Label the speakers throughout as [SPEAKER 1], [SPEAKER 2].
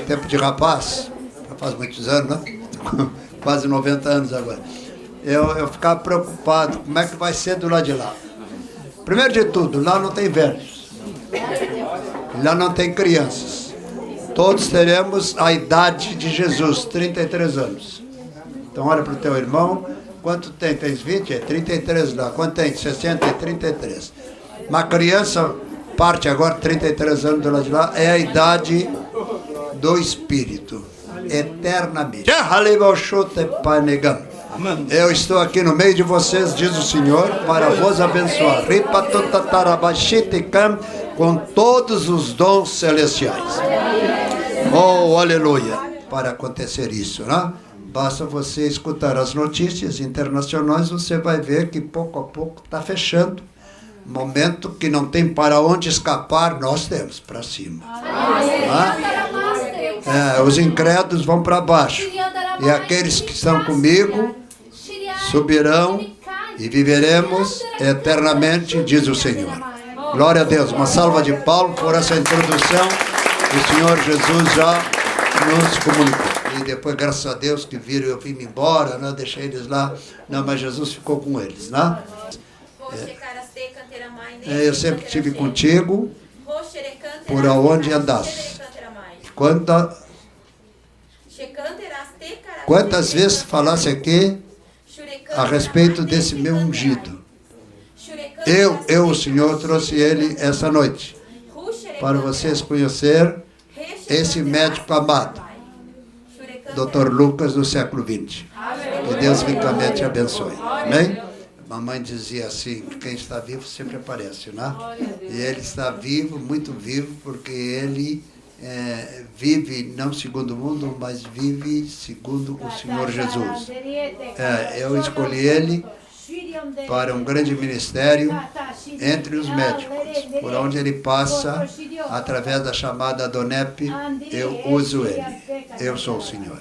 [SPEAKER 1] tempo de rapaz, já faz muitos anos, né? Quase 90 anos agora. Eu ficava preocupado, como é que vai ser do lado de lá. Primeiro de tudo, lá não tem velhos. Lá não tem crianças. Todos teremos a idade de Jesus, 33 anos. Então olha para o teu irmão, quanto tem? Tens 20? É 33 lá. Quanto tem? 60? É 33. Uma criança parte agora, 33 anos do lado de lá, é a idade do Espírito, eternamente. Eu estou aqui no meio de vocês, diz o Senhor, para vos abençoar. Com todos os dons celestiais. Oh, aleluia. Para acontecer isso, né? Basta você escutar as notícias internacionais, você vai ver que pouco a pouco está fechando. Momento que não tem para onde escapar, nós temos para cima. Os incrédulos vão para baixo. E aqueles que estão comigo subirão e viveremos eternamente, diz o Senhor. Glória a Deus. Uma salva de palmas por essa introdução. O Senhor Jesus já nos comunicou. E depois, graças a Deus, que viram eu vim embora, né? Deixei eles lá. Não, mas Jesus ficou com eles, né? Eu sempre estive contigo por aonde andasse. Quantas vezes falasse aqui a respeito desse meu ungido? O Senhor, trouxe ele essa noite para vocês conhecer esse médico amado, Dr. Lucas do século XX. Que Deus ricamente abençoe. Amém? Mamãe dizia assim, quem está vivo sempre aparece, né? E ele está vivo, muito vivo, porque ele vive não segundo o mundo, mas vive segundo o Senhor Jesus. Eu escolhi ele para um grande ministério entre os médicos, por onde ele passa, através da chamada DONEP, eu uso ele. Eu sou o Senhor.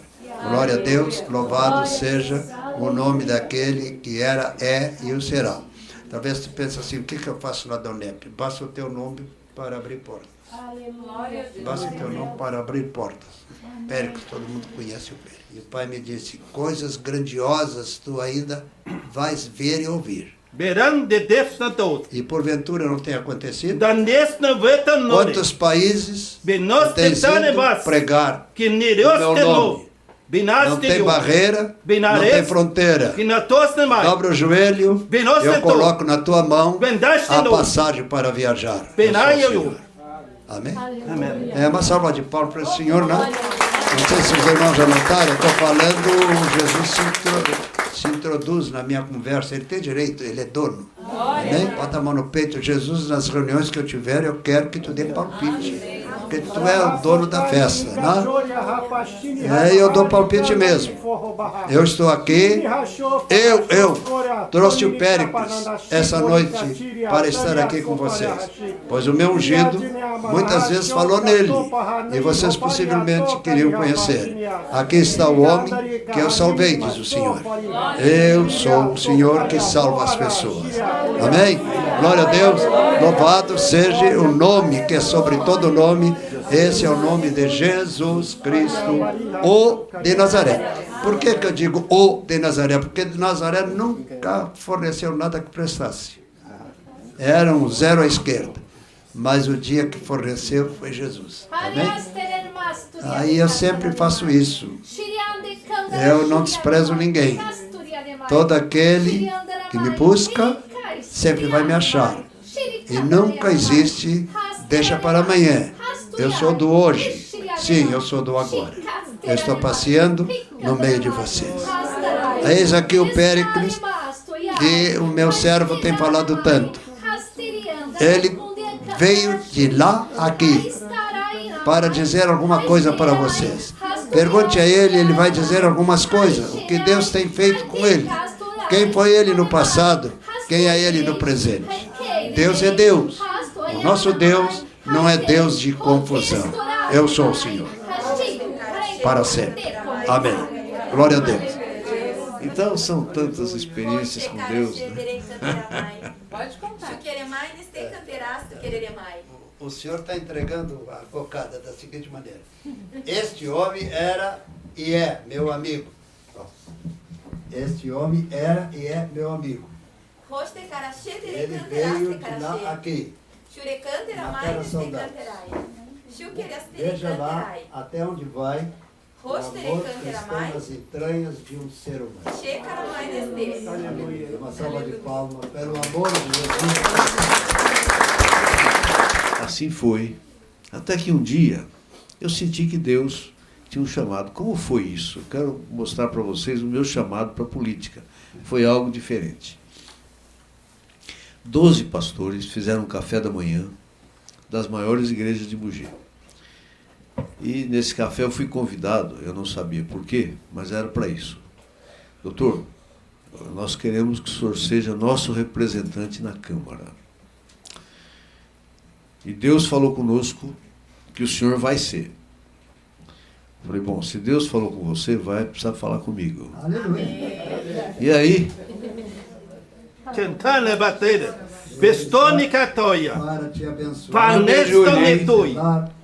[SPEAKER 1] Glória a Deus, louvado seja o nome daquele que era, é e o será. Talvez tu pense assim, o que eu faço na DONEP? Basta o teu nome para abrir portas. Basta o teu nome para abrir portas. Péricles, todo mundo conhece o Péricles. E o pai me disse, coisas grandiosas tu ainda vais ver e ouvir. E porventura não tem acontecido? Quantos países têm sido pregar o meu nome? Não tem barreira, não tem fronteira. Dobra o joelho, eu coloco na tua mão a passagem para viajar. Amém? Amém. É uma salva de palmas para o Senhor, não? Não sei se os irmãos já notaram, eu estou falando, Jesus se introduz na minha conversa, ele tem direito, ele é dono. Amém? Bota a mão no peito, Jesus, nas reuniões que eu tiver, eu quero que tu dê palpite. Porque tu é o dono da festa, né? Eu dou palpite mesmo. Eu estou aqui, eu trouxe o Péricles essa noite para estar aqui com vocês. Pois o meu ungido muitas vezes falou nele, e vocês possivelmente queriam conhecer. Aqui está o homem que eu salvei, diz o Senhor. Eu sou o Senhor que salva as pessoas. Amém? Glória a Deus. Louvado seja o nome que é sobre todo nome. Esse é o nome de Jesus Cristo, o de Nazaré. Por que eu digo o de Nazaré? Porque de Nazaré nunca forneceu nada que prestasse. Era um zero à esquerda. Mas o dia que forneceu foi Jesus. Amém? Aí eu sempre faço isso. Eu não desprezo ninguém. Todo aquele que me busca sempre vai me achar. E nunca existe deixa para amanhã. Eu sou do hoje. Sim, eu sou do agora. Eu estou passeando no meio de vocês. Eis aqui o Péricles, que o meu servo tem falado tanto. Ele veio de lá aqui para dizer alguma coisa para vocês. Pergunte a ele, ele vai dizer algumas coisas. O que Deus tem feito com ele. Quem foi ele no passado, quem é ele no presente. Deus é Deus. O nosso Deus não é Deus de confusão. Eu sou o Senhor. Para sempre. Amém. Glória a Deus.
[SPEAKER 2] Então são tantas experiências com Deus, né?
[SPEAKER 3] Pode contar.
[SPEAKER 1] o senhor está entregando a cocada da seguinte maneira. Este homem era e é meu amigo. Este homem era e é meu amigo. Ele veio de lá aqui. Veja lá até onde vai o amor que está nas entranhas de um ser humano. Uma salva de palmas pelo amor de Jesus.
[SPEAKER 2] Assim foi. Até que um dia eu senti que Deus tinha um chamado. Como foi isso? Eu quero mostrar para vocês o meu chamado para a política. Foi algo diferente. 12 pastores fizeram um café da manhã das maiores igrejas de Mogi. E nesse café eu fui convidado, eu não sabia por quê, mas era para isso. Doutor, nós queremos que o senhor seja nosso representante na Câmara. E Deus falou conosco que o senhor vai ser. Eu falei, bom, se Deus falou com você, vai precisar falar comigo.
[SPEAKER 1] Aleluia.
[SPEAKER 2] E aí?
[SPEAKER 3] Tentando bater. Pestone catoia.
[SPEAKER 1] Para te abençoar.
[SPEAKER 3] Panestone tui.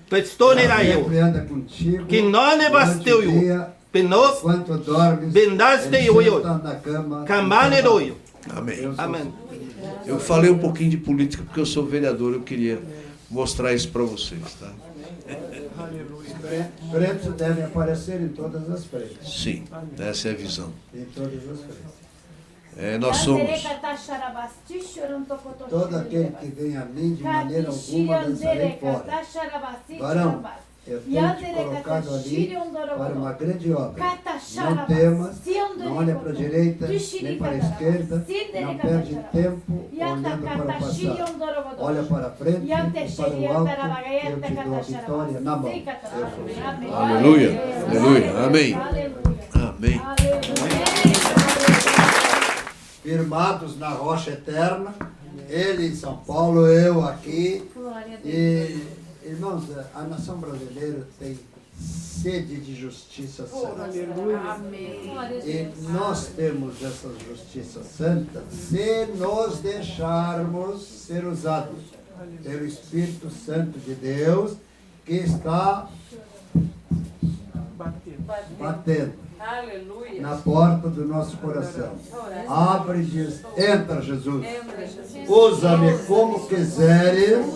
[SPEAKER 3] Pestone raio.
[SPEAKER 1] Sempre anda contigo.
[SPEAKER 3] Que não ne basteu eu. Penos.
[SPEAKER 1] Enquanto dormes,
[SPEAKER 3] Bendaste
[SPEAKER 1] ele
[SPEAKER 3] eu.
[SPEAKER 1] senta na cama.
[SPEAKER 3] Camane doio.
[SPEAKER 2] Amém.
[SPEAKER 3] Amém.
[SPEAKER 2] Eu falei um pouquinho de política porque eu sou vereador, eu queria mostrar isso para vocês, tá?
[SPEAKER 1] Pretos devem aparecer em todas as frentes.
[SPEAKER 2] Sim, essa é a visão.
[SPEAKER 1] Em todas as frentes.
[SPEAKER 2] Nós somos.
[SPEAKER 1] Todo aquele que vem a mim, de maneira alguma, lançarei fora. Varão, eu tenho te colocado ali para uma grande obra. Não temas, não olha para a direita, nem para a esquerda, não perde tempo olhando para o passado. Olha para a frente e para o alto, eu te dou a vitória na mão.
[SPEAKER 2] Aleluia, aleluia, amém. Amém.
[SPEAKER 1] Firmados na rocha eterna, ele em São Paulo, eu aqui. E, irmãos, a nação brasileira tem sede de justiça santa. E nós temos essa justiça santa se nos deixarmos ser usados pelo Espírito Santo de Deus, que está batendo na porta do nosso coração. Abre e diz, entra Jesus, usa-me como quiseres.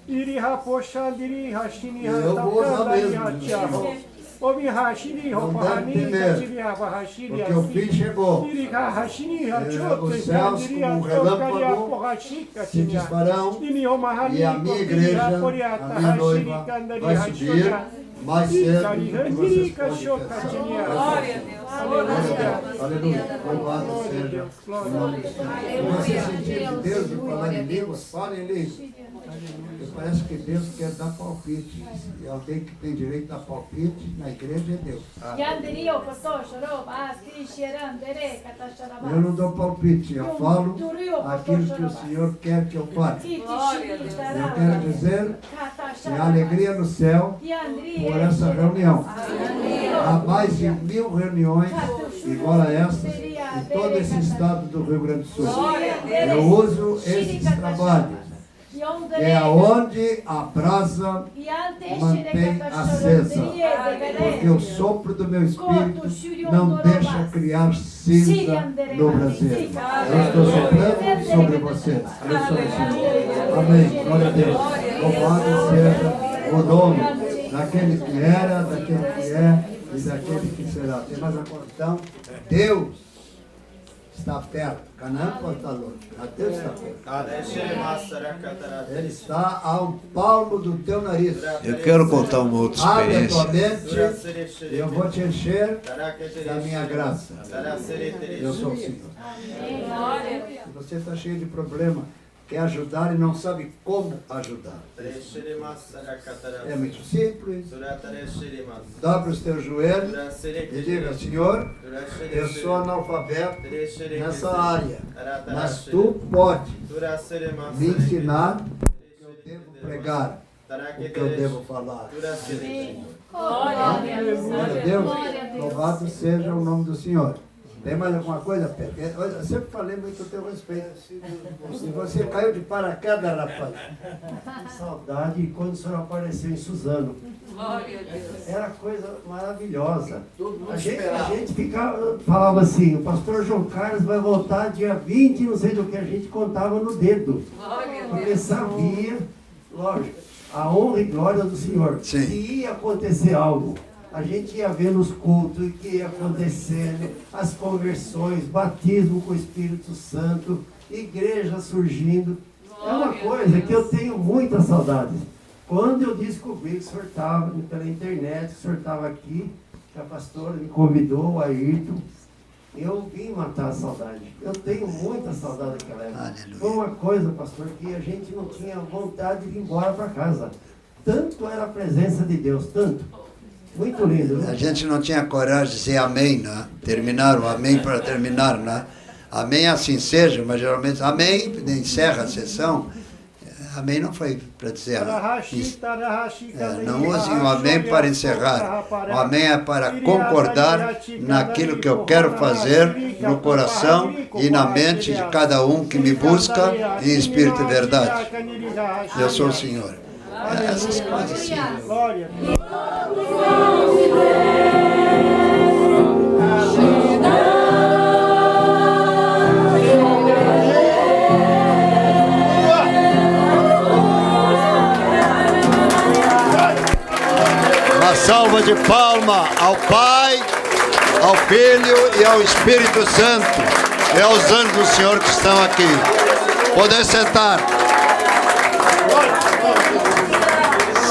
[SPEAKER 1] Eu vou usar mesmo. Não deve temer, porque o fim chegou. Os céus como um relâmpago se disparão e a minha igreja, a minha noiva, vai subir mais cedo do que vocês podem pensar. Aleluia. Louvado seja o nome do Senhor. Você sentir de Deus de falar em línguas, fale em línguas. Porque parece que Deus quer dar palpite. E alguém que tem direito a dar palpite na igreja é Deus. Eu não dou palpite, eu falo aquilo que o Senhor quer que eu fale. Eu quero dizer que há alegria no céu por essa reunião. Há mais de 1000 reuniões igual a essa em todo esse estado do Rio Grande do Sul. Eu uso esses trabalhos. É onde a brasa mantém acesa, porque o sopro do meu Espírito não deixa criar cinza no Brasil. Eu estou soprando sobre vocês. Eu sou o Senhor. Amém. Glória a Deus. Louvado seja o nome daquele que era, daquele que é e daquele que será. Tem mais uma questão? Deus está perto. Canaã pode estar longe. Deus está perto. Ele está a um palmo do teu nariz.
[SPEAKER 2] Eu quero contar uma outra
[SPEAKER 1] Abre a tua
[SPEAKER 2] experiência.
[SPEAKER 1] mente e eu vou te encher da minha graça. Eu sou o Senhor. Se você está cheio de problema, quer ajudar e não sabe como ajudar. É muito simples. Dobre os teus joelhos e diga, Senhor, eu sou analfabeto nessa área, mas Tu pode me ensinar o que eu devo pregar, o que eu devo falar. Glória a Deus. Louvado seja o nome do Senhor.
[SPEAKER 4] Tem mais alguma coisa, Pedro? Eu sempre falei muito a teu respeito. E você caiu de paraquedas, rapaz. Que saudade quando o senhor apareceu em Suzano.
[SPEAKER 5] Glória a Deus.
[SPEAKER 4] Era coisa maravilhosa. A gente falava assim, o pastor João Carlos vai voltar dia 20, não sei do que, a gente contava no dedo.
[SPEAKER 5] Glória a
[SPEAKER 4] Porque
[SPEAKER 5] Deus.
[SPEAKER 4] sabia, lógico, a honra e glória do Senhor.
[SPEAKER 1] Sim.
[SPEAKER 4] Se ia acontecer algo, a gente ia ver nos cultos o que ia acontecendo, as conversões, batismo com o Espírito Santo, igreja surgindo. É uma coisa que eu tenho muita saudade. Quando eu descobri que o senhor estava pela internet, que o senhor estava aqui, que a pastora me convidou, o Ayrton, eu vim matar a saudade. Eu tenho muita saudade daquela época.
[SPEAKER 1] Aleluia.
[SPEAKER 4] Foi uma coisa, pastor, que a gente não tinha vontade de ir embora para casa. Tanto era a presença de Deus, tanto. Muito lindo, né?
[SPEAKER 1] A gente não tinha coragem de dizer amém, né? Terminar o amém para terminar, né? Amém assim seja, mas geralmente amém encerra a sessão. Amém não foi para dizer isso. Não usem o amém para encerrar. O amém é para concordar naquilo que eu quero fazer no coração e na mente de cada um que me busca em espírito e verdade. Eu sou o Senhor. Essas coisas assim. Uma salva de palma ao Pai, ao Filho e ao Espírito Santo e aos anjos do Senhor que estão aqui. Podem sentar.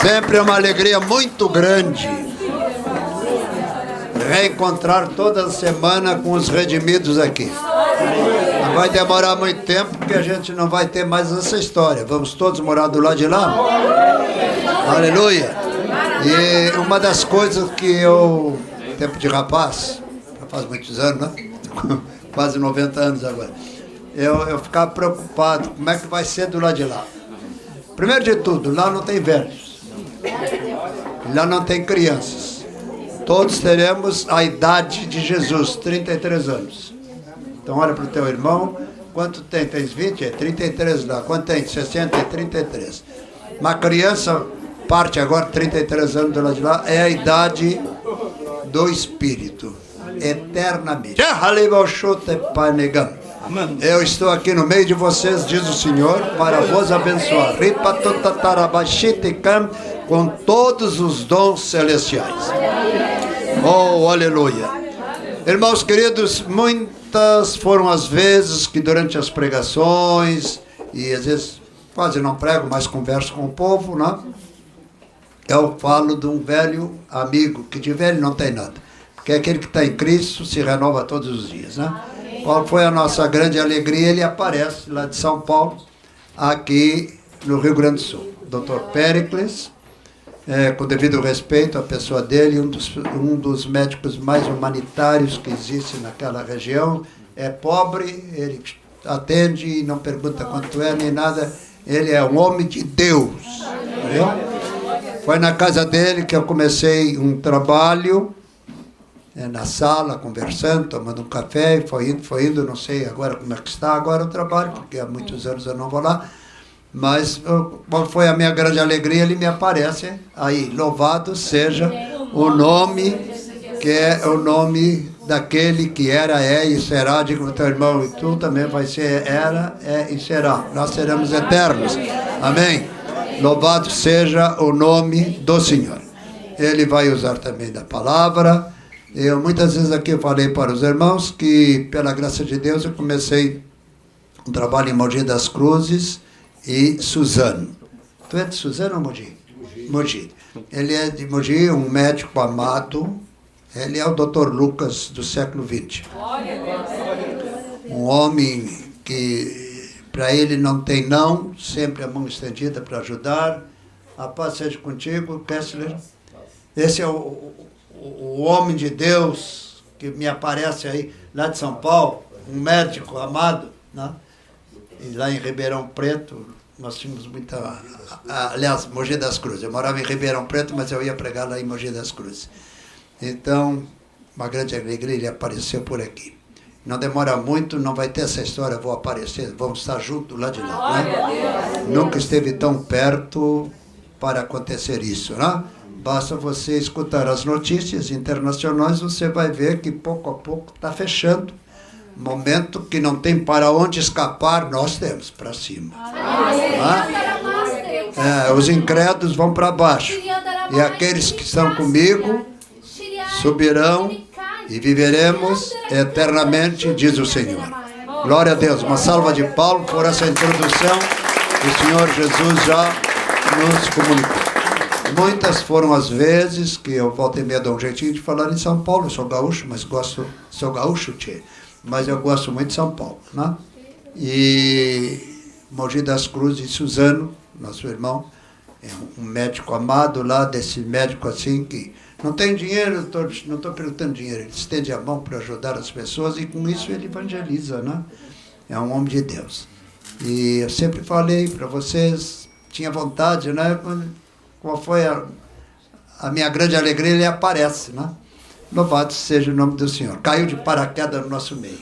[SPEAKER 1] Sempre é uma alegria muito grande reencontrar toda semana com os redimidos aqui. Não vai demorar muito tempo porque a gente não vai ter mais essa história. Vamos todos morar do lado de lá. Aleluia. E uma das coisas que eu, tempo de rapaz, já faz muitos anos, né? Quase 90 anos agora, eu ficava preocupado, como é que vai ser do lado de lá. Primeiro de tudo, lá não tem velhos. Lá não tem crianças. Todos teremos a idade de Jesus, 33 anos. Então olha para o teu irmão, quanto tem? Tens 20? É 33 lá. Quanto tem? 60 é 33. Uma criança parte agora, 33 anos do lado de lá, é a idade do Espírito, eternamente. Eu estou aqui no meio de vocês, diz o Senhor, para vos abençoar. Com todos os dons celestiais. Oh, aleluia. Irmãos queridos, muitas foram as vezes que durante as pregações, e às vezes quase não prego, mas converso com o povo, né? Eu falo de um velho amigo, que de velho não tem nada, porque aquele que está em Cristo se renova todos os dias, né? Qual foi a nossa grande alegria? Ele aparece lá de São Paulo, aqui no Rio Grande do Sul. Dr. Péricles, com devido respeito à pessoa dele, um dos médicos mais humanitários que existe naquela região, é pobre, ele atende e não pergunta quanto é nem nada, ele é um homem de Deus. Entendeu? Foi na casa dele que eu comecei um trabalho, na sala, conversando, tomando um café, e foi indo, não sei agora como é que está agora o trabalho, porque há muitos anos eu não vou lá. Mas qual foi a minha grande alegria? Ele me aparece aí, louvado seja o nome, que é o nome daquele que era, é e será. Digo para o teu irmão, e tu também vai ser, era, é e será. Nós seremos eternos. Amém? Louvado seja o nome do Senhor. Ele vai usar também da palavra. Eu muitas vezes aqui falei para os irmãos que, pela graça de Deus, eu comecei um trabalho em Mogi das Cruzes e Suzano. Tu é de Suzano ou Mogi? Mogi. Ele é de Mogi, um médico amado. Ele é o Dr. Lucas do século XX. Um homem que, para ele, não tem não, sempre a mão estendida para ajudar. A paz seja contigo, Kessler. Esse é o homem de Deus que me aparece aí, lá de São Paulo, um médico amado, né? E lá em Ribeirão Preto, nós tínhamos muita... Aliás, Mogi das Cruzes. Eu morava em Ribeirão Preto, mas eu ia pregar lá em Mogi das Cruzes. Então, uma grande alegria, ele apareceu por aqui. Não demora muito, não vai ter essa história, vou aparecer, vamos estar juntos lá de lá. Né? Nunca esteve tão perto para acontecer isso. Né? Basta você escutar as notícias internacionais, você vai ver que pouco a pouco está fechando. Momento que não tem para onde escapar, nós temos para cima. Os incrédulos vão para baixo. E aqueles que estão comigo subirão e viveremos eternamente, diz o Senhor. Glória a Deus. Uma salva de palmas por essa introdução que o Senhor Jesus já nos comunicou. Muitas foram as vezes que eu volto e meia dou um jeitinho de falar em São Paulo. Eu sou gaúcho, mas sou gaúcho, tchê, mas eu gosto muito de São Paulo. Né? E Mogi das Cruzes de Suzano, nosso irmão, é um médico amado lá, desse médico assim que não tem dinheiro, não estou perguntando dinheiro, ele estende a mão para ajudar as pessoas e com isso ele evangeliza, né? É um homem de Deus. E eu sempre falei para vocês, tinha vontade, né? Qual foi a minha grande alegria, ele aparece, né? Louvado seja o nome do Senhor. Caiu de paraquedas no nosso meio.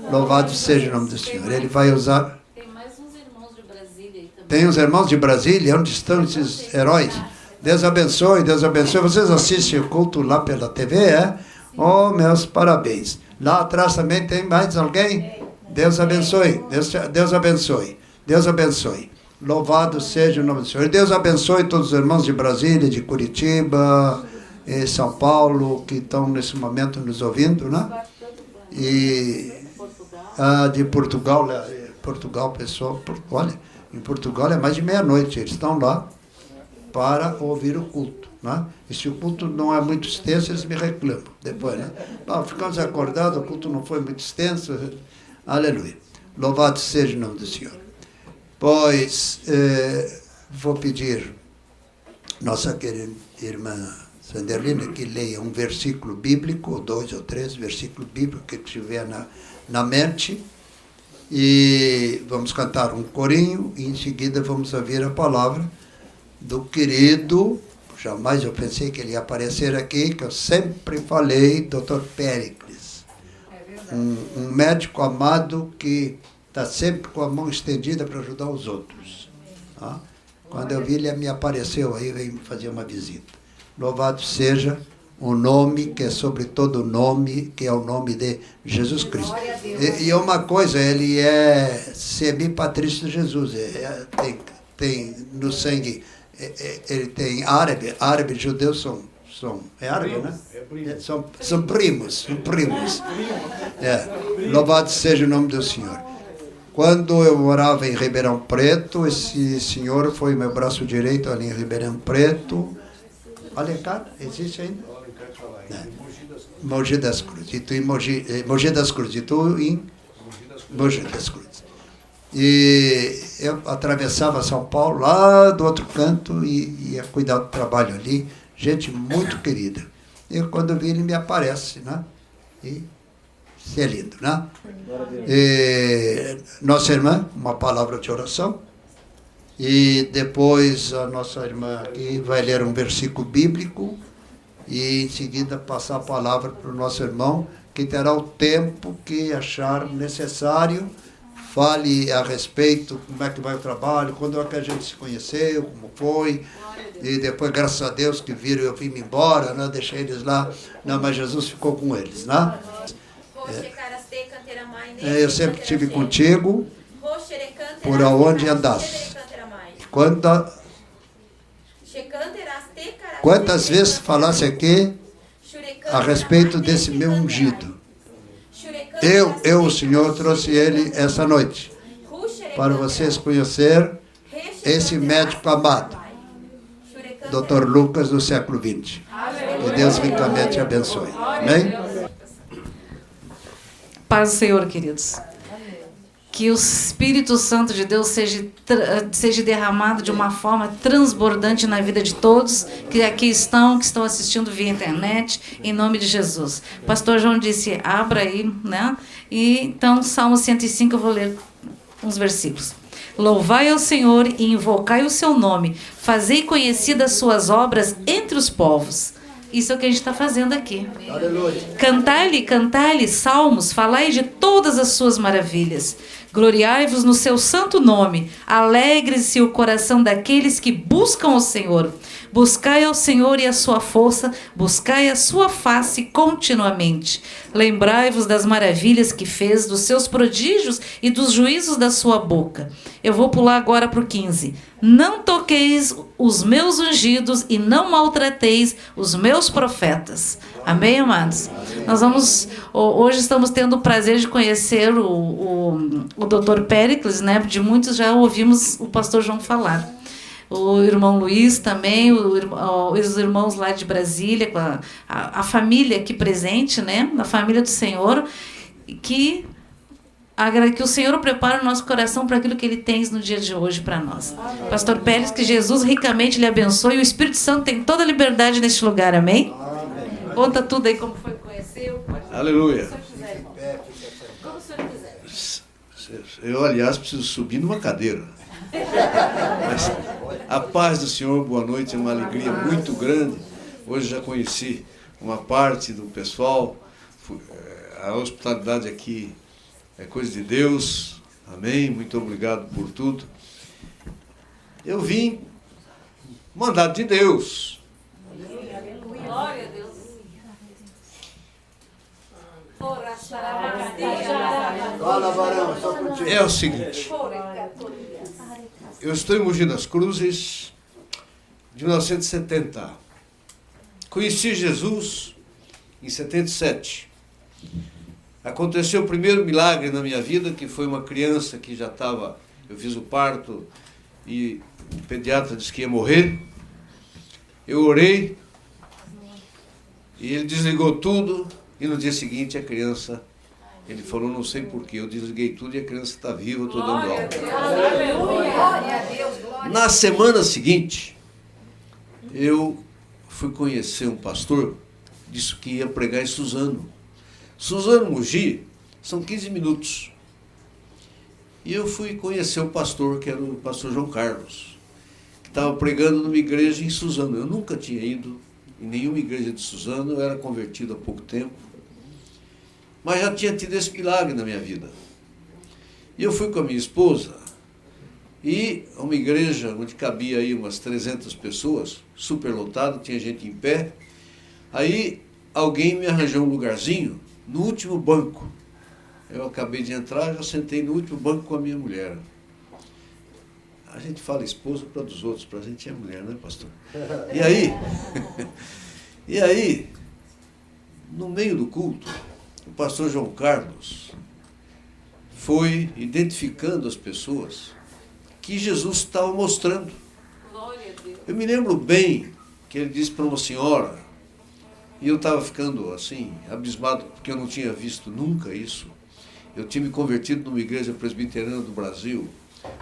[SPEAKER 1] Louvado seja o nome do Senhor. Ele vai usar...
[SPEAKER 5] Tem mais uns irmãos de Brasília aí também.
[SPEAKER 1] Tem uns irmãos de Brasília, onde estão esses heróis? Deus abençoe, Deus abençoe. Vocês assistem o culto lá pela TV, é? Oh, meus parabéns. Lá atrás também tem mais alguém? Deus abençoe, Deus abençoe, Deus abençoe. Louvado seja o nome do Senhor. Deus abençoe todos os irmãos de Brasília, de Curitiba, e São Paulo, que estão nesse momento nos ouvindo, né? E de Portugal, pessoal, olha, em Portugal é mais de meia-noite, eles estão lá para ouvir o culto, né? E se o culto não é muito extenso, eles me reclamam depois, né? Ficamos acordados, o culto não foi muito extenso, aleluia. Louvado seja o nome do Senhor. Pois, vou pedir nossa querida irmã Sanderlina que leia um versículo bíblico, ou 2 ou 3 versículos bíblicos que estiver na mente, e vamos cantar um corinho, e em seguida vamos ouvir a palavra do querido, jamais eu pensei que ele ia aparecer aqui, que eu sempre falei, Dr. Péricles, um médico amado que está sempre com a mão estendida para ajudar os outros. Tá? Quando eu vi, ele me apareceu aí, veio me fazer uma visita. Louvado seja o nome que é sobre todo nome, que é o nome de Jesus Cristo. E uma coisa, ele é semi-patrício de Jesus, tem no sangue, ele tem árabe e judeus são árabe, né? São primos. Louvado seja o nome do Senhor. Quando eu morava em Ribeirão Preto, esse senhor foi meu braço direito ali em Ribeirão Preto. Alencar, existe ainda? Mogi das Cruzes. E tu em Mogi das Cruzes. E tu em Mogi das Cruzes. E eu atravessava São Paulo, lá do outro canto, e ia cuidar do trabalho ali. Gente muito querida. E quando eu vi, ele me aparece, né? E isso é lindo, né? E nossa irmã, uma palavra de oração. E depois a nossa irmã aqui vai ler um versículo bíblico e em seguida passar a palavra para o nosso irmão, que terá o tempo que achar necessário. Fale a respeito, como é que vai o trabalho, quando é que a gente se conheceu, como foi. E depois, graças a Deus, que viram eu vim embora, né? Deixei eles lá. Não, mas Jesus ficou com eles, né? Eu sempre estive contigo, por aonde andaste. Quantas vezes falasse aqui a respeito desse meu ungido? Eu, o Senhor, trouxe ele essa noite para vocês conhecer esse médico amado, Dr. Lucas do século XX. Que Deus ricamente abençoe. Amém?
[SPEAKER 5] Paz do Senhor, queridos. Que o Espírito Santo de Deus seja derramado de uma forma transbordante na vida de todos que aqui estão, que estão assistindo via internet, em nome de Jesus. O pastor João disse, abra aí, né? E então, Salmo 105, eu vou ler uns versículos. Louvai ao Senhor e invocai o seu nome, fazei conhecidas suas obras entre os povos. Isso é o que a gente está fazendo aqui.
[SPEAKER 1] Aleluia.
[SPEAKER 5] Cantai-lhe salmos, falai de todas as suas maravilhas. Gloriai-vos no seu santo nome. Alegre-se o coração daqueles que buscam o Senhor. Buscai ao Senhor e a sua força, buscai a sua face continuamente. Lembrai-vos das maravilhas que fez, dos seus prodígios e dos juízos da sua boca. Eu vou pular agora para o 15. Não toqueis os meus ungidos e não maltrateis os meus profetas. Amém, amados? Nós vamos, hoje estamos tendo o prazer de conhecer o Dr. Péricles, né? De muitos já ouvimos o pastor João falar. O irmão Luiz também, os irmãos lá de Brasília, com a família aqui presente, né? A família do Senhor, que o Senhor prepare o nosso coração para aquilo que Ele tem no dia de hoje para nós. Amém. Pastor Pérez, que Jesus ricamente lhe abençoe, e o Espírito Santo tem toda a liberdade neste lugar, amém? Amém. Conta tudo aí, como foi que conheceu.
[SPEAKER 2] Aleluia.
[SPEAKER 5] Como o senhor quiser.
[SPEAKER 2] Eu, aliás, preciso subir numa cadeira. Mas a paz do Senhor, boa noite, é uma alegria muito grande. Hoje já conheci uma parte do pessoal, a hospitalidade aqui é coisa de Deus, amém, muito obrigado por tudo. Eu vim mandado de Deus.
[SPEAKER 5] Glória a Deus.
[SPEAKER 1] Fala, varão, só contigo.
[SPEAKER 2] É o seguinte, eu estou em Mogi das Cruzes, de 1970. Conheci Jesus em 77. Aconteceu o primeiro milagre na minha vida, que foi uma criança que já estava... Eu fiz o parto e o pediatra disse que ia morrer. Eu orei e ele desligou tudo e no dia seguinte a criança... Ele falou, não sei porquê, eu desliguei tudo e a criança está viva, eu estou dando aula. Na semana seguinte, eu fui conhecer um pastor, disse que ia pregar em Suzano. Suzano, Mogi, são 15 minutos. E eu fui conhecer o pastor, que era o pastor João Carlos, que estava pregando numa igreja em Suzano. Eu nunca tinha ido em nenhuma igreja de Suzano, eu era convertido há pouco tempo. Mas já tinha tido esse milagre na minha vida. E eu fui com a minha esposa, e uma igreja onde cabia aí umas 300 pessoas, super lotado, tinha gente em pé. Aí alguém me arranjou um lugarzinho no último banco. Eu acabei de entrar, já sentei no último banco com a minha mulher. A gente fala esposa para dos outros, para a gente é mulher, né, pastor? E aí, no meio do culto, o pastor João Carlos foi identificando as pessoas que Jesus estava mostrando. Eu me lembro bem que ele disse para uma senhora, e eu estava ficando assim, abismado, porque eu não tinha visto nunca isso. Eu tinha me convertido numa igreja presbiteriana do Brasil,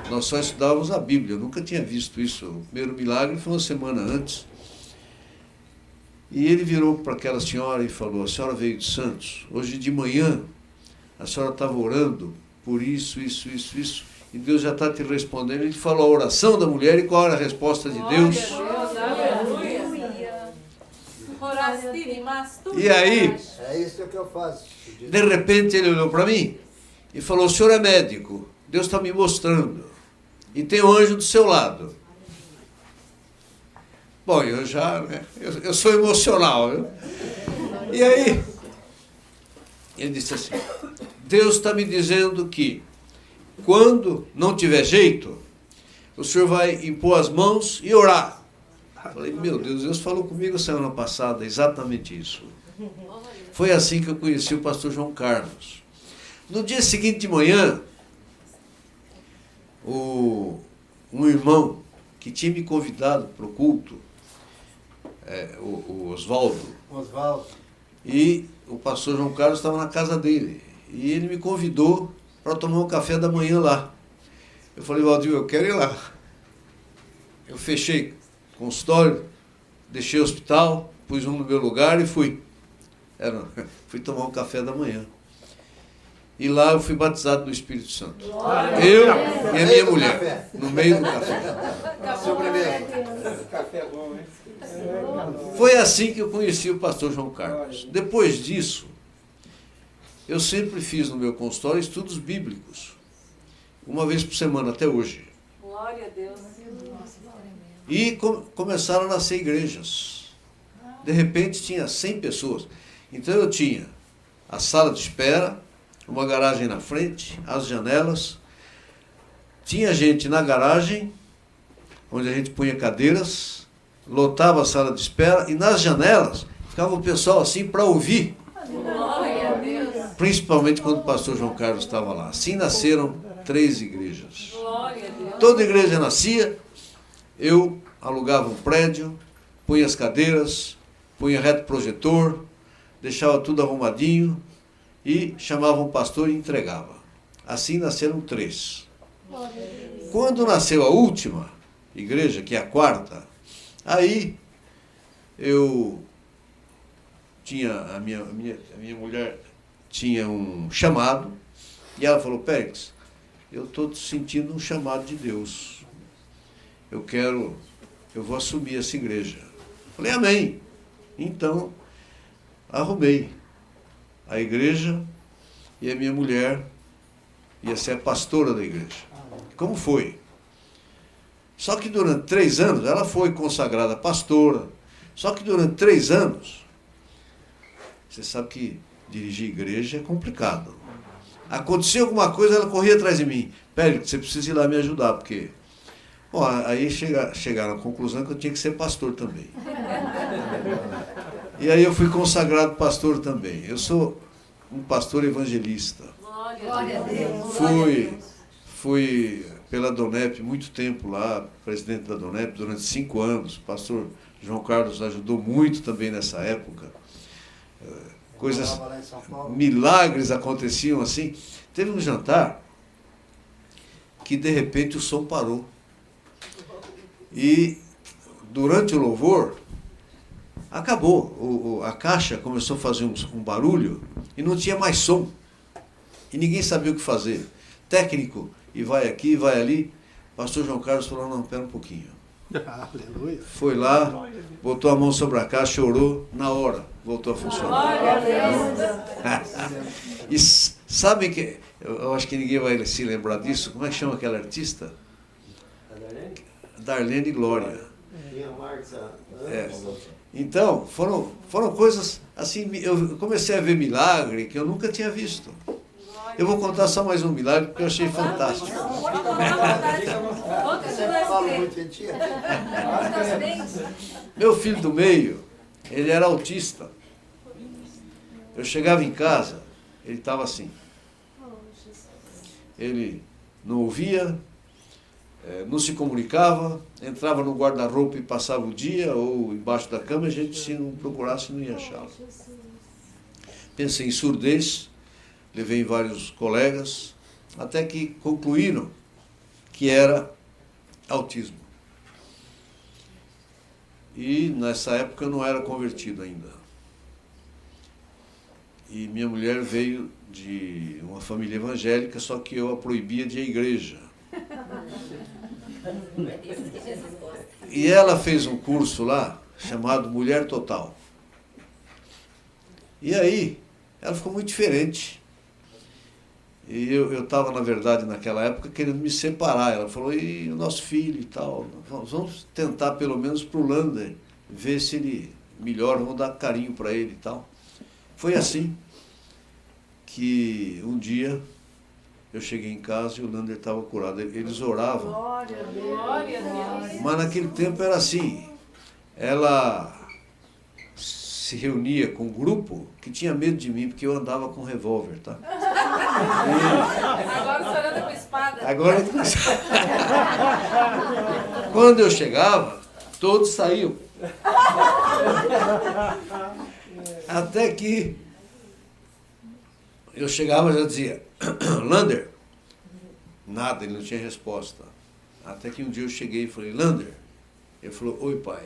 [SPEAKER 2] nós só estudávamos a Bíblia, eu nunca tinha visto isso. O primeiro milagre foi uma semana antes. E ele virou para aquela senhora e falou, a senhora veio de Santos, hoje de manhã a senhora estava orando por isso, e Deus já está te respondendo. Ele falou a oração da mulher e qual era a resposta de Deus. E aí,
[SPEAKER 1] é isso que eu faço.
[SPEAKER 2] De repente ele olhou para mim e falou, o senhor é médico, Deus está me mostrando, e tem um anjo do seu lado. Bom, eu já, né, eu sou emocional, viu? E aí, ele disse assim, Deus está me dizendo que quando não tiver jeito, o senhor vai impor as mãos e orar. Eu falei, meu Deus falou comigo semana passada exatamente isso. Foi assim que eu conheci o pastor João Carlos. No dia seguinte de manhã, um irmão que tinha me convidado para o culto, o Oswaldo. E o pastor João Carlos estava na casa dele. E ele me convidou para tomar um café da manhã lá. Eu falei, Valdir, eu quero ir lá. Eu fechei o consultório, deixei o hospital, pus um no meu lugar e fui. Fui tomar um café da manhã. E lá eu fui batizado no Espírito Santo. Eu e a minha mulher, no meio do café.
[SPEAKER 1] Sobremesa.
[SPEAKER 3] Café bom, hein?
[SPEAKER 2] Foi assim que eu conheci o pastor João Carlos. Depois disso, eu sempre fiz no meu consultório estudos bíblicos. Uma vez por semana, até hoje.
[SPEAKER 5] Glória a Deus.
[SPEAKER 2] E começaram a nascer igrejas. De repente tinha 100 pessoas. Então eu tinha a sala de espera, uma garagem na frente, as janelas. Tinha gente na garagem, onde a gente punha cadeiras, lotava a sala de espera, e nas janelas ficava o pessoal assim para ouvir.
[SPEAKER 5] Glória a Deus.
[SPEAKER 2] Principalmente quando o pastor João Carlos estava lá. Assim nasceram 3 igrejas.
[SPEAKER 5] Glória a Deus.
[SPEAKER 2] Toda igreja nascia, eu alugava um prédio, punha as cadeiras, punha retroprojetor, deixava tudo arrumadinho e chamava um pastor e entregava. Assim nasceram 3. Quando nasceu a última igreja, que é a 4ª, aí eu tinha, a minha mulher tinha um chamado, e ela falou: Pérez, eu estou sentindo um chamado de Deus. Eu vou assumir essa igreja. Falei: amém. Então, arrumei a igreja e a minha mulher ia ser a pastora da igreja. Como foi? Só que durante 3 anos, ela foi consagrada pastora. Só que durante 3 anos, você sabe que dirigir igreja é complicado. Aconteceu alguma coisa, ela corria atrás de mim. Pérez, você precisa ir lá me ajudar, porque... Bom, aí chegaram à conclusão que eu tinha que ser pastor também. E aí eu fui consagrado pastor também. Eu sou um pastor evangelista.
[SPEAKER 5] Glória a Deus.
[SPEAKER 2] Fui pela Donep muito tempo lá, presidente da Donep durante 5 anos. O pastor João Carlos ajudou muito também nessa época. Coisas, milagres aconteciam assim. Teve um jantar que de repente o som parou. E durante o louvor, acabou. A caixa começou a fazer um barulho e não tinha mais som. E ninguém sabia o que fazer. Técnico, e vai aqui, vai ali. O pastor João Carlos falou: não, espera um pouquinho.
[SPEAKER 3] Aleluia.
[SPEAKER 2] Foi lá, botou a mão sobre a caixa, chorou, na hora voltou a funcionar.
[SPEAKER 5] Glória a Deus.
[SPEAKER 2] E sabem que, eu acho que ninguém vai se lembrar disso, como é que chama aquela artista? Darlene Glória. É. Então, foram coisas assim, eu comecei a ver milagre que eu nunca tinha visto. Eu vou contar só mais um milagre porque eu achei fantástico. Meu filho do meio, ele era autista. Eu chegava em casa, ele estava assim. Ele não ouvia, não se comunicava, entrava no guarda-roupa e passava o dia, ou embaixo da cama, a gente, se não procurasse, não ia achá-lo. Pensei em surdez, levei vários colegas, até que concluíram que era autismo. E nessa época eu não era convertido ainda. E minha mulher veio de uma família evangélica, só que eu a proibia de ir à igreja. E ela fez um curso lá, chamado Mulher Total. E aí, ela ficou muito diferente. E eu estava, na verdade, naquela época, querendo me separar. Ela falou: e o nosso filho e tal, vamos tentar pelo menos para o Lander, ver se ele melhora, vamos dar carinho para ele e tal. Foi assim que um dia eu cheguei em casa e o Lander estava curado. Eles oravam.
[SPEAKER 5] Glória a Deus.
[SPEAKER 2] Mas naquele tempo era assim. Ela se reunia com um grupo que tinha medo de mim, porque eu andava com revólver, tá?
[SPEAKER 5] Agora o senhor anda com espada.
[SPEAKER 2] Agora, quando eu chegava, todos saíam. Até que eu chegava e já dizia: Lander. Nada, ele não tinha resposta. Até que um dia eu cheguei e falei: Lander. Ele falou: oi, pai.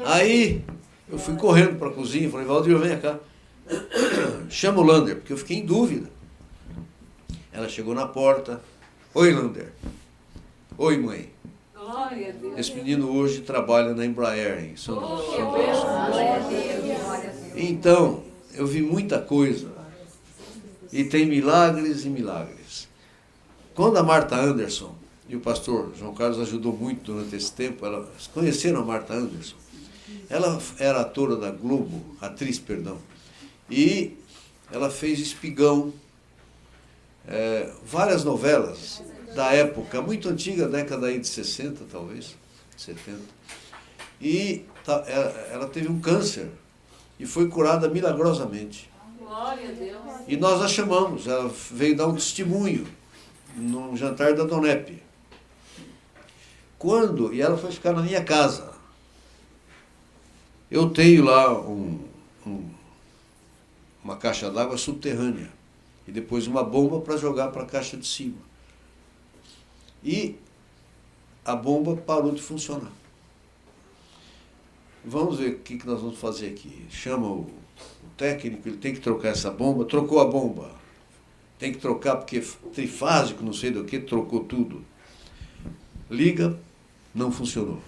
[SPEAKER 2] Aí eu fui correndo para a cozinha e falei: Valdir, vem cá. Chama o Lander, porque eu fiquei em dúvida. Ela chegou na porta: oi, Lander. Oi, mãe.
[SPEAKER 5] Glória a Deus.
[SPEAKER 2] Esse menino hoje trabalha na Embraer, em São José. Então, eu vi muita coisa. E tem milagres e milagres. Quando a Marta Anderson e o pastor João Carlos ajudou muito durante esse tempo, elas conheceram a Marta Anderson. Ela era atora da Globo, atriz, perdão, e ela fez Espigão, várias novelas da época, muito antiga, década aí de 60, talvez, 70. E ela teve um câncer e foi curada milagrosamente.
[SPEAKER 5] Glória a Deus.
[SPEAKER 2] E nós a chamamos, ela veio dar um testemunho num jantar da Donep. E ela foi ficar na minha casa. Eu tenho lá uma caixa d'água subterrânea e depois uma bomba para jogar para a caixa de cima. E a bomba parou de funcionar. Vamos ver o que nós vamos fazer aqui. Chama o técnico, ele tem que trocar essa bomba. Trocou a bomba. Tem que trocar porque trifásico, não sei do que, trocou tudo. Liga, não funcionou.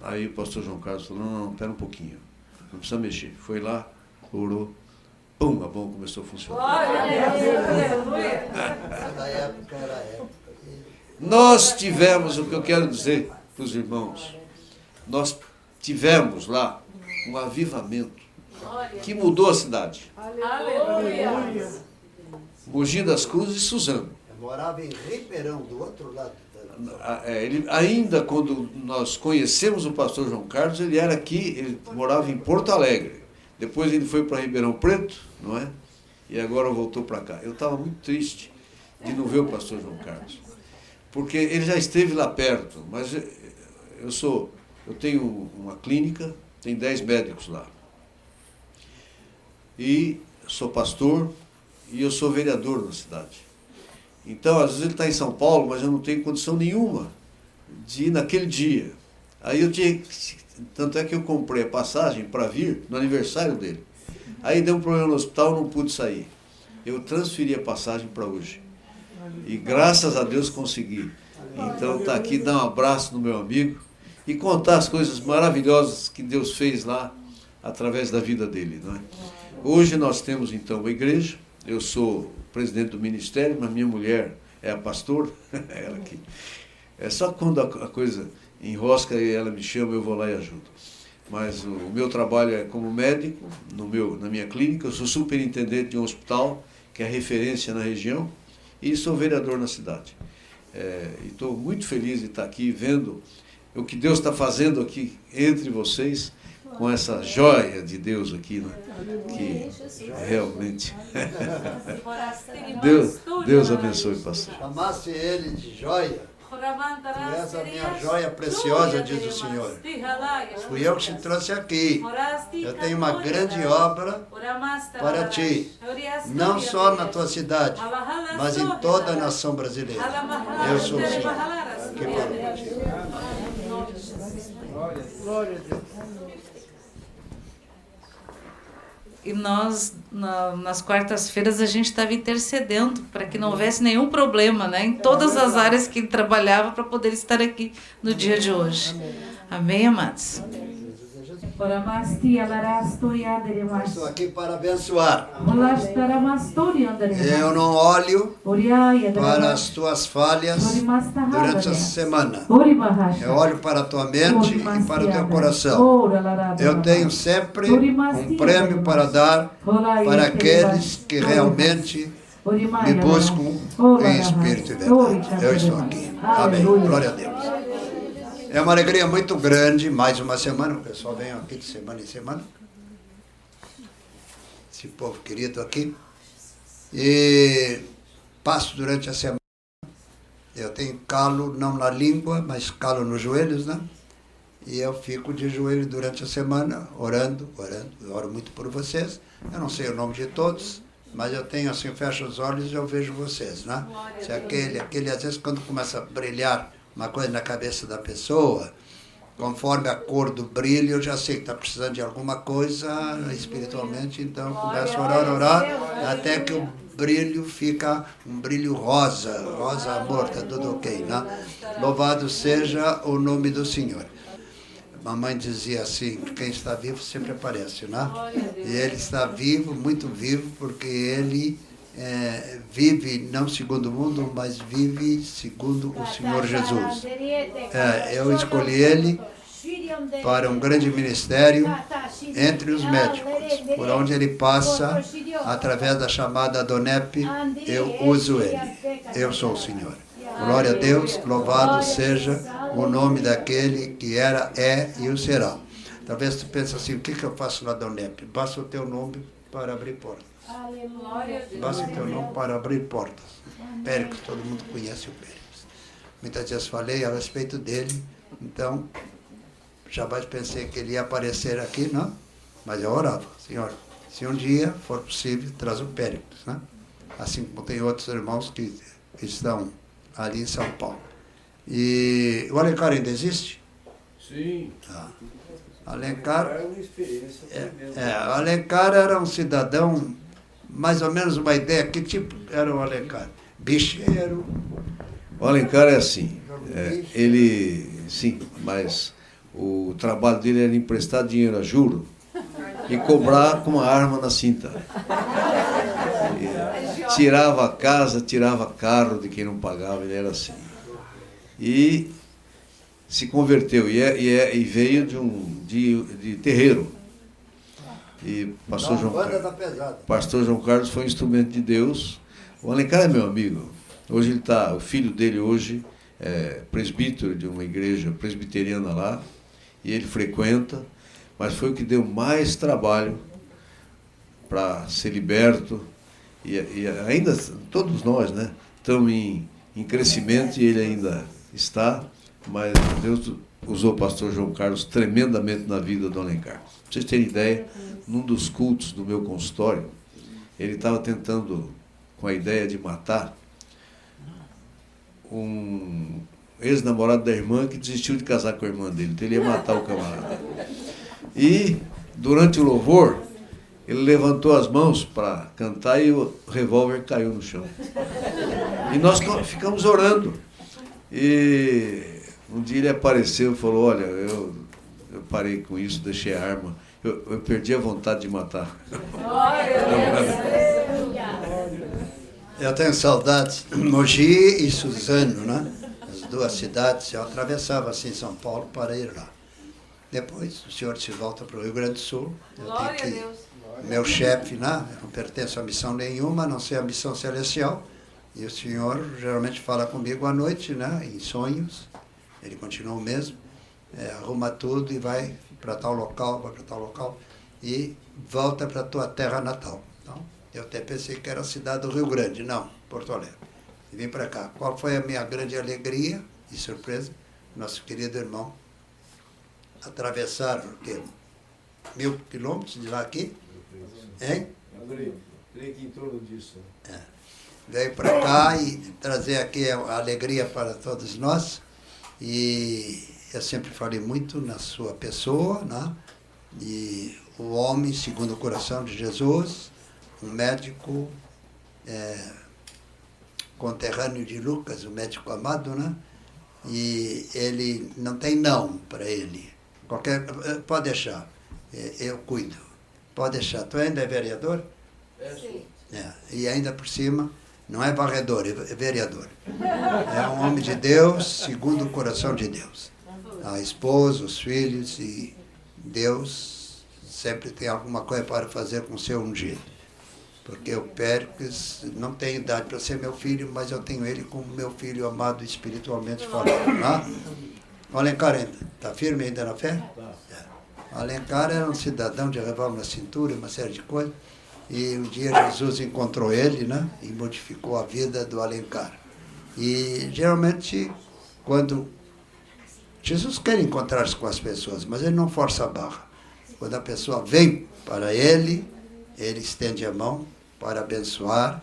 [SPEAKER 2] Aí o pastor João Carlos falou, não, pera um pouquinho, não precisa mexer. Foi lá, orou, pum, a bomba começou a funcionar.
[SPEAKER 5] Glória a Deus.
[SPEAKER 4] Na época era época.
[SPEAKER 2] Nós tivemos, o que eu quero dizer para os irmãos, nós tivemos lá um avivamento que mudou a cidade.
[SPEAKER 5] Aleluia.
[SPEAKER 2] Mogi das Cruzes e Suzano.
[SPEAKER 4] Eu morava em Ribeirão, do outro lado.
[SPEAKER 2] Ainda quando nós conhecemos o pastor João Carlos, ele era aqui, ele morava em Porto Alegre. Depois ele foi para Ribeirão Preto, não é? E agora voltou para cá. Eu estava muito triste de não ver o pastor João Carlos, porque ele já esteve lá perto, mas eu tenho uma clínica, tem 10 médicos lá. E sou pastor e eu sou vereador na cidade. Então, às vezes ele está em São Paulo, mas eu não tenho condição nenhuma de ir naquele dia. Aí tanto é que eu comprei a passagem para vir no aniversário dele. Aí deu um problema no hospital, não pude sair. Eu transferi a passagem para hoje. E graças a Deus consegui. Então está aqui, dar um abraço no meu amigo e contar as coisas maravilhosas que Deus fez lá através da vida dele, não é? Hoje nós temos então uma igreja. Eu sou presidente do ministério, mas minha mulher é a pastora, ela aqui. É só quando a coisa enrosca e ela me chama, eu vou lá e ajudo. Mas o meu trabalho é como médico, na minha clínica, eu sou superintendente de um hospital, que é referência na região, e sou vereador na cidade. E estou muito feliz de estar aqui vendo o que Deus está fazendo aqui entre vocês, com essa joia de Deus aqui, né? Que realmente... Deus abençoe, pastor.
[SPEAKER 1] Chamasse ele de joia. Tu és a minha joia preciosa, diz o Senhor. Fui eu que te trouxe aqui. Eu tenho uma grande obra para ti. Não só na tua cidade, mas em toda a nação brasileira. Eu sou o Senhor que falo contigo.
[SPEAKER 4] Glória a Deus.
[SPEAKER 5] E nós, nas quartas-feiras, a gente estava intercedendo para que não houvesse nenhum problema, né? Em todas as áreas que ele trabalhava para poder estar aqui no dia de hoje. Amém, amados?
[SPEAKER 1] Estou aqui para abençoar. Eu não olho para as tuas falhas durante essa semana. Eu olho para a tua mente e para o teu coração. Eu tenho sempre um prêmio para dar para aqueles que realmente me buscam em espírito e verdade. Eu estou aqui. Amém. Glória a Deus. É uma alegria muito grande, mais uma semana, o pessoal vem aqui de semana em semana, esse povo querido aqui, e passo durante a semana, eu tenho calo não na língua, mas calo nos joelhos, né? E eu fico de joelho durante a semana, orando, eu oro muito por vocês, eu não sei o nome de todos, mas eu tenho assim, eu fecho os olhos e eu vejo vocês, né? Se aquele às vezes quando começa a brilhar uma coisa na cabeça da pessoa, conforme a cor do brilho, eu já sei que está precisando de alguma coisa espiritualmente, então começo a orar, até que o brilho fica um brilho rosa, amor, está tudo ok, né? Louvado seja o nome do Senhor. Mamãe dizia assim, quem está vivo sempre aparece, né? E ele está vivo, muito vivo, porque ele vive não segundo o mundo, mas vive segundo o Senhor Jesus. Eu escolhi ele para um grande ministério entre os médicos, por onde ele passa, através da chamada DONEP, eu uso ele. Eu sou o Senhor. Glória a Deus, louvado seja o nome daquele que era, é e o será. Talvez tu pense assim, o que eu faço na DONEP? Basta o teu nome para abrir portas. Basta o teu nome para abrir portas. Péricles, todo mundo conhece o Péricles. Muitas vezes falei a respeito dele, então jamais pensei que ele ia aparecer aqui, não? Mas eu orava, Senhor, se um dia for possível, traz o Péricles, né? Assim como tem outros irmãos que estão ali em São Paulo. E o Alencar ainda existe?
[SPEAKER 2] Sim.
[SPEAKER 1] Alencar,
[SPEAKER 2] É uma experiência
[SPEAKER 1] o Alencar era um cidadão, mais ou menos uma ideia, que tipo era o Alencar? Bicheiro?
[SPEAKER 2] O Alencar é assim, ele, sim, mas o trabalho dele era emprestar dinheiro a juro e cobrar com uma arma na cinta. Tirava a casa, tirava carro de quem não pagava, ele era assim. E se converteu, e veio de terreiro. E pastor João Carlos foi um instrumento de Deus. O Alencar é meu amigo. Hoje ele está, o filho dele hoje é presbítero de uma igreja presbiteriana lá, e ele frequenta, mas foi o que deu mais trabalho para ser liberto. E ainda, todos nós, né, estamos em crescimento, e ele ainda está, mas Deus usou o pastor João Carlos tremendamente na vida do Alencar. Pra vocês terem ideia, num dos cultos do meu consultório, ele estava tentando, com a ideia de matar, um ex-namorado da irmã que desistiu de casar com a irmã dele, então ele ia matar o camarada. E, durante o louvor, ele levantou as mãos para cantar e o revólver caiu no chão. E nós ficamos orando. E um dia ele apareceu e falou, olha, eu parei com isso, deixei a arma. Eu perdi a vontade de matar.
[SPEAKER 1] Eu tenho saudades, Mogi e Suzano, né? As duas cidades, eu atravessava assim São Paulo para ir lá. Depois o senhor se volta para o Rio Grande do Sul.
[SPEAKER 6] Glória a Deus.
[SPEAKER 1] Meu chefe, né? Eu não pertenço a missão nenhuma, a não ser a missão celestial. E o senhor geralmente fala comigo à noite, né? Em sonhos. Ele continua o mesmo. Arruma tudo e vai para tal local, e volta para a tua terra natal. Então, eu até pensei que era a cidade do Rio Grande. Não, Porto Alegre. E vim para cá. Qual foi a minha grande alegria e surpresa? Nosso querido irmão atravessar o quê? 1000 quilômetros de lá aqui? Hein?
[SPEAKER 2] Creio que em torno disso.
[SPEAKER 1] Veio para cá e trazer aqui a alegria para todos nós. E eu sempre falei muito na sua pessoa, né? E o homem segundo o coração de Jesus, um médico conterrâneo de Lucas, o médico amado, né? E ele não tem não para ele. Pode deixar, eu cuido. Pode deixar. Tu ainda é vereador?
[SPEAKER 6] Sim.
[SPEAKER 1] E ainda por cima, não é varredor, é vereador. É um homem de Deus, segundo o coração de Deus. A esposa, os filhos, e Deus sempre tem alguma coisa para fazer com o seu ungido. Porque o Péricles não tem idade para ser meu filho, mas eu tenho ele como meu filho amado espiritualmente falando. Tá? O Alencar está firme ainda na fé? O Alencar era um cidadão de revólver na cintura, uma série de coisas. E um dia Jesus encontrou ele, né? E modificou a vida do Alencar. E geralmente, quando Jesus quer encontrar-se com as pessoas, mas ele não força a barra. Quando a pessoa vem para ele estende a mão para abençoar,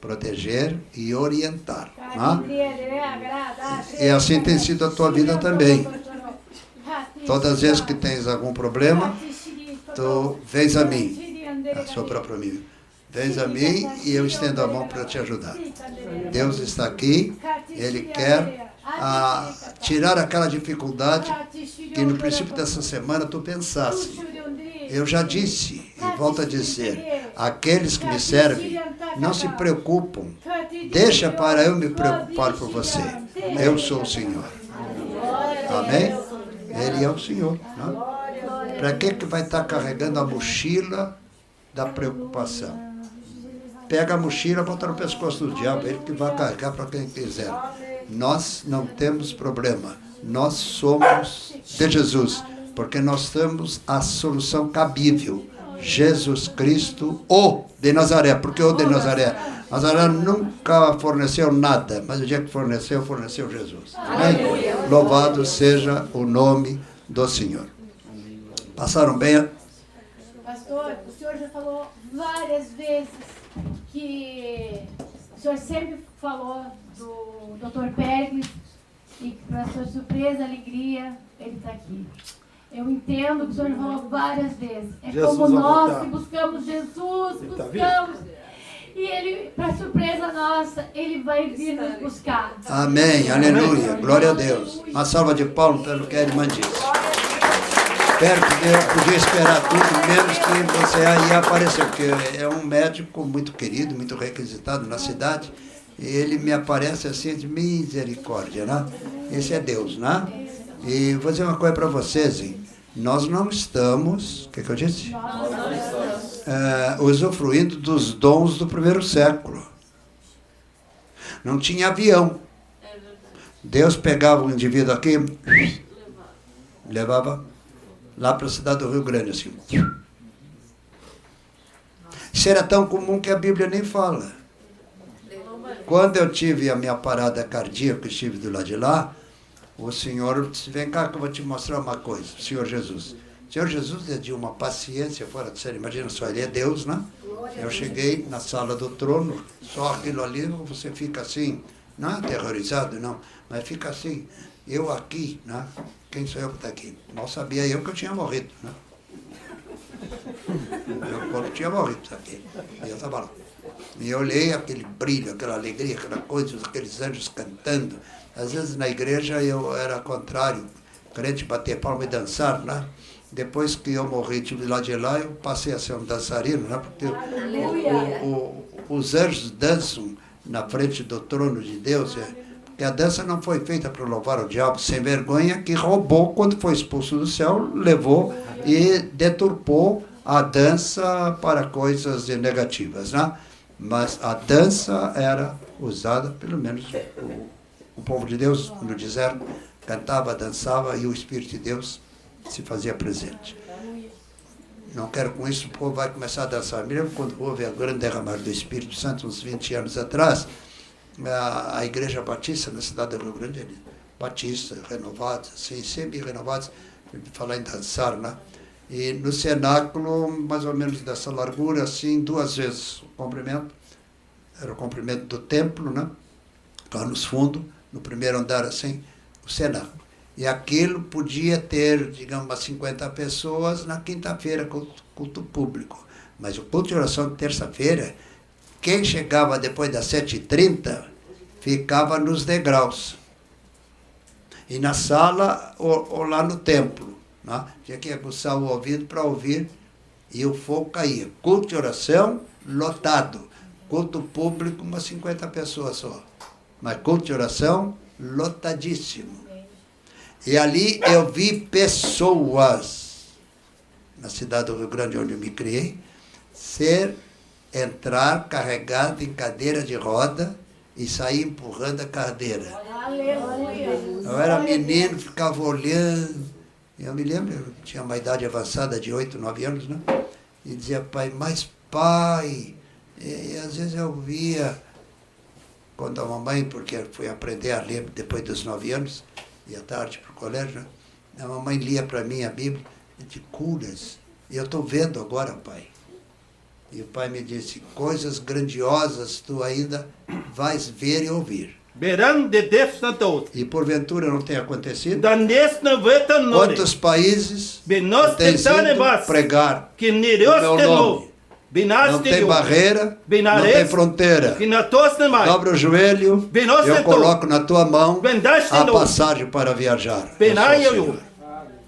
[SPEAKER 1] proteger e orientar. Né? E assim tem sido a tua vida também. Todas as vezes que tens algum problema, tu vens a mim, a sua própria amiga. Vens a mim e eu estendo a mão para te ajudar. Deus está aqui, Ele quer tirar aquela dificuldade que no princípio dessa semana tu pensasse. Eu já disse, e volto a dizer, aqueles que me servem, não se preocupam, deixa para eu me preocupar por você. Eu sou o Senhor. Amém? Ele é o Senhor. Para que vai estar carregando a mochila da preocupação? Pega a mochila, bota no pescoço do diabo, ele que vai carregar para quem quiser. Nós não temos problema. Nós somos de Jesus, porque nós temos a solução cabível. Jesus Cristo, o de Nazaré. Por que o de Nazaré? Nazaré nunca forneceu nada, mas o dia que forneceu Jesus. Amém? Louvado seja o nome do Senhor. Passaram bem?
[SPEAKER 7] Pastor, o senhor já falou várias vezes que o senhor sempre falou do Dr. Pérez e que, para sua surpresa, alegria, ele está aqui. Eu entendo que o senhor já falou várias vezes. É Jesus como nós que buscamos Jesus, buscamos. E ele, para surpresa nossa, ele vai vir nos buscar.
[SPEAKER 1] Amém, aleluia, glória a Deus. Uma salva de palmas pelo que a irmã disse. Espero que Deus podia esperar tudo, menos que você aí apareceu, porque é um médico muito querido, muito requisitado na cidade, e ele me aparece assim de misericórdia, né? Esse é Deus, né? E vou dizer uma coisa para vocês, hein? Nós não estamos, o que eu disse? Usufruindo dos dons do primeiro século. Não tinha avião. Deus pegava um indivíduo aqui, levava lá para a cidade do Rio Grande, assim. Isso era tão comum que a Bíblia nem fala. Quando eu tive a minha parada cardíaca, estive do lado de lá, o Senhor disse, vem cá que eu vou te mostrar uma coisa, Senhor Jesus. O Senhor Jesus é de uma paciência fora de série, imagina só, Ele é Deus, né? Eu cheguei na sala do trono, só aquilo ali, você fica assim, não é aterrorizado, não, mas fica assim, eu aqui, né? Quem sou eu que está aqui? Mal sabia eu que eu tinha morrido, né? Meu corpo tinha morrido, aqui. E eu estava lá. E eu olhei aquele brilho, aquela alegria, aquela coisa, aqueles anjos cantando. Às vezes na igreja eu era contrário, crente bater palma e dançar, né? Depois que eu morri, tive lá de lá, eu passei a ser um dançarino, né? Porque os anjos dançam na frente do trono de Deus, porque a dança não foi feita para louvar o diabo sem vergonha, que roubou, quando foi expulso do céu, levou e deturpou a dança para coisas negativas, né? Mas a dança era usada, pelo menos o povo de Deus, no deserto, cantava, dançava e o Espírito de Deus se fazia presente. Não quero com isso, o povo vai começar a dançar. Me lembro quando houve a grande derramada do Espírito Santo, uns 20 anos atrás, a Igreja Batista, na cidade do Rio Grande, Batista, renovados, assim, semi-renovados, falar em dançar, né? E no cenáculo, mais ou menos dessa largura, assim, 2 vezes o comprimento, era o comprimento do templo, né? Lá nos fundos, no primeiro andar, assim, o cenáculo. E aquilo podia ter, digamos, umas 50 pessoas na quinta-feira, culto público. Mas o culto de oração de terça-feira, quem chegava depois das 7h30, ficava nos degraus. E na sala, ou lá no templo. Né? Tinha que aguçar o ouvido para ouvir, e o fogo caía. Culto de oração, lotado. Culto público, umas 50 pessoas só. Mas culto de oração, lotadíssimo. E ali eu vi pessoas, na cidade do Rio Grande, onde eu me criei, entrar carregado em cadeira de roda e sair empurrando a cadeira.
[SPEAKER 7] Aleluia.
[SPEAKER 1] Eu era menino, ficava olhando. Eu me lembro, eu tinha uma idade avançada de 8, 9 anos, né? E dizia, pai, mas pai... E às vezes eu via, quando a mamãe, porque fui aprender a ler depois dos 9 anos, ia tarde para o colégio, né? A mamãe lia para mim a Bíblia, de curas. E eu estou vendo agora, pai. E o pai me disse, coisas grandiosas tu ainda vais ver e ouvir.
[SPEAKER 3] Beran de defstatort.
[SPEAKER 1] E porventura não tem acontecido?
[SPEAKER 3] Da nesna vetan nore.
[SPEAKER 1] Quantos países
[SPEAKER 3] Benos
[SPEAKER 1] têm
[SPEAKER 3] te tane
[SPEAKER 1] sido
[SPEAKER 3] bas.
[SPEAKER 1] pregar
[SPEAKER 3] Que
[SPEAKER 1] o
[SPEAKER 3] nerios
[SPEAKER 1] meu
[SPEAKER 3] te
[SPEAKER 1] nome?
[SPEAKER 3] no. Binas
[SPEAKER 1] Não
[SPEAKER 3] te
[SPEAKER 1] tem
[SPEAKER 3] yo.
[SPEAKER 1] barreira, não
[SPEAKER 3] Binares,
[SPEAKER 1] tem fronteira.
[SPEAKER 3] Que na tosne mai.
[SPEAKER 1] Dobra o joelho,
[SPEAKER 3] Benos
[SPEAKER 1] eu
[SPEAKER 3] te
[SPEAKER 1] coloco na tua mão
[SPEAKER 3] Bendaste
[SPEAKER 1] a
[SPEAKER 3] no.
[SPEAKER 1] passagem para viajar. Eu sou o
[SPEAKER 3] Benai eu.
[SPEAKER 1] Senhor.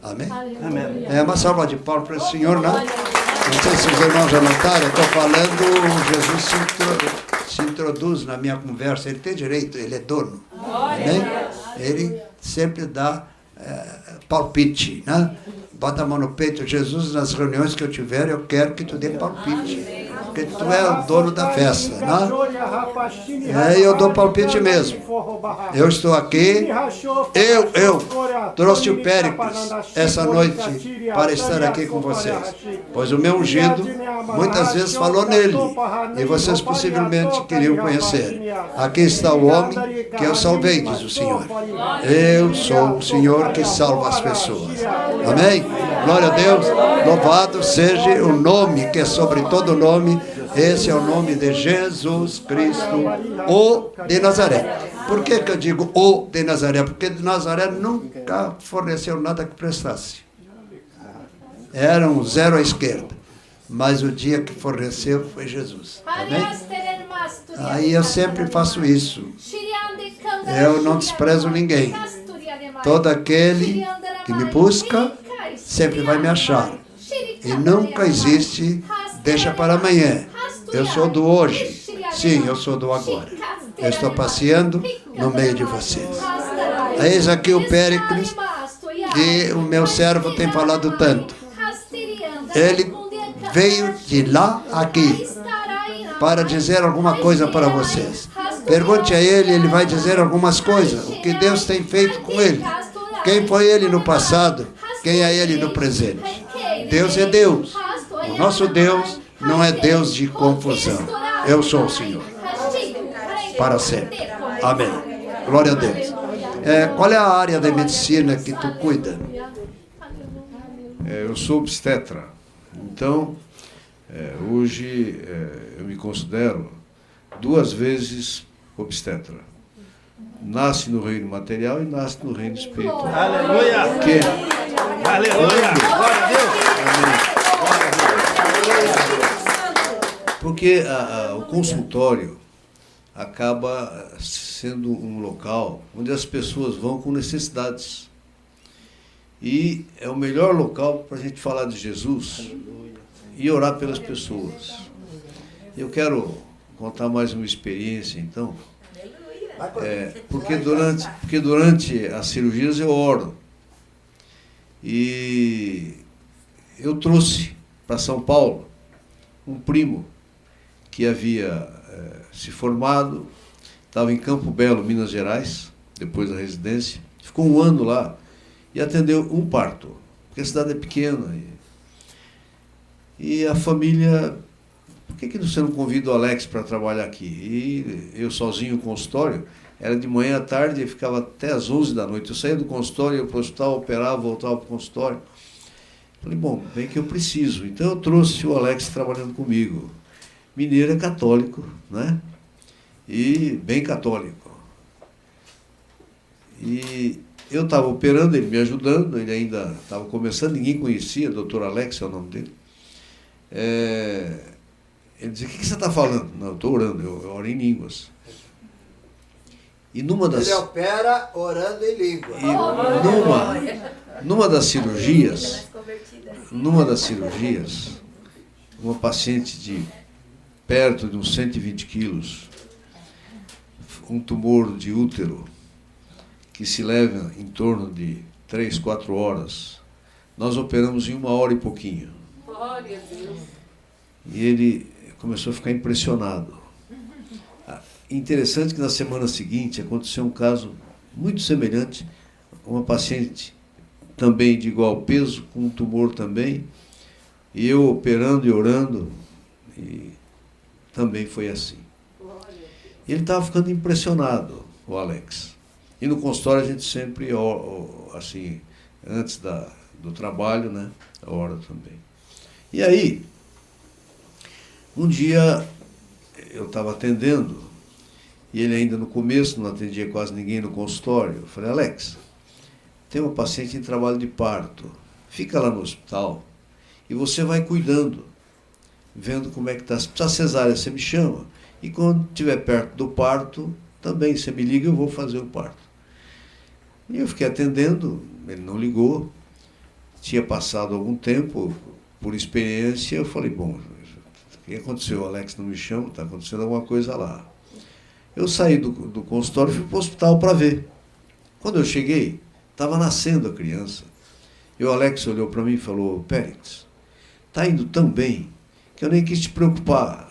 [SPEAKER 1] Amém?
[SPEAKER 3] Amém.
[SPEAKER 1] É uma salva de palmas para o Senhor, não? Não sei se os irmãos já notaram, eu estou falando, Jesus se introduz na minha conversa, ele tem direito, ele é dono. Amém? Ele sempre dá palpite, né? Bota a mão no peito, Jesus, nas reuniões que eu tiver, eu quero que tu dê palpite. Porque tu é o dono da festa, né? Eu dou palpite mesmo. Eu estou aqui, eu trouxe o Péricles essa noite para estar aqui com vocês. Pois o meu ungido muitas vezes falou nele, e vocês possivelmente queriam conhecer. Aqui está o homem que eu salvei, diz o Senhor. Eu sou o Senhor que salva as pessoas. Amém? Glória a Deus. Louvado seja o nome que é sobre todo nome. Esse é o nome de Jesus Cristo, o de Nazaré. Por que eu digo o de Nazaré? Porque de Nazaré nunca forneceu nada que prestasse. Era um zero à esquerda. Mas o dia que forneceu foi Jesus. Amém? Aí eu sempre faço isso. Eu não desprezo ninguém. Todo aquele que me busca sempre vai me achar. E nunca existe deixa para amanhã. Eu sou do hoje. Sim, eu sou do agora. Eu estou passeando no meio de vocês. Eis aqui o Péricles, que o meu servo tem falado tanto. Ele veio de lá aqui para dizer alguma coisa para vocês. Pergunte a ele, ele vai dizer algumas coisas. O que Deus tem feito com ele. Quem foi ele no passado, quem é ele no presente. Deus é Deus. O nosso Deus não é Deus de confusão. Eu sou o Senhor. Para sempre. Amém. Glória a Deus. Qual é a área da medicina que tu cuida?
[SPEAKER 2] Eu sou obstetra. Então, hoje eu me considero 2 vezes obstetra. Nasce no reino material e nasce no reino espiritual.
[SPEAKER 3] Aleluia.
[SPEAKER 2] Que
[SPEAKER 3] Aleluia. Glória a Deus.
[SPEAKER 2] Porque o consultório acaba sendo um local onde as pessoas vão com necessidades. E é o melhor local para a gente falar de Jesus e orar pelas pessoas. Eu quero contar mais uma experiência, então. Porque durante as cirurgias eu oro. E eu trouxe para São Paulo um primo que havia se formado, estava em Campo Belo, Minas Gerais, depois da residência, ficou 1 ano lá e atendeu um parto, porque a cidade é pequena. E a família, por que você não convida o Alex para trabalhar aqui? E eu sozinho no consultório, era de manhã à tarde e ficava até às 11 da noite. Eu saía do consultório, ia para o hospital, operava, voltava para o consultório. Falei, bom, bem que eu preciso. Então eu trouxe o Alex trabalhando comigo. Mineiro é católico, né? E bem católico. E eu estava operando, ele me ajudando, ele ainda estava começando, ninguém conhecia, Dr. Alex é o nome dele. Ele dizia, o que você está falando? Não, eu estou orando, eu oro em línguas. E
[SPEAKER 8] Ele opera orando em língua.
[SPEAKER 2] E numa das cirurgias, uma paciente de perto de uns 120 quilos, um tumor de útero, que se leva em torno de 3, 4 horas, nós operamos em 1 hora e pouquinho.
[SPEAKER 6] Glória a Deus.
[SPEAKER 2] E ele começou a ficar impressionado. Interessante que na semana seguinte aconteceu um caso muito semelhante, uma paciente também de igual peso, com um tumor também, e eu operando e orando, e também foi assim. E ele estava ficando impressionado, o Alex. E no consultório a gente sempre, assim, antes do trabalho, né, ora também. E aí, um dia eu estava atendendo, E ele ainda no começo não atendia quase ninguém no consultório. Eu falei, Alex, tem uma paciente em trabalho de parto. Fica lá no hospital e você vai cuidando, vendo como é que está. Se precisar cesárea, você me chama. E quando estiver perto do parto, também você me liga e eu vou fazer o parto. E eu fiquei atendendo, ele não ligou. Tinha passado algum tempo, por experiência, eu falei, bom, o que aconteceu? O Alex não me chama, está acontecendo alguma coisa lá. Eu saí do consultório e fui para o hospital para ver. Quando eu cheguei, estava nascendo a criança. E o Alex olhou para mim e falou, Périx, está indo tão bem que eu nem quis te preocupar.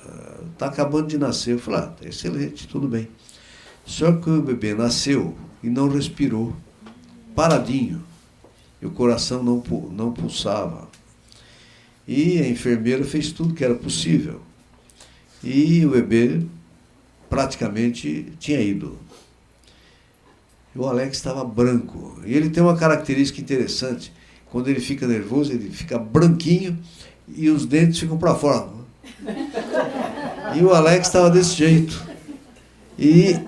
[SPEAKER 2] Está acabando de nascer. Eu falei, tá excelente, tudo bem. Só que o bebê nasceu e não respirou, paradinho. E o coração não pulsava. E a enfermeira fez tudo que era possível. E o bebê praticamente tinha ido. E o Alex estava branco. E ele tem uma característica interessante. Quando ele fica nervoso, ele fica branquinho e os dentes ficam para fora. E o Alex estava desse jeito. E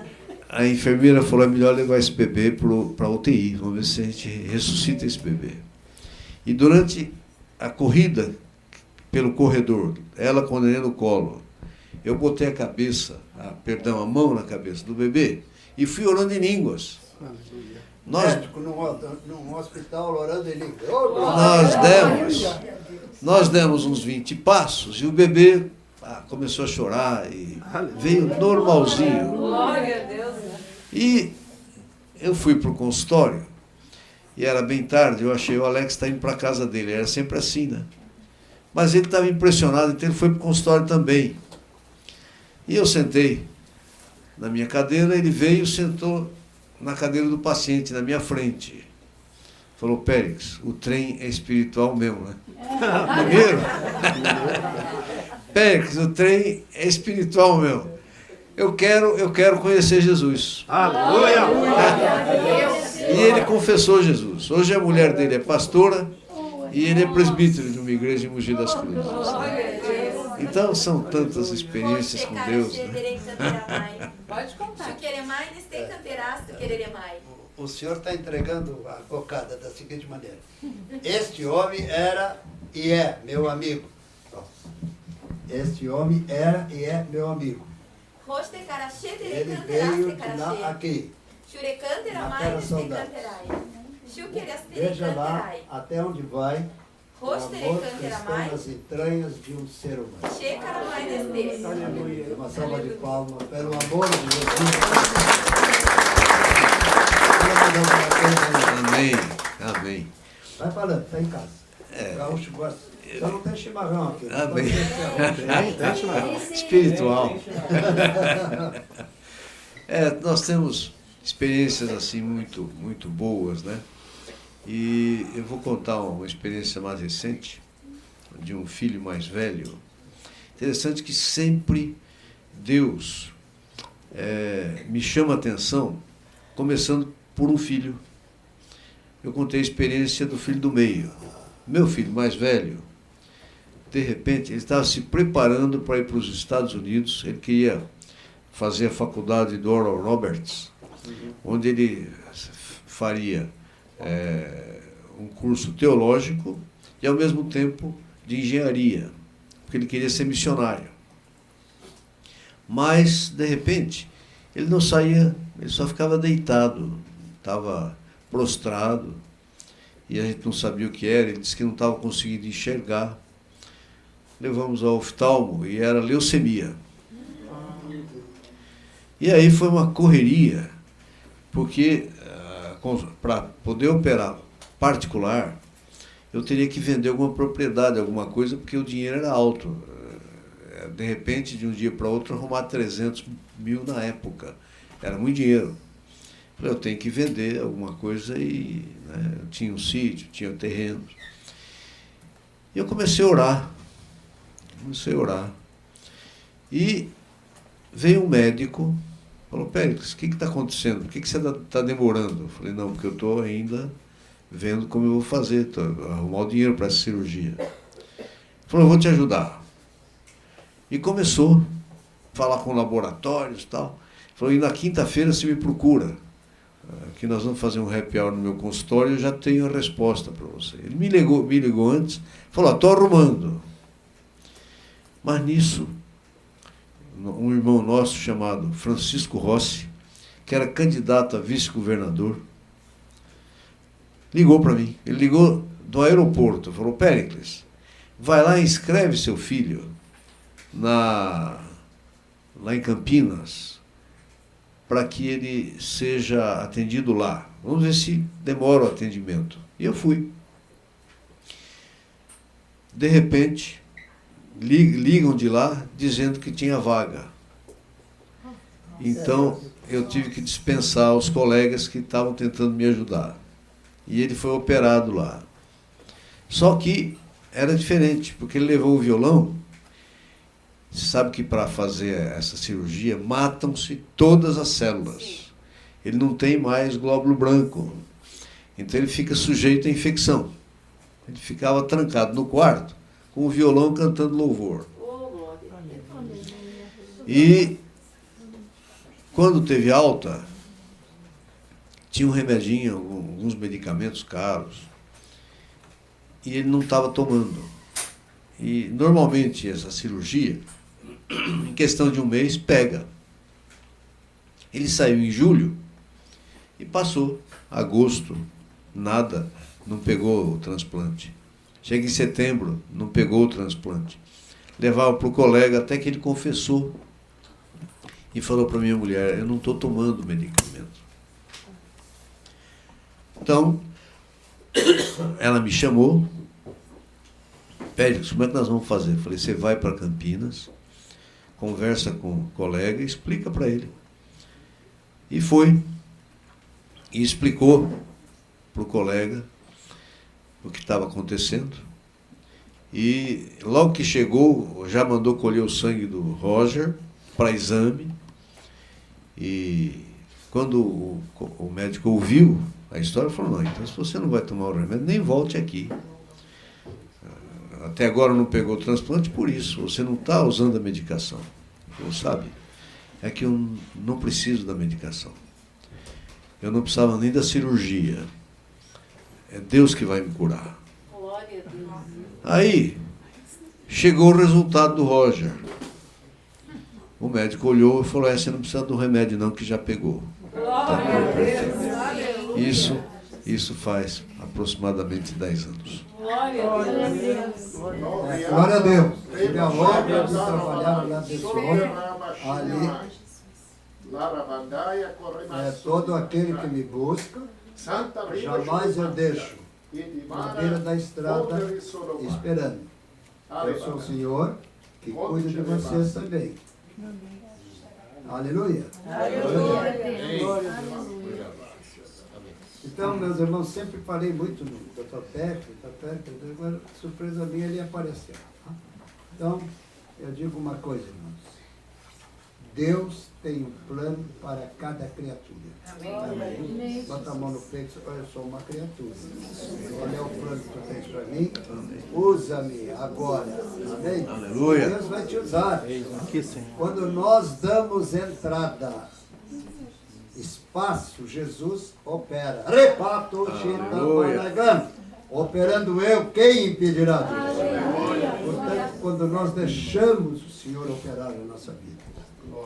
[SPEAKER 2] a enfermeira falou, é melhor levar esse bebê para a UTI. Vamos ver se a gente ressuscita esse bebê. E durante a corrida pelo corredor, ela com o neném no colo, eu botei a mão na cabeça do bebê e fui orando em línguas.
[SPEAKER 8] Médico num hospital orando em língua.
[SPEAKER 2] Nós demos uns 20 passos e o bebê começou a chorar e veio normalzinho.
[SPEAKER 6] Glória a Deus.
[SPEAKER 2] E eu fui para o consultório e era bem tarde, eu achei o Alex está indo para a casa dele, era sempre assim, né? Mas ele estava impressionado, então ele foi para o consultório também. E eu sentei na minha cadeira, ele veio e sentou na cadeira do paciente, na minha frente. Falou, Périx, o trem é espiritual mesmo, né? Primeiro, Périx, o trem é espiritual mesmo. Eu quero conhecer Jesus.
[SPEAKER 3] Aleluia!
[SPEAKER 2] E ele confessou Jesus. Hoje a mulher dele é pastora e ele é presbítero de uma igreja em Mogi das Cruzes. Então são tantas experiências com Deus. Né?
[SPEAKER 6] Pode contar.
[SPEAKER 8] O senhor está entregando a cocada da seguinte maneira. Este homem era e é meu amigo. Este homem era e é meu amigo. Ele veio de lá aqui. Na terra saudade. Veja lá até onde vai o amor que está nas entranhas de um ser humano. Aleluia. Uma salva de palmas pelo amor de Jesus.
[SPEAKER 2] Amém. Amém.
[SPEAKER 8] Vai falando, está em casa. Gaúcho gosta. Só não tem chimarrão aqui.
[SPEAKER 2] Amém. Espiritual. Nós temos experiências assim muito boas, né? E eu vou contar uma experiência mais recente de um filho mais velho. Interessante que sempre Deus me chama a atenção, começando por um filho. Eu contei a experiência do filho do meio. Meu filho mais velho, de repente, ele estava se preparando para ir para os Estados Unidos. Ele queria fazer a faculdade do Oral Roberts, onde ele faria um curso teológico e, ao mesmo tempo, de engenharia, porque ele queria ser missionário. Mas, de repente, ele não saía, ele só ficava deitado, estava prostrado, e a gente não sabia o que era. Ele disse que não estava conseguindo enxergar. Levamos ao oftalmo e era leucemia. E aí foi uma correria, porque para poder operar particular, eu teria que vender alguma propriedade, alguma coisa, porque o dinheiro era alto. De repente, de um dia para outro, arrumar 300 mil na época. Era muito dinheiro. Eu tenho que vender alguma coisa e eu tinha um sítio, tinha terreno. E eu comecei a orar. E veio um médico, falou, Périx, o que está acontecendo? Por que você está demorando? Eu falei, não, porque eu estou ainda vendo como eu vou fazer, arrumar o dinheiro para essa cirurgia. Ele falou, eu vou te ajudar. E começou a falar com laboratórios e tal. Falou, e na quinta-feira você me procura, que nós vamos fazer um happy hour no meu consultório, eu já tenho a resposta para você. Ele me ligou antes, falou, estou arrumando. Mas nisso, um irmão nosso chamado Francisco Rossi, que era candidato a vice-governador, ligou para mim. Ele ligou do aeroporto, falou, Péricles, vai lá e inscreve seu filho lá em Campinas, para que ele seja atendido lá. Vamos ver se demora o atendimento. E eu fui. De repente, ligam de lá dizendo que tinha vaga. Então, eu tive que dispensar os colegas que estavam tentando me ajudar. E ele foi operado lá. Só que era diferente, porque ele levou o violão. Você sabe que para fazer essa cirurgia, matam-se todas as células. Ele não tem mais glóbulo branco. Então ele fica sujeito à infecção. Ele ficava trancado no quarto, com o violão cantando louvor. E quando teve alta, tinha um remedinho, alguns medicamentos caros, e ele não estava tomando. E normalmente essa cirurgia, em questão de um mês, pega. Ele saiu em julho e passou agosto, nada, não pegou o transplante. Chega em setembro, não pegou o transplante. Levava para o colega até que ele confessou e falou para minha mulher, eu não estou tomando medicamento. Então, ela me chamou, Péricles, como é que nós vamos fazer? Eu falei, você vai para Campinas, conversa com o colega e explica para ele. E foi. E explicou para o colega o que estava acontecendo. E logo que chegou, já mandou colher o sangue do Roger para exame. E quando o médico ouviu a história, falou, não, então se você não vai tomar o remédio, nem volte aqui. Até agora não pegou o transplante, por isso, você não está usando a medicação. Ele sabe, é que eu não preciso da medicação. Eu não precisava nem da cirurgia. É Deus que vai me curar.
[SPEAKER 6] Glória a Deus.
[SPEAKER 2] Aí, chegou o resultado do Roger. O médico olhou e falou, você não precisa do remédio não, que já pegou.
[SPEAKER 6] Glória a Deus.
[SPEAKER 2] Isso faz aproximadamente 10 anos.
[SPEAKER 6] Glória a Deus.
[SPEAKER 8] Glória a Deus. Tive a honra de trabalhar lá desse homem. Ali é todo aquele que me busca, jamais eu deixo na beira da estrada esperando. Eu sou o Senhor que cuida de vocês também. Aleluia. Então, meus irmãos, sempre falei muito no Dr. Péricles, agora, surpresa minha, ele apareceu. Então, eu digo uma coisa, irmãos. Deus tem um plano para cada criatura. Amém. Bota a mão no peito, olha, eu sou uma criatura. Qual é o plano que tu tens para mim? Usa-me agora. Amém?
[SPEAKER 2] Aleluia.
[SPEAKER 8] Deus vai te usar. Quando nós damos entrada, espaço, Jesus opera. Repato, operando eu, quem impedirá? Portanto, quando nós deixamos o Senhor operar na nossa vida,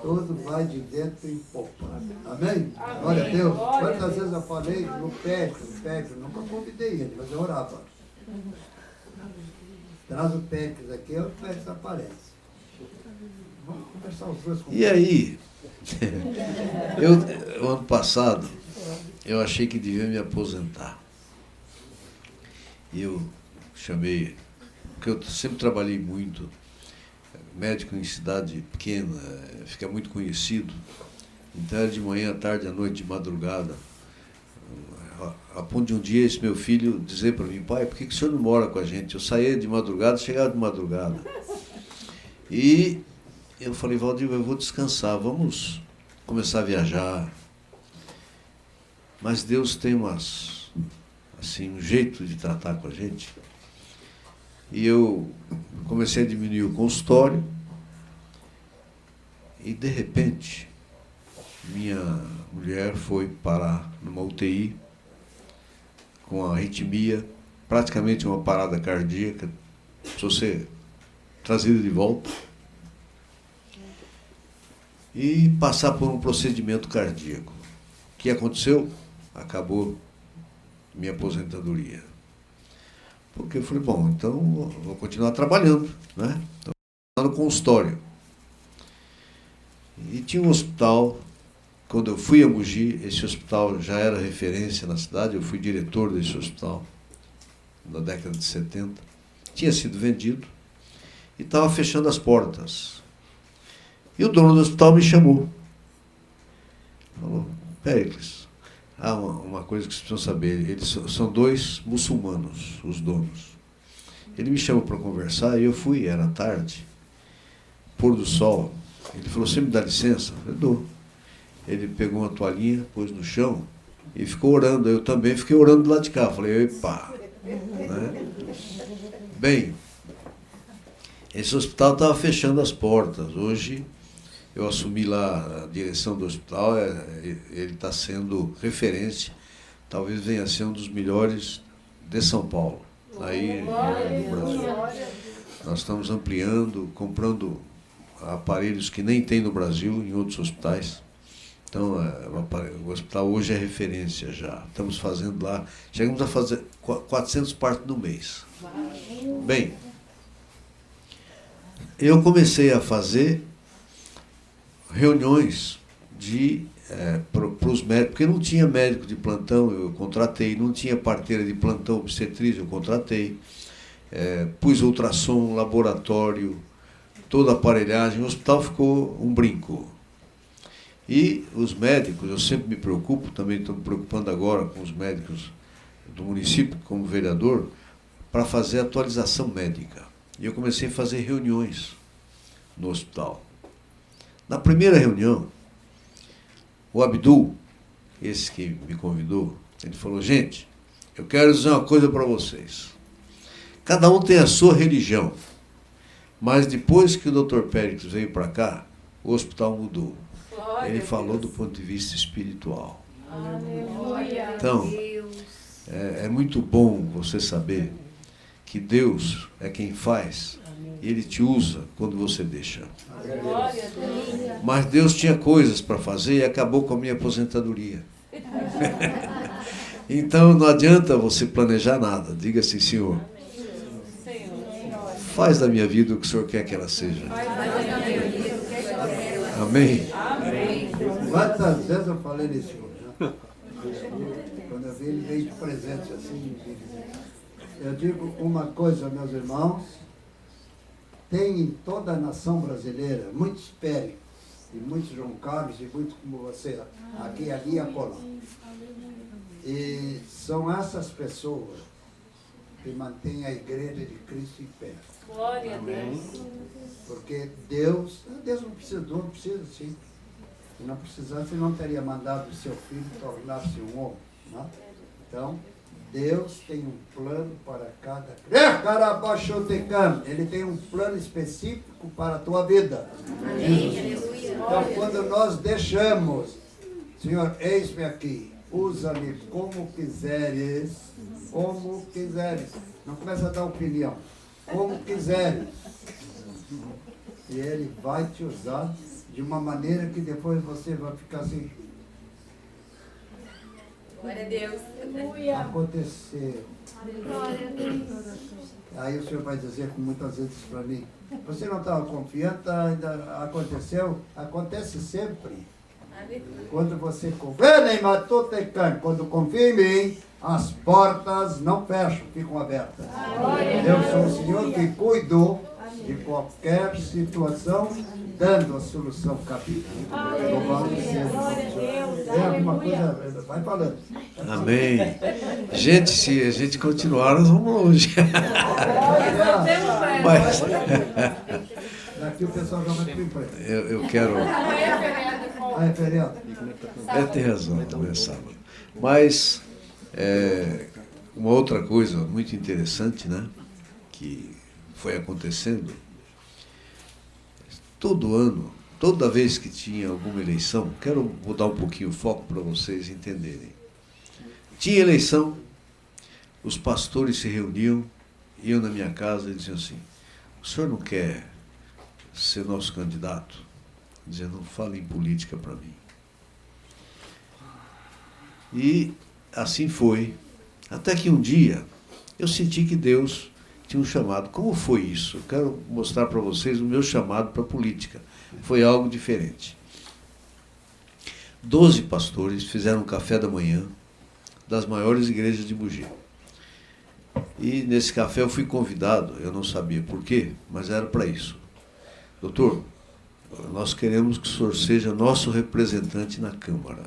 [SPEAKER 8] tudo vai de dentro em popa. Amém? Glória a Deus. Quantas vezes eu falei no Péricles, nunca convidei ele, mas eu orava. Traz o Péricles aqui, o Péricles aparece. Vamos conversar os dois com
[SPEAKER 2] E aí, o ano passado, eu achei que devia me aposentar. E eu chamei, porque eu sempre trabalhei muito, médico em cidade pequena, fica muito conhecido. Então era de manhã, à tarde, à noite, de madrugada. A ponto de um dia esse meu filho dizer para mim, pai, por que o senhor não mora com a gente? Eu saía de madrugada, chegava de madrugada. E eu falei, Valdir, eu vou descansar, vamos começar a viajar. Mas Deus tem um jeito de tratar com a gente. E eu comecei a diminuir o consultório e, de repente, minha mulher foi parar numa UTI com arritmia, praticamente uma parada cardíaca, precisou ser trazida de volta e passar por um procedimento cardíaco. O que aconteceu? Acabou minha aposentadoria. Porque eu falei, bom, então vou continuar trabalhando, né? Então, no consultório. E tinha um hospital, quando eu fui a Mogi, esse hospital já era referência na cidade, eu fui diretor desse hospital na década de 70, tinha sido vendido e estava fechando as portas. E o dono do hospital me chamou. Falou, Péricles, há uma coisa que vocês precisam saber, eles são 2 muçulmanos, os donos. Ele me chamou para conversar e eu fui, era tarde, pôr do sol. Ele falou, você me dá licença? Eu dou. Ele pegou uma toalhinha, pôs no chão e ficou orando. Eu também fiquei orando do lado de cá. Falei, epa. Né? Bem, esse hospital estava fechando as portas. Hoje eu assumi lá a direção do hospital, ele está sendo referência, talvez venha a ser um dos melhores de São Paulo, aí no Brasil. Nós estamos ampliando, comprando aparelhos que nem tem no Brasil, em outros hospitais. Então, o hospital hoje é referência já. Estamos fazendo lá, chegamos a fazer 400 partos no mês. Bem, eu comecei a fazer reuniões para os médicos, porque não tinha médico de plantão, eu contratei, não tinha parteira de plantão obstetriz, eu contratei, pus ultrassom, laboratório, toda a aparelhagem, o hospital ficou um brinco. E os médicos, eu sempre me preocupo, também estou me preocupando agora com os médicos do município, como vereador, para fazer atualização médica. E eu comecei a fazer reuniões no hospital. Na primeira reunião, o Abdul, esse que me convidou, ele falou, gente, eu quero dizer uma coisa para vocês. Cada um tem a sua religião, mas depois que o Dr. Péricles veio para cá, o hospital mudou. Ele falou do ponto de vista espiritual.
[SPEAKER 7] Aleluia.
[SPEAKER 2] Então, é muito bom você saber que Deus é quem faz e Ele te usa quando você deixa. Mas Deus tinha coisas para fazer e acabou com a minha aposentadoria. Então não adianta você planejar nada. Diga assim, Senhor, faz da minha vida o que o Senhor quer que ela seja. Amém?
[SPEAKER 8] Quantas vezes eu falei nesse homem, né? Quando eu vi ele veio de presente assim. Eu digo uma coisa, meus irmãos, tem em toda a nação brasileira muitos Péricles, e muitos João Carlos, e muitos como você, aqui, ali e acolá. E são essas pessoas que mantêm a igreja de Cristo em pé.
[SPEAKER 6] Glória a Deus.
[SPEAKER 8] Porque Deus não precisa sim. Se não precisasse, ele não teria mandado o seu filho tornar-se um homem. Né? Então, Deus tem um plano para cada... Ele tem um plano específico para a tua vida. Então, quando nós deixamos, Senhor, eis-me aqui, usa-me como quiseres, não começa a dar opinião, como quiseres. E Ele vai te usar de uma maneira que depois você vai ficar assim...
[SPEAKER 6] Glória a Deus.
[SPEAKER 8] Aconteceu. Aí o Senhor vai dizer muitas vezes para mim, você não estava confiante, ainda aconteceu? Acontece sempre. Quando você confia, quando confia em mim, as portas não fecham, ficam abertas. Eu sou o Senhor que cuido de qualquer situação, dando a solução cabível. Louvado seja. É alguma coisa, vai falando.
[SPEAKER 2] Amém. Gente, se a gente continuar, nós vamos longe. Mas
[SPEAKER 8] Daqui o pessoal já vai para o emprego.
[SPEAKER 2] eu quero...
[SPEAKER 8] Ah, é feriado?
[SPEAKER 2] Tem razão, também é sábado. Mas uma outra coisa muito interessante, né, que foi acontecendo, todo ano toda vez que tinha alguma eleição, quero mudar um pouquinho o foco para vocês entenderem. Tinha eleição, os pastores se reuniam, iam na minha casa e diziam assim: o senhor não quer ser nosso candidato? Dizendo: não fale em política para mim. E assim foi, até que um dia eu senti que Deus tinha um chamado. Como foi isso? Eu quero mostrar para vocês o meu chamado para a política. Foi algo diferente. 12 pastores fizeram um café da manhã das maiores igrejas de Mogi. E nesse café eu fui convidado, eu não sabia por quê, mas era para isso. Doutor, nós queremos que o senhor seja nosso representante na Câmara.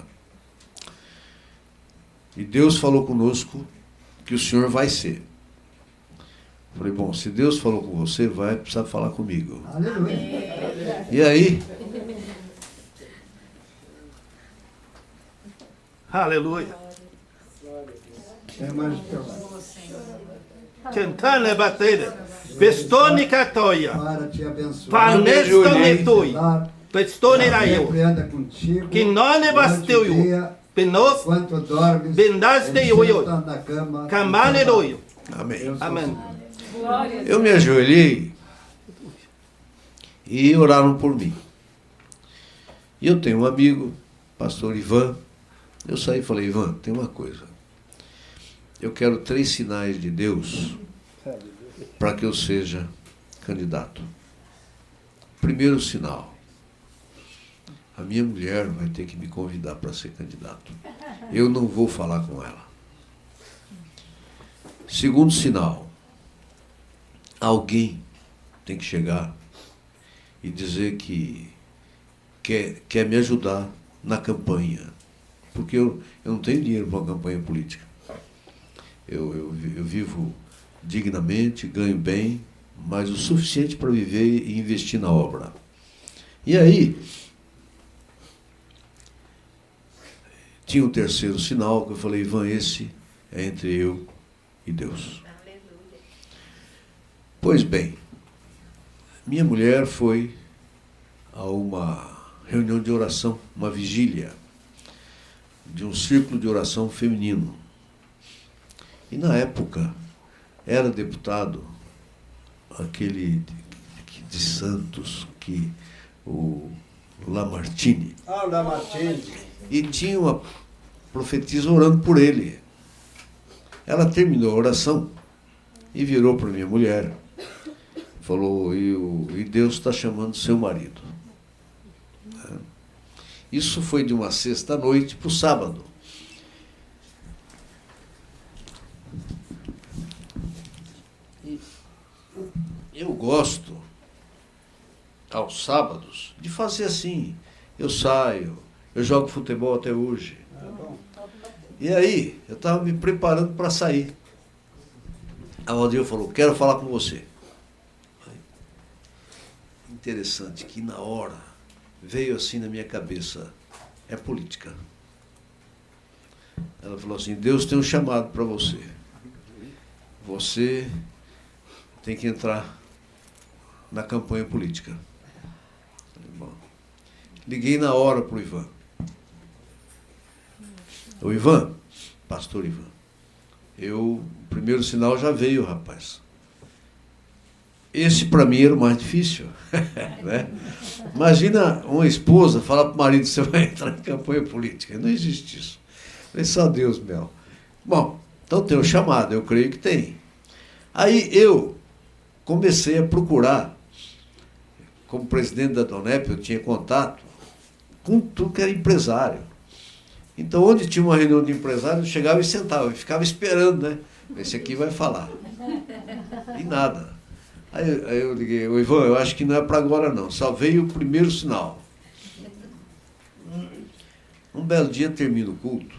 [SPEAKER 2] E Deus falou conosco que o senhor vai ser. Falei: bom, se Deus falou com você, vai precisar falar comigo.
[SPEAKER 4] Aleluia.
[SPEAKER 2] E aí,
[SPEAKER 3] Aleluia.
[SPEAKER 4] É mais de trabalho.
[SPEAKER 3] Tentando bater. Bestone catoia.
[SPEAKER 4] Para te abençoar.
[SPEAKER 3] Panestone tui.
[SPEAKER 4] Dar,
[SPEAKER 3] Bestone raio.
[SPEAKER 4] sempre anda contigo.
[SPEAKER 3] Que não ne basteu.
[SPEAKER 4] Durante o dia,
[SPEAKER 3] Penos.
[SPEAKER 4] enquanto dormes,
[SPEAKER 3] Bendaste
[SPEAKER 4] ele
[SPEAKER 3] eu.
[SPEAKER 4] senta na cama.
[SPEAKER 3] Camane doio.
[SPEAKER 2] amém.
[SPEAKER 4] Eu sou
[SPEAKER 3] Amém.
[SPEAKER 2] Eu me ajoelhei e oraram por mim. E eu tenho um amigo, pastor Ivan. Eu saí e falei: Ivan, tem uma coisa. Eu quero 3 sinais de Deus para que eu seja candidato. Primeiro sinal: a minha mulher vai ter que me convidar para ser candidato. Eu não vou falar com ela. Segundo sinal: alguém tem que chegar e dizer que quer me ajudar na campanha. Porque eu não tenho dinheiro para uma campanha política. Eu vivo dignamente, ganho bem, mas o suficiente para viver e investir na obra. E aí, tinha um terceiro sinal que eu falei: Ivan, esse é entre eu e Deus. Pois bem, minha mulher foi a uma reunião de oração, uma vigília, de um círculo de oração feminino. E na época era deputado aquele de Santos, o Lamartine.
[SPEAKER 8] Ah, o Lamartine.
[SPEAKER 2] E tinha uma profetisa orando por ele. Ela terminou a oração e virou para minha mulher. Falou: e Deus está chamando seu marido. Isso foi de uma sexta-noite para o sábado. E eu gosto, aos sábados, de fazer assim. Eu saio, eu jogo futebol até hoje. E aí, eu estava me preparando para sair. A Valdir falou: quero falar com você. Interessante que na hora veio assim na minha cabeça: é política. Ela falou assim: Deus tem um chamado para você. Você tem que entrar na campanha política. Bom, liguei na hora para o Ivan. O Ivan, pastor Ivan, o primeiro sinal já veio, rapaz. Esse para mim era o mais difícil. Né? Imagina uma esposa falar para o marido: você vai entrar em campanha política. Não existe isso. É só Deus, Mel. Bom, então tem um chamado, eu creio que tem. Aí eu comecei a procurar, como presidente da Donep, eu tinha contato com tudo que era empresário. Então, onde tinha uma reunião de empresários, eu chegava e sentava, e ficava esperando, né? Esse aqui vai falar. E nada. Aí eu liguei: ô Ivan, eu acho que não é para agora não, só veio o primeiro sinal. Um belo dia termina o culto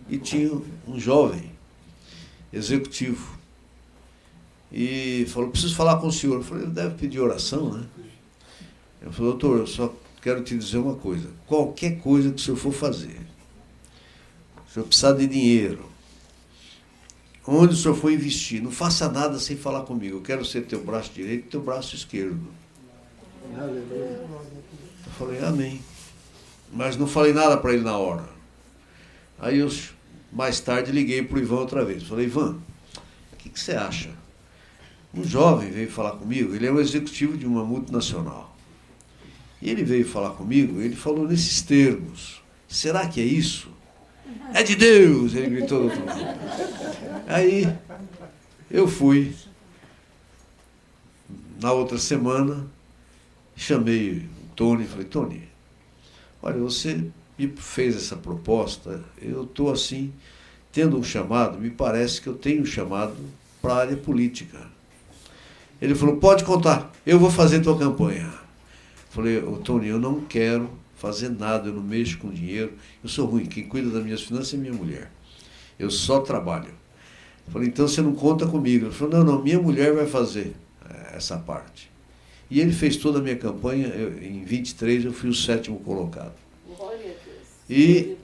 [SPEAKER 2] e tinha um jovem executivo e falou: preciso falar com o senhor. Eu falei: ele deve pedir oração, né? Eu falei: doutor, eu só quero te dizer uma coisa: qualquer coisa que o senhor for fazer, o senhor precisar de dinheiro, onde o senhor for investir, não faça nada sem falar comigo. Eu quero ser teu braço direito e teu braço esquerdo. Eu falei, amém. Mas não falei nada para ele na hora. Aí eu, mais tarde, liguei para o Ivan outra vez. Falei, Ivan, o que você acha? Um jovem veio falar comigo, ele é um executivo de uma multinacional. E ele veio falar comigo, ele falou nesses termos. Será que é isso? É de Deus! Ele gritou do outro lado. Aí eu fui, na outra semana, chamei o Tony e falei, Tony, olha, você me fez essa proposta, eu estou assim, tendo um chamado, me parece que eu tenho um chamado para a área política. Ele falou, pode contar, eu vou fazer tua campanha. Falei, ô Tony, eu não quero fazer nada, eu não mexo com dinheiro, eu sou ruim, quem cuida das minhas finanças é minha mulher. Eu só trabalho. Falei, então você não conta comigo. Ele falou, não, minha mulher vai fazer essa parte. E ele fez toda a minha campanha, em 23 eu fui o 7º colocado. E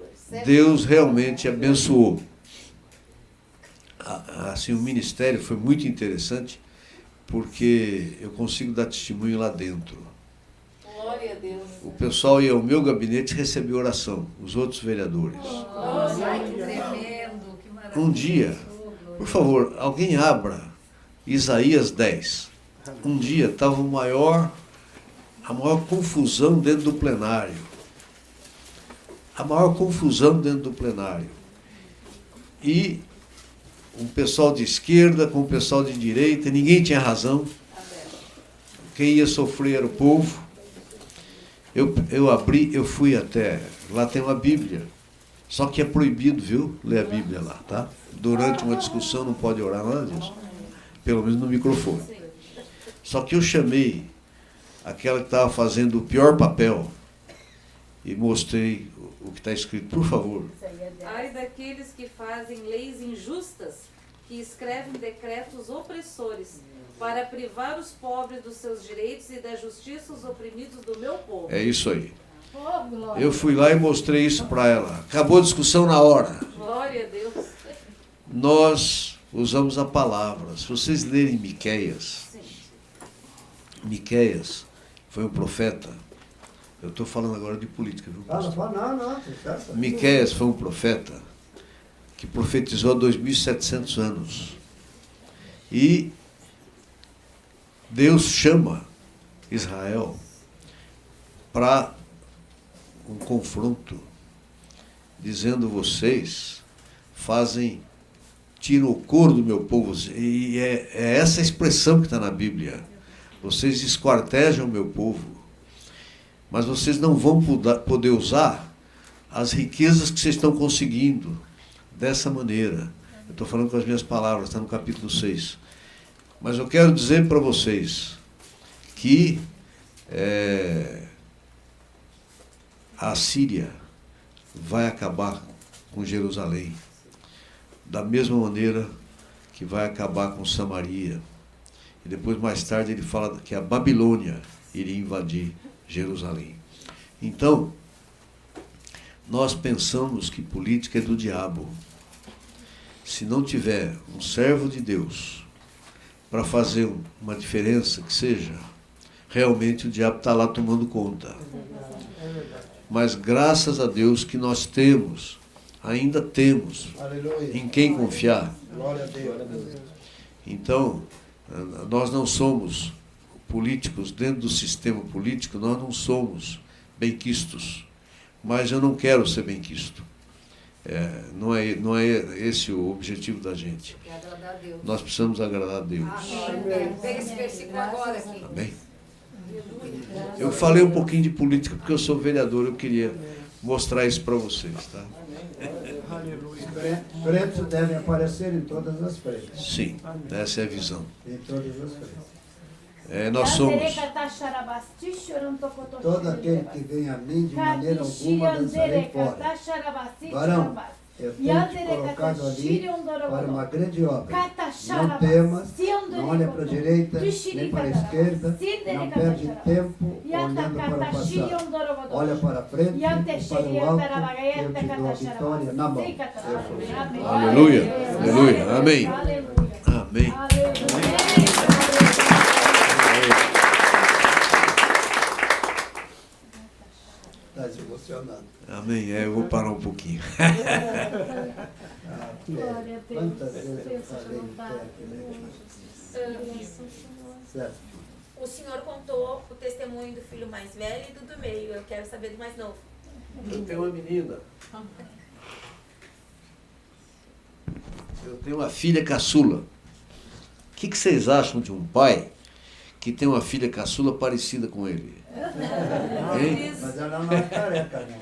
[SPEAKER 2] Deus realmente abençoou. Assim, o ministério foi muito interessante, porque eu consigo dar testemunho lá dentro.
[SPEAKER 6] Glória a Deus.
[SPEAKER 2] O pessoal ia ao meu gabinete e recebia oração, os outros vereadores.
[SPEAKER 6] Ai, que tremendo, que maravilha.
[SPEAKER 2] Um dia, por favor, alguém abra Isaías 10. Um dia estava a maior confusão dentro do plenário. A maior confusão dentro do plenário. E um pessoal de esquerda com o pessoal de direita, ninguém tinha razão. Quem ia sofrer era o povo. Eu fui até... Lá tem uma Bíblia. Só que é proibido, viu? Ler a Bíblia lá, tá? Durante uma discussão não pode orar, nada disso. Pelo menos no microfone. Só que eu chamei aquela que estava fazendo o pior papel e mostrei o que está escrito. Por favor.
[SPEAKER 5] Ai daqueles que fazem leis injustas, que escrevem decretos opressores, para privar os pobres dos seus direitos e da justiça os oprimidos do meu povo.
[SPEAKER 2] É isso aí. Eu fui lá e mostrei isso para ela. Acabou a discussão na hora.
[SPEAKER 5] Glória a Deus.
[SPEAKER 2] Nós usamos a palavra. Se vocês lerem Miqueias, Miqueias foi um profeta. Eu estou falando agora de política, viu?
[SPEAKER 8] Não.
[SPEAKER 2] Miqueias foi um profeta que profetizou há 2.700 anos. E Deus chama Israel para um confronto, dizendo, vocês tiram o couro do meu povo. E é essa expressão que está na Bíblia. Vocês esquartejam o meu povo, mas vocês não vão poder usar as riquezas que vocês estão conseguindo dessa maneira. Eu estou falando com as minhas palavras, está no capítulo 6. Mas eu quero dizer para vocês que a Síria vai acabar com Jerusalém, da mesma maneira que vai acabar com Samaria. E depois, mais tarde, ele fala que a Babilônia iria invadir Jerusalém. Então, nós pensamos que política é do diabo. Se não tiver um servo de Deus para fazer uma diferença que seja, realmente o diabo está lá tomando conta. Mas graças a Deus que nós temos, ainda temos, em quem confiar.
[SPEAKER 8] Glória a Deus.
[SPEAKER 2] Então, nós não somos políticos, dentro do sistema político, nós não somos benquistos. Mas eu não quero ser benquisto. Não é esse o objetivo da gente.
[SPEAKER 6] É agradar a Deus.
[SPEAKER 2] Nós precisamos agradar a Deus.
[SPEAKER 6] Amém. Pega esse versículo agora aqui.
[SPEAKER 2] Amém? Eu falei um pouquinho de política porque eu sou vereador, eu queria mostrar isso para vocês, tá?
[SPEAKER 4] Pretos devem aparecer em todas as frentes.
[SPEAKER 2] Sim, essa é a visão.
[SPEAKER 4] Em todas as frentes.
[SPEAKER 2] Nós somos.
[SPEAKER 4] Todo aquele que vem a mim, de maneira alguma dançarei fora. Varão, eu tenho te colocado ali para uma grande obra. Não temas, não olhe para a direita, nem para a esquerda, não perde tempo olhando para o passado. Olha para a frente e para o alto, eu te dou a vitória na mão.
[SPEAKER 2] Aleluia, aleluia, amém. Amém.
[SPEAKER 8] Está se emocionando.
[SPEAKER 2] Amém. Eu vou parar um pouquinho.
[SPEAKER 7] Glória a Deus.
[SPEAKER 8] Quantas vezes eu
[SPEAKER 7] Deus
[SPEAKER 8] falei
[SPEAKER 7] seja
[SPEAKER 8] em
[SPEAKER 7] louvado.
[SPEAKER 8] Certo.
[SPEAKER 9] O senhor contou o testemunho do filho mais velho e do meio. Eu quero saber do mais novo.
[SPEAKER 2] Eu tenho uma menina. Eu tenho uma filha caçula. O que vocês acham de um pai que tem uma filha caçula parecida com ele? Hein?
[SPEAKER 8] Mas ela não é careca, né?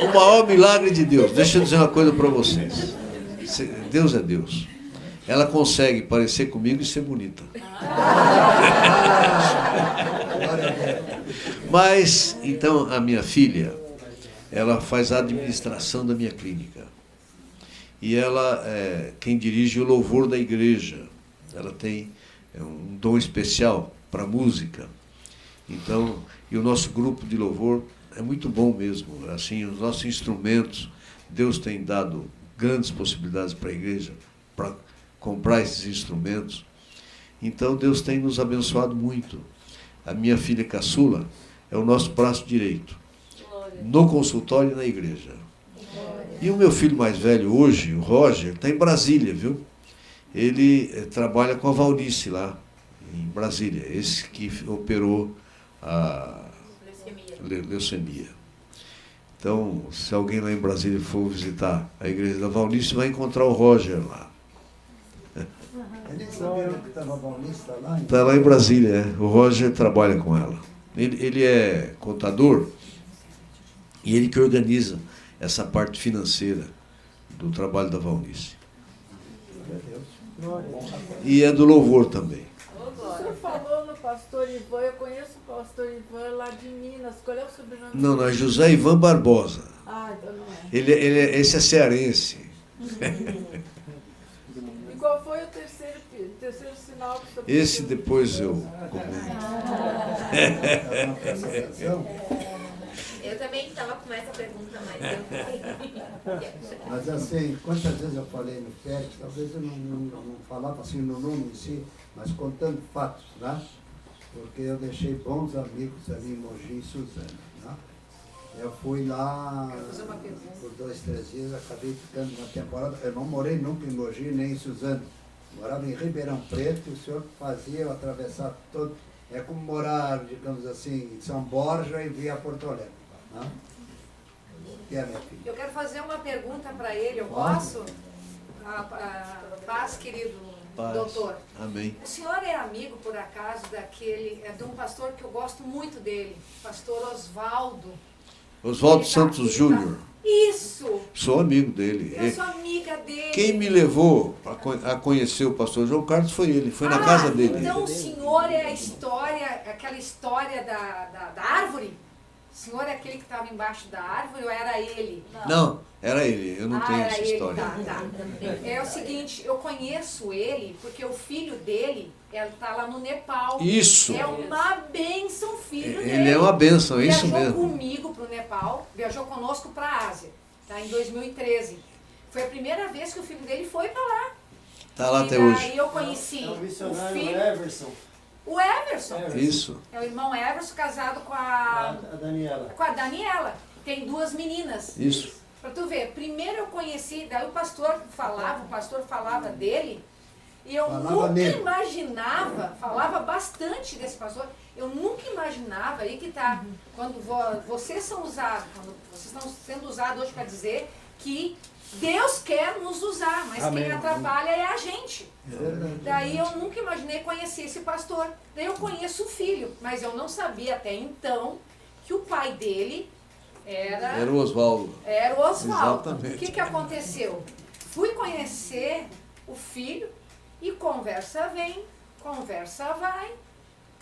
[SPEAKER 2] O maior milagre de Deus. Deixa eu dizer uma coisa para vocês. Deus é Deus. Ela consegue parecer comigo e ser bonita. Mas, então, a minha filha, ela faz a administração da minha clínica. E ela é quem dirige o louvor da igreja. Ela tem um dom especial para música. Então, e o nosso grupo de louvor é muito bom mesmo. Assim, os nossos instrumentos, Deus tem dado grandes possibilidades para a igreja, para comprar esses instrumentos. Então, Deus tem nos abençoado muito. A minha filha caçula é o nosso braço direito, no consultório e na igreja. E o meu filho mais velho hoje, o Roger, está em Brasília, viu? Ele trabalha com a Valnice lá, em Brasília, esse que operou a leucemia. Então, se alguém lá em Brasília for visitar a igreja da Valnice, vai encontrar o Roger lá.
[SPEAKER 8] Eu nem sabia que estava a Valnice, está lá.
[SPEAKER 2] Está lá em Brasília, o Roger trabalha com ela. Ele é contador e ele que organiza essa parte financeira do trabalho da Valnice. E é do louvor também.
[SPEAKER 6] O senhor falou no pastor Ivan, eu conheço o pastor Ivan lá de Minas. Qual é o sobrenome?
[SPEAKER 2] Não, é José Ivan Barbosa.
[SPEAKER 6] Ah, então não é.
[SPEAKER 2] Esse é cearense.
[SPEAKER 6] E qual foi o terceiro sinal que o senhor
[SPEAKER 2] Esse
[SPEAKER 6] pediu?
[SPEAKER 2] depois eu comento.
[SPEAKER 9] Eu também estava com essa pergunta, mas eu...
[SPEAKER 8] Mas assim, quantas vezes eu falei no Félix, talvez eu não falava assim no nome em si, mas contando fatos, né? Porque eu deixei bons amigos ali em Mogi e Suzano, né? Eu fui lá por 2, 3 dias, acabei ficando uma temporada. Eu não morei nunca em Mogi nem em Suzano. Morava em Ribeirão Preto e o senhor fazia eu atravessar todo. É como morar, digamos assim, em São Borja e vir a Porto Alegre. Né? Que é, minha filha?
[SPEAKER 6] Eu quero fazer uma pergunta para ele, eu posso? Paz, querido
[SPEAKER 2] Paz.
[SPEAKER 6] doutor.
[SPEAKER 2] Amém.
[SPEAKER 6] O senhor é amigo, por acaso, de um pastor que eu gosto muito dele, pastor Oswaldo.
[SPEAKER 2] Oswaldo Santos Júnior.
[SPEAKER 6] Isso!
[SPEAKER 2] Sou amigo dele.
[SPEAKER 6] Eu sou amiga dele.
[SPEAKER 2] Quem me levou a conhecer o pastor João Carlos foi ele, foi na casa dele.
[SPEAKER 6] Então o senhor é a história, aquela história da árvore? O senhor é aquele que estava embaixo da árvore ou era ele?
[SPEAKER 2] Não, era ele, eu não tenho
[SPEAKER 6] era
[SPEAKER 2] essa
[SPEAKER 6] ele,
[SPEAKER 2] história.
[SPEAKER 6] tá. É o seguinte, eu conheço ele porque o filho dele está lá no Nepal.
[SPEAKER 2] Isso.
[SPEAKER 6] É uma bênção o filho dele.
[SPEAKER 2] Ele é uma bênção, é isso
[SPEAKER 6] Viajou
[SPEAKER 2] mesmo.
[SPEAKER 6] comigo para o Nepal, viajou conosco para a Ásia, tá, em 2013. Foi a primeira vez que o filho dele foi para lá.
[SPEAKER 2] Está lá até
[SPEAKER 6] e
[SPEAKER 2] hoje.
[SPEAKER 6] aí eu conheci
[SPEAKER 4] É o
[SPEAKER 6] o
[SPEAKER 4] missionário
[SPEAKER 6] filho...
[SPEAKER 4] Everson.
[SPEAKER 6] O Everson.
[SPEAKER 2] Isso.
[SPEAKER 6] É o irmão Everson casado com
[SPEAKER 4] A Daniela.
[SPEAKER 6] com a Daniela. Tem 2 meninas.
[SPEAKER 2] Isso.
[SPEAKER 6] Pra tu ver, primeiro eu conheci, daí o pastor falava dele, e eu
[SPEAKER 8] Falava
[SPEAKER 6] nunca
[SPEAKER 8] mesmo.
[SPEAKER 6] imaginava, falava bastante desse pastor, eu nunca imaginava, aí que tá, quando vocês são usados, quando vocês estão sendo usados hoje para dizer que Deus quer nos usar, mas
[SPEAKER 4] Amém.
[SPEAKER 6] quem atrapalha é a gente.
[SPEAKER 8] Verdade.
[SPEAKER 6] Daí eu nunca imaginei conhecer esse pastor. Daí eu conheço o filho, mas eu não sabia até então que o pai dele
[SPEAKER 2] Era o Oswaldo.
[SPEAKER 6] era o Oswaldo.
[SPEAKER 2] Exatamente.
[SPEAKER 6] O que aconteceu? Fui conhecer o filho e conversa vem, conversa vai.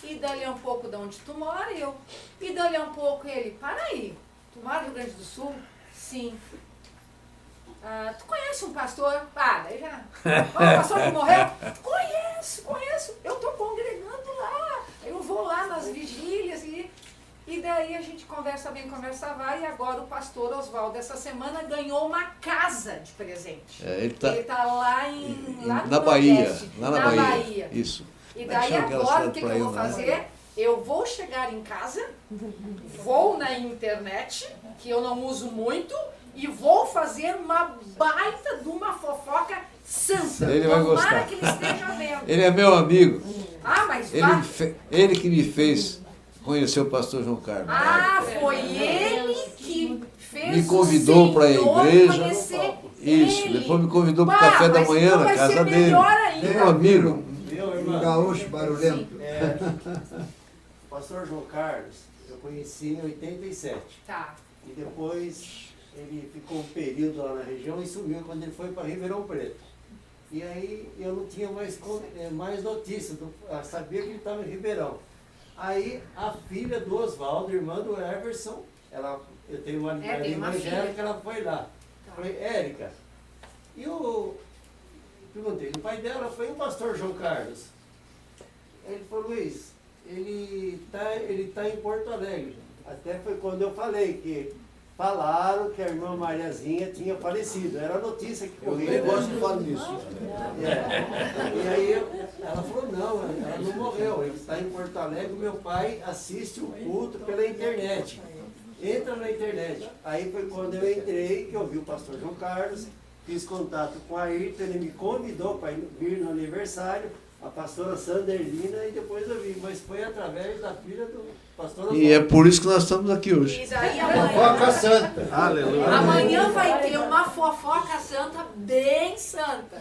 [SPEAKER 6] E dali um pouco de onde tu mora, eu. E dali um pouco ele, para aí, tu mora no Rio Grande do Sul? Sim. Ah, tu conhece um pastor? Ah, daí já. O pastor que morreu? Conheço. Eu estou congregando lá. Eu vou lá nas vigílias e daí a gente conversa bem, conversa vai. E agora o pastor Oswaldo, essa semana, ganhou uma casa de presente.
[SPEAKER 2] Ele
[SPEAKER 6] Ele
[SPEAKER 2] está
[SPEAKER 6] tá lá lá no
[SPEAKER 2] na Bahia.
[SPEAKER 6] Nordeste,
[SPEAKER 2] Lá na Bahia.
[SPEAKER 6] Bahia.
[SPEAKER 2] Isso.
[SPEAKER 6] E
[SPEAKER 2] Como é que
[SPEAKER 6] daí
[SPEAKER 2] chama aquela
[SPEAKER 6] agora o
[SPEAKER 2] cidade
[SPEAKER 6] que eu vou
[SPEAKER 2] praiana lá?
[SPEAKER 6] fazer? eu vou chegar em casa, vou na internet, que eu não uso muito, e vou fazer uma baita de uma fofoca santa.
[SPEAKER 2] Ele vai
[SPEAKER 6] Tomara
[SPEAKER 2] gostar.
[SPEAKER 6] que ele esteja vendo.
[SPEAKER 2] Ele é meu amigo.
[SPEAKER 6] Ah, mas
[SPEAKER 2] Ele que me fez conhecer o pastor João Carlos.
[SPEAKER 6] foi ele que fez
[SPEAKER 2] Me convidou para a igreja.
[SPEAKER 6] conhecer
[SPEAKER 2] Isso,
[SPEAKER 6] ele.
[SPEAKER 2] depois me convidou para o café da
[SPEAKER 6] mas
[SPEAKER 2] manhã
[SPEAKER 6] então
[SPEAKER 2] na
[SPEAKER 6] vai
[SPEAKER 2] casa
[SPEAKER 6] ser
[SPEAKER 2] dele.
[SPEAKER 6] melhor ainda.
[SPEAKER 2] Meu amigo.
[SPEAKER 8] Um gaúcho barulhento.
[SPEAKER 4] O pastor João Carlos, eu conheci em 87.
[SPEAKER 6] Tá.
[SPEAKER 4] E depois ele ficou um período lá na região e sumiu quando ele foi para Ribeirão Preto. E aí eu não tinha mais notícia, eu sabia que ele estava em Ribeirão. Aí a filha do Oswaldo, irmã do Everson, eu tenho uma irmã Angélica, ela foi lá. Falei, Érica, perguntei, o pai dela foi o pastor João Carlos. Ele falou, Luiz, ele tá em Porto Alegre. Até foi quando eu falei que falaram que a irmã Mariazinha tinha falecido. Era a notícia que correu.
[SPEAKER 8] Eu gosto de falar nisso.
[SPEAKER 4] E aí ela falou, não, ela não morreu. Ele está em Porto Alegre, meu pai assiste o culto pela internet. Entra na internet. Aí foi quando eu entrei, que eu vi o pastor João Carlos, fiz contato com a Ayrton, ele me convidou para vir no aniversário, a pastora Sanderlina, e depois eu vi, mas foi através da filha do pastor Oswaldo.
[SPEAKER 2] E é por isso que nós estamos aqui hoje.
[SPEAKER 6] E daí
[SPEAKER 8] Fofoca santa.
[SPEAKER 3] Aleluia.
[SPEAKER 6] amanhã vai ter uma fofoca santa, bem santa.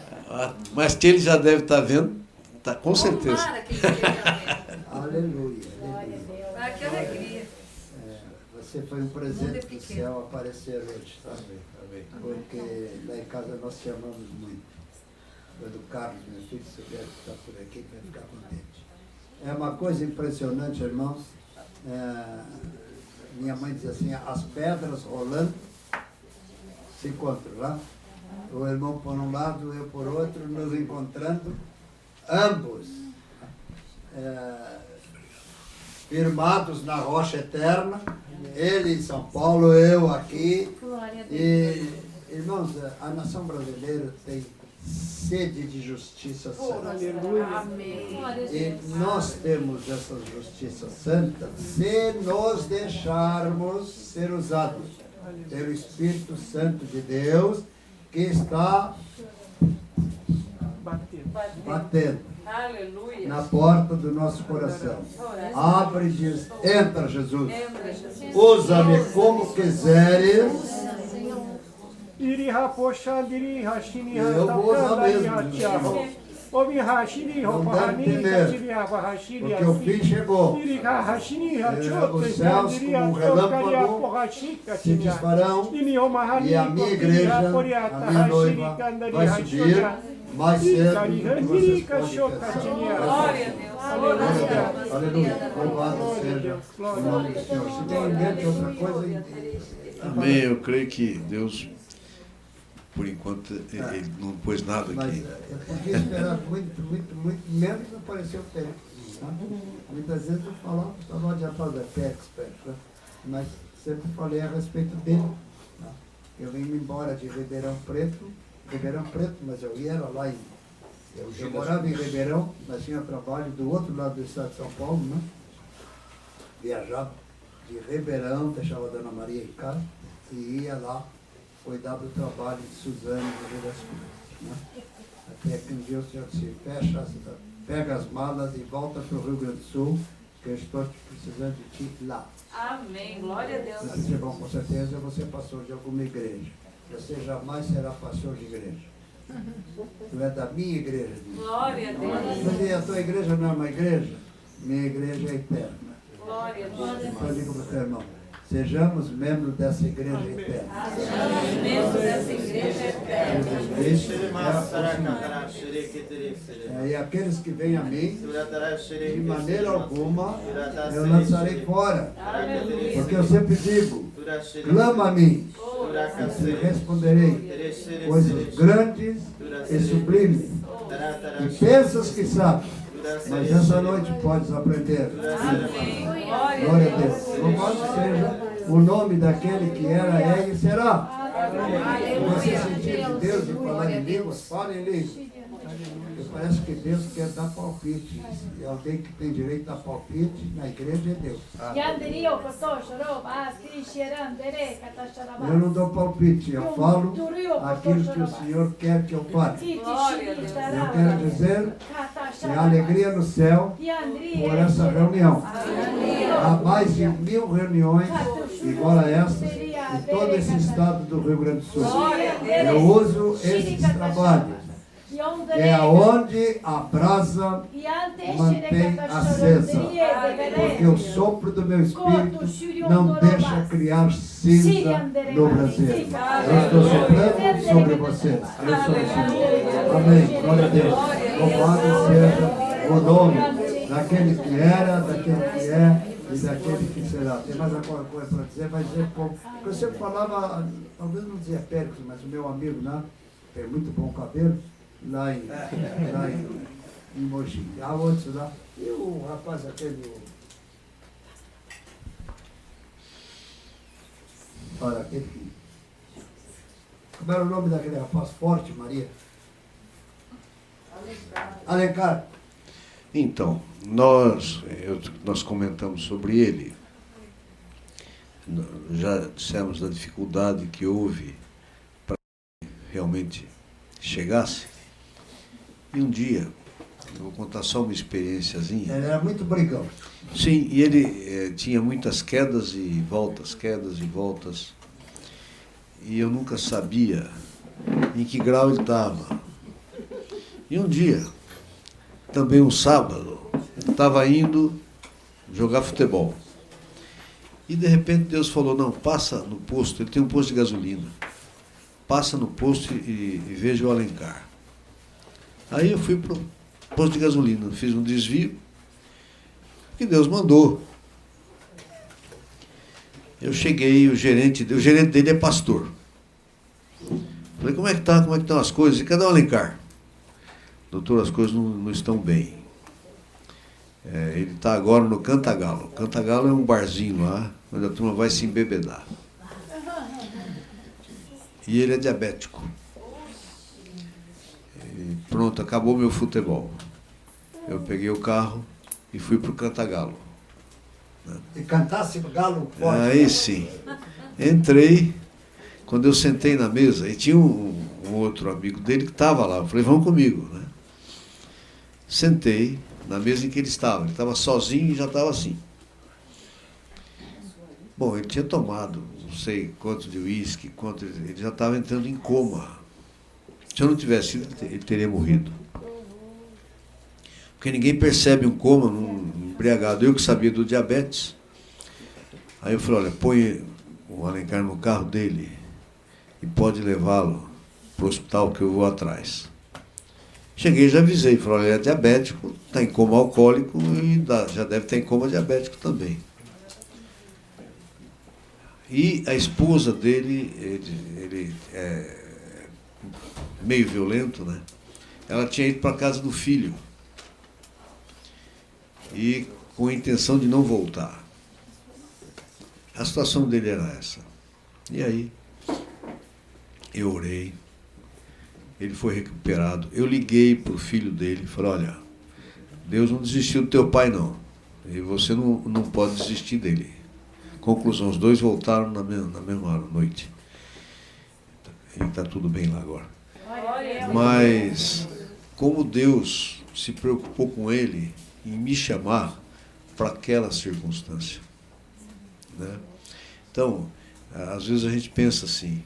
[SPEAKER 2] Mas que ele já deve estar vendo, tá, com certeza.
[SPEAKER 6] Tomara que ele esteja vendo.
[SPEAKER 8] Aleluia.
[SPEAKER 6] Ah, que alegria.
[SPEAKER 8] Você foi um presente do céu aparecer hoje.
[SPEAKER 2] Amém, amém.
[SPEAKER 8] Porque lá em casa nós te amamos muito. Quando Carlos, meu filho, se souber que está por aqui, vai ficar contente. É uma coisa impressionante, irmãos. Minha mãe diz assim, as pedras rolando se encontram lá. O irmão por um lado, eu por outro, nos encontrando, ambos firmados na rocha eterna, ele em São Paulo, eu aqui. E, irmãos, a nação brasileira tem sede de justiça santa.
[SPEAKER 6] Amém.
[SPEAKER 8] E nós temos essa justiça santa se nos deixarmos ser usados pelo Espírito Santo de Deus, que está batendo
[SPEAKER 6] Aleluia.
[SPEAKER 8] na porta do nosso coração. Abre e diz, entra Jesus, usa-me como quiseres. Eu vou usar mesmo, irmão. Não deve temer, porque o fim chegou. Os céus como um relâmpago se desfarão e a minha igreja, a minha noiva, vai subir mais cedo do que vocês podem pensar.
[SPEAKER 6] Glória a Deus.
[SPEAKER 8] Aleluia. Louvado seja o nome do Senhor. Se tem em mente outra coisa...
[SPEAKER 2] Amém. Eu creio que Deus, por enquanto, ele não pôs nada
[SPEAKER 8] Mas
[SPEAKER 2] aqui.
[SPEAKER 8] eu podia esperar muito menos não apareceu o Pérez. Tá? Muitas vezes eu falava, não adiantava da Pérez, né? Mas sempre falei a respeito dele. Tá? Eu vim embora de Ribeirão Preto, mas eu ia lá em... Eu morava em Ribeirão, mas tinha trabalho do outro lado do estado de São Paulo, né? Viajava de Ribeirão, deixava a Dona Maria em casa e ia lá cuidar do trabalho de Suzane e das coisas, né? Até que um dia o Senhor se fecha, pega as malas e volta para o Rio Grande do Sul, que eu estou precisando de ti lá.
[SPEAKER 6] Amém. Glória a Deus.
[SPEAKER 8] Eu disse, bom, com certeza você é pastor de alguma igreja. Você jamais será pastor de igreja. Tu é da minha igreja.
[SPEAKER 6] Glória a Deus.
[SPEAKER 8] Mas e a tua igreja não é uma igreja? Minha igreja é eterna.
[SPEAKER 6] Glória a Deus.
[SPEAKER 8] Então eu digo para o teu irmão, sejamos membros dessa igreja eterna.
[SPEAKER 6] Sejamos membros dessa igreja eterna.
[SPEAKER 8] E aqueles que vêm a mim, de maneira alguma, eu lançarei fora. Porque eu sempre digo, clama a mim, e te responderei coisas grandes e sublimes. E pensas que sabes, mas essa noite podes aprender. Glória a Deus. Louvado seja o nome daquele que era, é e será.
[SPEAKER 4] Você sentir de Deus e falar em línguas, fala em línguas. Porque parece que Deus quer dar palpite. E alguém que tem direito a dar palpite na igreja é Deus. Eu não dou palpite, eu falo aquilo que o Senhor quer que eu fale. Eu quero dizer que há alegria no céu por essa reunião. Há mais de 1000 reuniões igual a essa em todo esse estado do Rio Grande do Sul. Eu uso esses trabalhos. É onde a brasa mantém acesa, porque o sopro do meu espírito não deixa criar cinza no Brasil. Eu estou soprando sobre vocês. Eu sou o Senhor. Amém. Glória a Deus. Louvado seja o nome daquele que era, daquele que é e daquele que será. Tem mais alguma coisa para dizer? Vai dizer como. Eu sempre falava, talvez não dizia Pérez, mas o meu amigo lá, tem muito bom cabelo. Lá em Mogi. Há outros lá. E o rapaz aquele... Olha, aquele... Como era o nome daquele rapaz forte, Maria? Alencar.
[SPEAKER 2] Então, nós comentamos sobre ele. Já dissemos da dificuldade que houve para que realmente chegasse. E um dia, eu vou contar só uma experiênciazinha.
[SPEAKER 8] Ele era muito brigão.
[SPEAKER 2] Sim, e ele tinha muitas quedas e voltas, quedas e voltas. E eu nunca sabia em que grau ele estava. E um dia, também um sábado, estava indo jogar futebol. E de repente Deus falou, não, passa no posto, ele tem um posto de gasolina. Passa no posto e veja o Alencar. Aí eu fui para o posto de gasolina, fiz um desvio, que Deus mandou. Eu cheguei, o gerente dele é pastor. Falei, como é que estão as coisas? E cadê o Alencar? Doutor, as coisas não estão bem. Ele está agora no Cantagalo. Cantagalo é um barzinho lá, onde a turma vai se embebedar. E ele é diabético. E pronto, acabou meu futebol. Eu peguei o carro e fui para o Cantagalo.
[SPEAKER 8] E cantasse galo forte.
[SPEAKER 2] Aí sim. Entrei, quando eu sentei na mesa, e tinha um outro amigo dele que estava lá. Eu falei, vamos comigo, né? Sentei na mesa em que ele estava sozinho e já estava assim. Bom, ele tinha tomado não sei quanto de uísque, ele já estava entrando em coma. Se eu não tivesse ido, ele teria morrido. Porque ninguém percebe um coma num embriagado. Eu que sabia do diabetes. Aí eu falei, olha, põe o Alencar no carro dele e pode levá-lo para o hospital que eu vou atrás. Cheguei e já avisei, falei, olha, ele é diabético, está em coma alcoólico e já deve estar em coma diabético também. E a esposa dele, ele é meio violento, né? Ela tinha ido para a casa do filho. E com a intenção de não voltar. A situação dele era essa. E aí, eu orei. Ele foi recuperado. Eu liguei para o filho dele e falei, olha, Deus não desistiu do teu pai, não. E você não pode desistir dele. Conclusão, os dois voltaram na mesma noite. E está tudo bem lá agora. Mas, como Deus se preocupou com ele em me chamar para aquela circunstância. Né? Então, às vezes a gente pensa assim,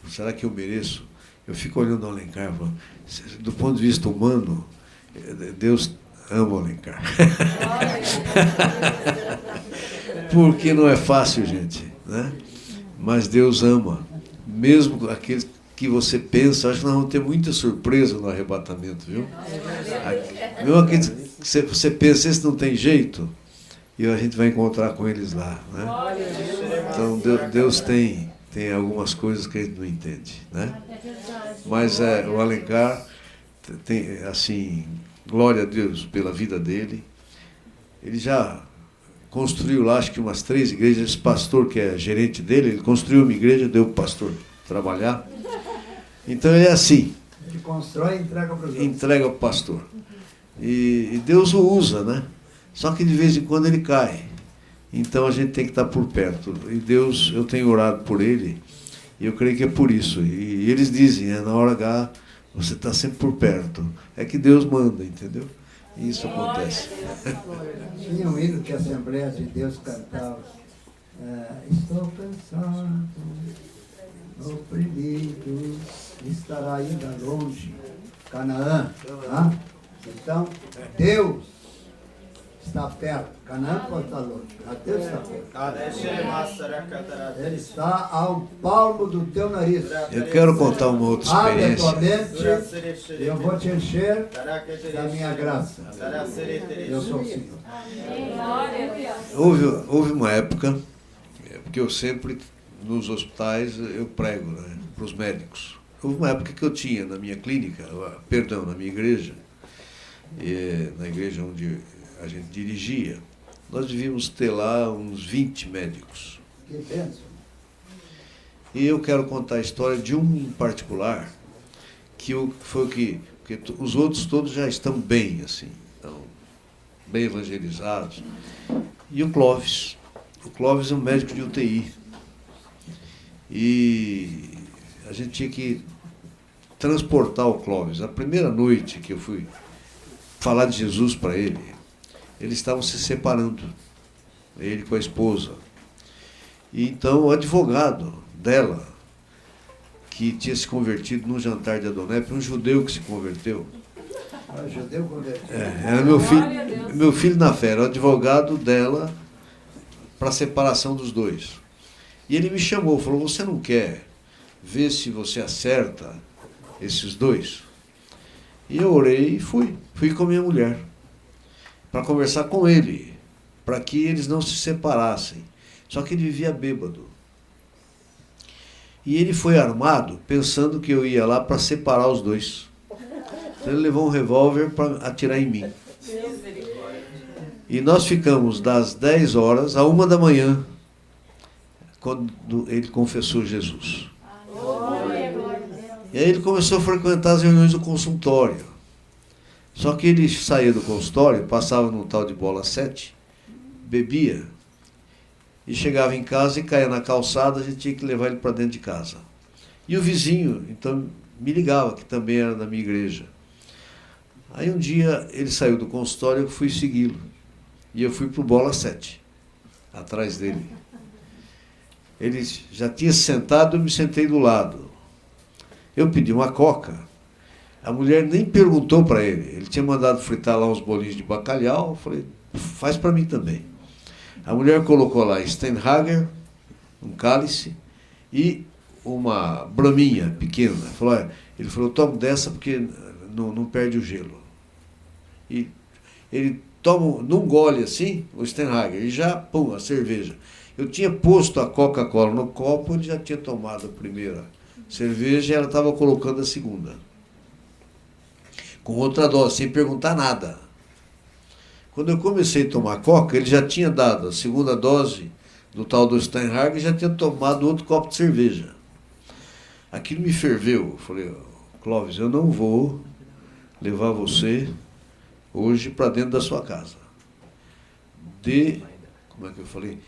[SPEAKER 2] será que eu mereço? Eu fico olhando o Alencar, falando, do ponto de vista humano, Deus ama o Alencar. Porque não é fácil, gente, né? Mas Deus ama. Mesmo aqueles que você pensa, acho que nós vamos ter muita surpresa no arrebatamento, viu? Mesmo aqueles que você pensa, esse não tem jeito, e a gente vai encontrar com eles lá, né? Então Deus tem algumas coisas que a gente não entende, né? Mas o Alencar tem, assim, glória a Deus pela vida dele. Ele já construiu lá, acho que umas 3 igrejas. Esse pastor, que é gerente dele, ele construiu uma igreja, deu para o pastor trabalhar. Então ele é assim.
[SPEAKER 8] Ele constrói e entrega para os outros.
[SPEAKER 2] Entrega para o pastor. E Deus o usa, né? Só que de vez em quando ele cai. Então a gente tem que estar por perto. E Deus, eu tenho orado por ele, e eu creio que é por isso. E eles dizem, na hora H, você está sempre por perto. É que Deus manda, entendeu? E isso acontece.
[SPEAKER 8] Tinha um hino que a Assembleia de Deus cantava. Estou cansado, oprimido, estará ainda longe. Canaã. Tá? Então, Deus está perto. Canaã pode estar longe, mas Deus está perto. Ele está a um palmo do teu nariz.
[SPEAKER 2] Eu quero contar uma outra
[SPEAKER 8] Abre a tua
[SPEAKER 2] experiência.
[SPEAKER 8] mente e eu vou te encher da minha graça. Eu sou o Senhor.
[SPEAKER 2] Houve uma época, porque eu sempre, nos hospitais, eu prego, né, para os médicos. Houve uma época que eu tinha na minha clínica, na minha igreja, na igreja onde a gente dirigia, nós devíamos ter lá uns 20 médicos.
[SPEAKER 8] Que bênção.
[SPEAKER 2] E eu quero contar a história de um em particular, que porque os outros todos já estão bem, assim, estão bem evangelizados. E o Clóvis. O Clóvis é um médico de UTI. E a gente tinha que transportar o Clóvis. A primeira noite que eu fui falar de Jesus para ele, eles estavam se separando, ele com a esposa. E então o advogado dela, que tinha se convertido num jantar de Adonep, um judeu que se converteu.
[SPEAKER 8] Judeu convertido.
[SPEAKER 2] Era meu filho na fé, era o advogado dela para a separação dos dois. E ele me chamou, falou, você não quer ver se você acerta esses dois? E eu orei e fui com a minha mulher, para conversar com ele, para que eles não se separassem. Só que ele vivia bêbado. E ele foi armado, pensando que eu ia lá para separar os dois. Então ele levou um revólver para atirar em mim. E nós ficamos das 10 horas a 1 da manhã, quando ele confessou Jesus. E aí ele começou a frequentar as reuniões do consultório. Só que ele saía do consultório, passava num tal de bola 7, bebia, e chegava em casa e caía na calçada, a gente tinha que levar ele para dentro de casa. E o vizinho, então, me ligava, que também era da minha igreja. Aí um dia ele saiu do consultório, eu fui segui-lo. E eu fui para o bola 7, atrás dele. Ele já tinha sentado, eu me sentei do lado. Eu pedi uma coca. A mulher nem perguntou para ele. Ele tinha mandado fritar lá uns bolinhos de bacalhau. Eu falei, faz para mim também. A mulher colocou lá Steinhager, um cálice, e uma braminha pequena. Ele falou, toma dessa porque não perde o gelo. E ele toma, num gole assim, o Steinhager, e já, pum, a cerveja. Eu tinha posto a Coca-Cola no copo, ele já tinha tomado a primeira cerveja e ela estava colocando a segunda. Com outra dose, sem perguntar nada. Quando eu comecei a tomar Coca, ele já tinha dado a segunda dose do tal do Steinhager e já tinha tomado outro copo de cerveja. Aquilo me ferveu. Eu falei, Clóvis, eu não vou levar você hoje para dentro da sua casa. Como é que eu falei?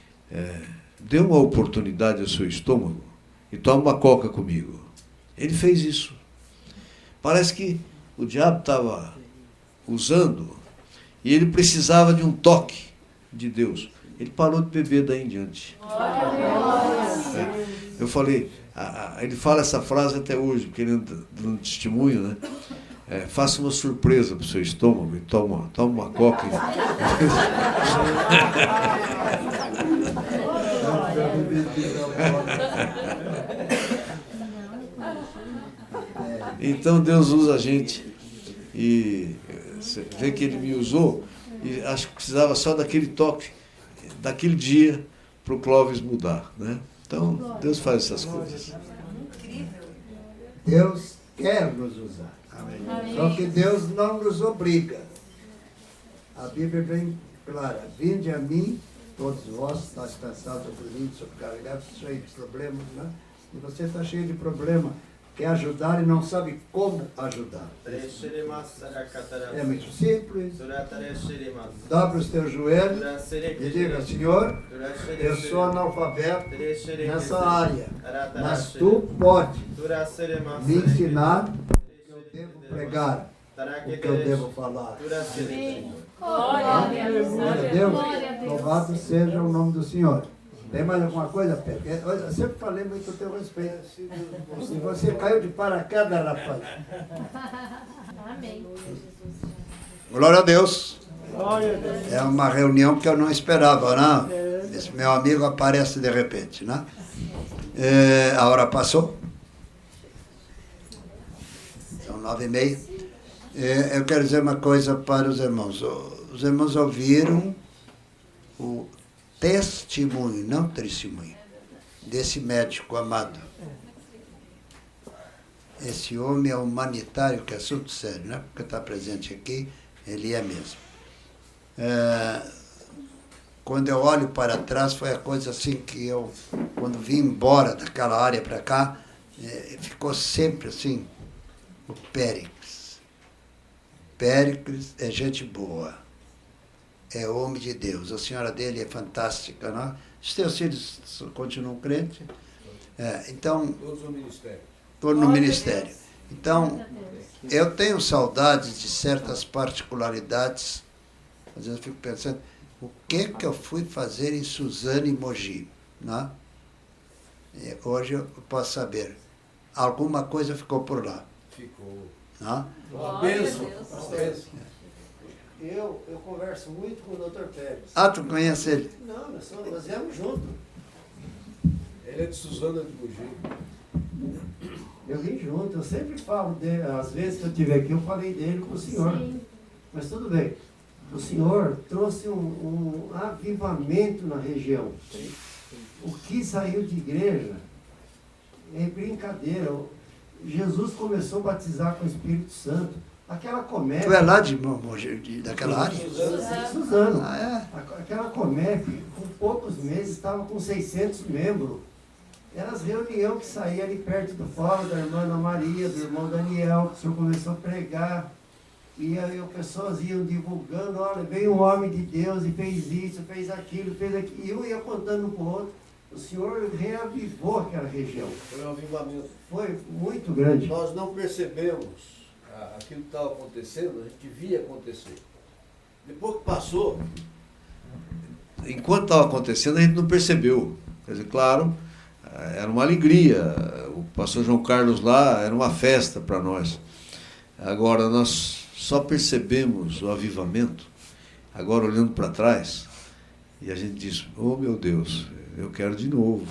[SPEAKER 2] Dê uma oportunidade ao seu estômago e toma uma coca comigo. Ele fez isso. Parece que o diabo estava usando e ele precisava de um toque de Deus. Ele parou de beber daí em diante. Eu falei, ele fala essa frase até hoje, porque ele anda dando testemunho, né? Faça uma surpresa para o seu estômago e toma uma coca. Então Deus usa a gente. E você vê que ele me usou, e acho que precisava só daquele toque, daquele dia, para o Clóvis mudar, né? Então, Deus faz essas coisas.
[SPEAKER 8] Deus quer nos usar. Amém. Só que Deus não nos obriga. A Bíblia é bem clara. Vinde a mim, todos vós, estáis cansados, oprimidos, sobrecarregados, cheios de problemas, né? E você está cheio de problema, quer ajudar e não sabe como ajudar. É muito simples. Dobra os teus joelhos e diga: Senhor, eu sou analfabeto nessa área, mas Tu pode me ensinar o que eu devo pregar, o que eu devo falar.
[SPEAKER 7] Glória a Deus.
[SPEAKER 8] Glória a Deus. Louvado seja o nome do Senhor. Tem mais alguma coisa, Pedro? Eu sempre falei muito a teu respeito. Se você caiu de paraquedas, rapaz.
[SPEAKER 7] Amém.
[SPEAKER 1] Glória a Deus.
[SPEAKER 3] Glória a Deus.
[SPEAKER 1] É uma reunião que eu não esperava, né? Esse meu amigo aparece de repente, né? A hora passou. São 9h30. Eu quero dizer uma coisa para os irmãos. Os irmãos ouviram o testemunho, não testemunho, desse médico amado. Esse homem é humanitário, que é assunto sério, né? Porque está presente aqui, ele é mesmo. Quando eu olho para trás, foi a coisa assim que eu, quando vim embora daquela área para cá, ficou sempre assim, o Péricles. Péricles é gente boa. É homem de Deus. A senhora dele é fantástica, não? Os teus filhos continuam crentes? Então,
[SPEAKER 2] Todos no ministério.
[SPEAKER 1] todos no ministério. Então, eu tenho saudades de certas particularidades. Às vezes eu fico pensando, o que eu fui fazer em Suzano e Mogi? Não? Hoje eu posso saber. Alguma coisa ficou por lá.
[SPEAKER 2] Ficou.
[SPEAKER 1] Não?
[SPEAKER 2] Uma bênção.
[SPEAKER 4] Eu converso muito com o Dr. Pérez.
[SPEAKER 1] Ah, tu conhece ele?
[SPEAKER 4] Não, nós viemos juntos.
[SPEAKER 2] Ele é de Suzano de Mogi.
[SPEAKER 4] Eu vim junto, eu sempre falo dele, às vezes que eu estive aqui, eu falei dele com o senhor.
[SPEAKER 7] Sim.
[SPEAKER 4] Mas tudo bem. O senhor trouxe um avivamento na região. O que saiu de igreja é brincadeira. Jesus começou a batizar com o Espírito Santo. Aquela comédia...
[SPEAKER 1] Tu é lá daquela área?
[SPEAKER 4] Suzano.
[SPEAKER 1] Ah,
[SPEAKER 4] Aquela comédia, com poucos meses, estava com 600 membros. Eram as reuniões que saíam ali perto do fórum da irmã Ana Maria, do irmão Daniel, que o senhor começou a pregar. E aí as pessoas iam divulgando, olha, veio um homem de Deus e fez isso, fez aquilo, e um ia contando um para o outro. O senhor reavivou aquela região.
[SPEAKER 2] Foi um avivamento.
[SPEAKER 4] Foi muito grande.
[SPEAKER 2] Nós não percebemos aquilo que estava acontecendo, a gente via acontecer. Depois que passou, enquanto estava acontecendo, a gente não percebeu. Quer dizer, claro, era uma alegria. O pastor João Carlos lá era uma festa para nós. Agora, nós só percebemos o avivamento, agora olhando para trás, e a gente diz, oh meu Deus, eu quero de novo.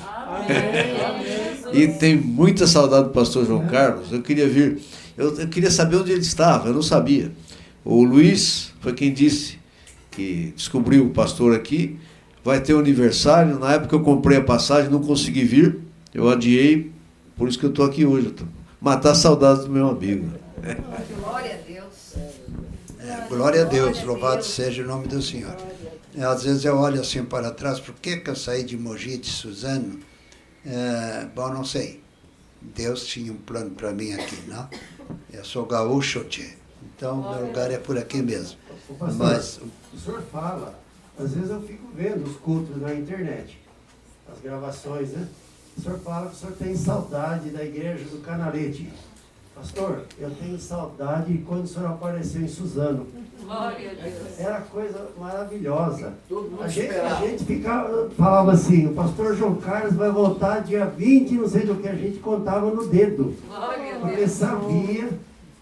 [SPEAKER 2] E tem muita saudade do pastor João Carlos. Eu queria vir, eu queria saber onde ele estava, eu não sabia. O Luiz foi quem disse, que descobriu o pastor aqui, vai ter um aniversário. Na época eu comprei a passagem, não consegui vir, eu adiei, por isso que eu estou aqui hoje. Matar saudades do meu amigo.
[SPEAKER 6] Glória a Deus.
[SPEAKER 1] glória a Deus, louvado seja o nome do Senhor. Às vezes eu olho assim para trás, por que eu saí de Mogi, de Suzano? Bom, não sei. Deus tinha um plano para mim aqui, não? Eu sou gaúcho, tchê. Então, meu lugar é por aqui mesmo.
[SPEAKER 4] Pastor,
[SPEAKER 1] Mas
[SPEAKER 4] o senhor fala, às vezes eu fico vendo os cultos na internet, as gravações, né? O senhor fala que o senhor tem saudade da igreja do Canalete. Pastor, eu tenho saudade de quando o senhor apareceu em Suzano.
[SPEAKER 5] Glória a Deus.
[SPEAKER 4] Era coisa maravilhosa.
[SPEAKER 2] Todo mundo
[SPEAKER 4] A gente
[SPEAKER 2] esperava.
[SPEAKER 4] falava assim, o pastor João Carlos vai voltar dia 20, não sei do que, a gente contava no dedo.
[SPEAKER 5] Glória a
[SPEAKER 4] Porque
[SPEAKER 5] Deus.
[SPEAKER 4] sabia,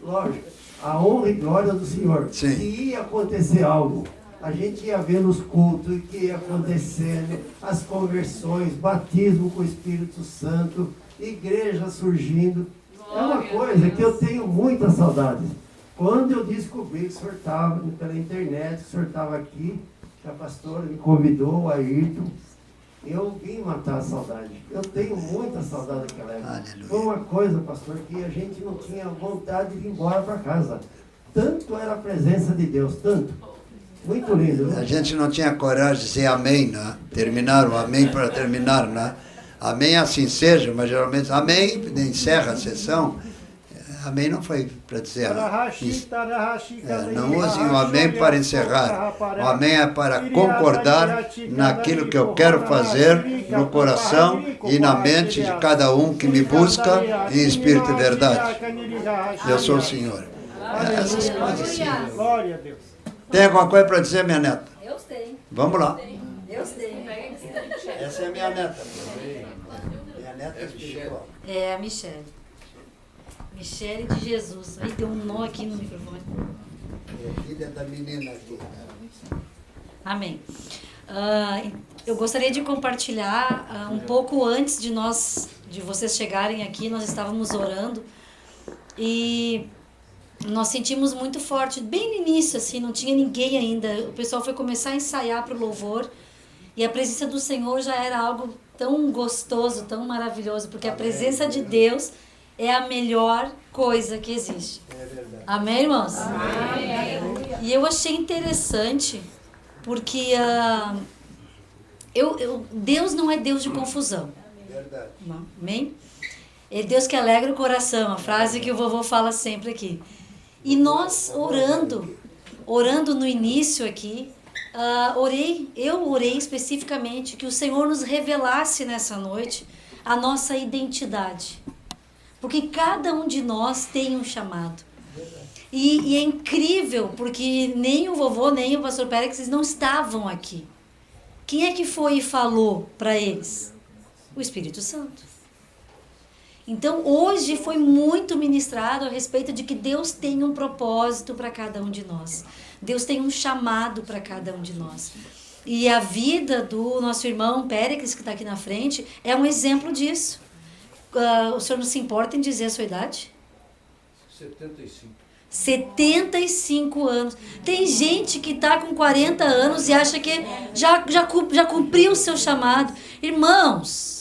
[SPEAKER 4] lógico, a honra e glória do Senhor.
[SPEAKER 1] Sim.
[SPEAKER 4] Se ia acontecer algo, a gente ia ver nos cultos o que ia acontecendo, as conversões, batismo com o Espírito Santo, igreja surgindo. É uma coisa que eu tenho muita saudade. Quando eu descobri que o senhor estava pela internet, que o senhor estava aqui, que a pastora me convidou, o Ayrton, eu vim matar a saudade. Eu tenho muita saudade daquela época.
[SPEAKER 1] Aleluia.
[SPEAKER 4] Foi uma coisa, pastor, que a gente não tinha vontade de ir embora para casa. Tanto era a presença de Deus, tanto. Muito lindo.
[SPEAKER 1] A gente não tinha coragem de dizer amém, né? Terminar o amém para terminar, né? Amém assim seja, mas geralmente amém encerra a sessão. Amém não foi para dizer. Não usem o amém para encerrar. O amém é para concordar naquilo que eu quero fazer no coração e na mente de cada um que me busca em espírito e verdade. Eu sou o Senhor. Essas coisas assim.
[SPEAKER 3] Glória a Deus.
[SPEAKER 1] Tem alguma coisa para dizer, minha neta?
[SPEAKER 10] Eu tenho.
[SPEAKER 1] Vamos lá.
[SPEAKER 10] Eu tenho.
[SPEAKER 8] Essa é a minha neta. Minha neta é espiritual.
[SPEAKER 5] É a Michele. Michele de Jesus. Aí deu um nó aqui no microfone.
[SPEAKER 8] É filha da menina aqui.
[SPEAKER 5] Amém. Eu gostaria de compartilhar um pouco antes de vocês chegarem aqui, nós estávamos orando e nós sentimos muito forte, bem no início, assim, não tinha ninguém ainda. O pessoal foi começar a ensaiar para o louvor e a presença do Senhor já era algo tão gostoso, tão maravilhoso, porque a presença de Deus é a melhor coisa que existe.
[SPEAKER 8] É verdade.
[SPEAKER 5] Amém, irmãos?
[SPEAKER 10] Amém.
[SPEAKER 5] E eu achei interessante, porque Deus não é Deus de confusão.
[SPEAKER 8] Verdade.
[SPEAKER 5] Amém? É Deus que alegra o coração, a frase que o vovô fala sempre aqui. E nós orando no início aqui, eu orei especificamente que o Senhor nos revelasse nessa noite a nossa identidade. Porque cada um de nós tem um chamado. E é incrível, porque nem o vovô, nem o pastor Pérez não estavam aqui. Quem é que foi e falou para eles? O Espírito Santo. Então, hoje foi muito ministrado a respeito de que Deus tem um propósito para cada um de nós. Deus tem um chamado para cada um de nós. E a vida do nosso irmão Péricles, que está aqui na frente, é um exemplo disso. O senhor não se importa em dizer a sua idade?
[SPEAKER 2] 75.
[SPEAKER 5] 75 anos. Tem gente que está com 40 anos e acha que já cumpriu o seu chamado. Irmãos,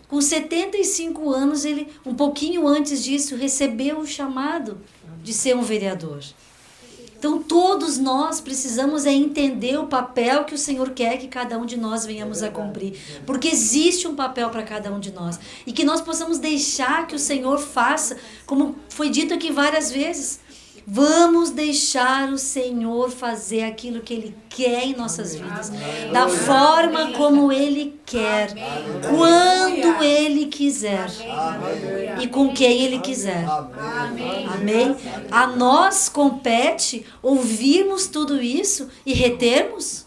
[SPEAKER 5] com 75 anos, ele, um pouquinho antes disso, recebeu o chamado de ser um vereador. Então, todos nós precisamos entender o papel que o Senhor quer que cada um de nós venhamos a cumprir. Porque existe um papel para cada um de nós. E que nós possamos deixar que o Senhor faça, como foi dito aqui várias vezes. Vamos deixar o Senhor fazer aquilo que Ele quer em nossas vidas. Da forma como Ele quer. Quando Ele quiser. E com quem Ele quiser. Amém? A nós compete ouvirmos tudo isso e retermos.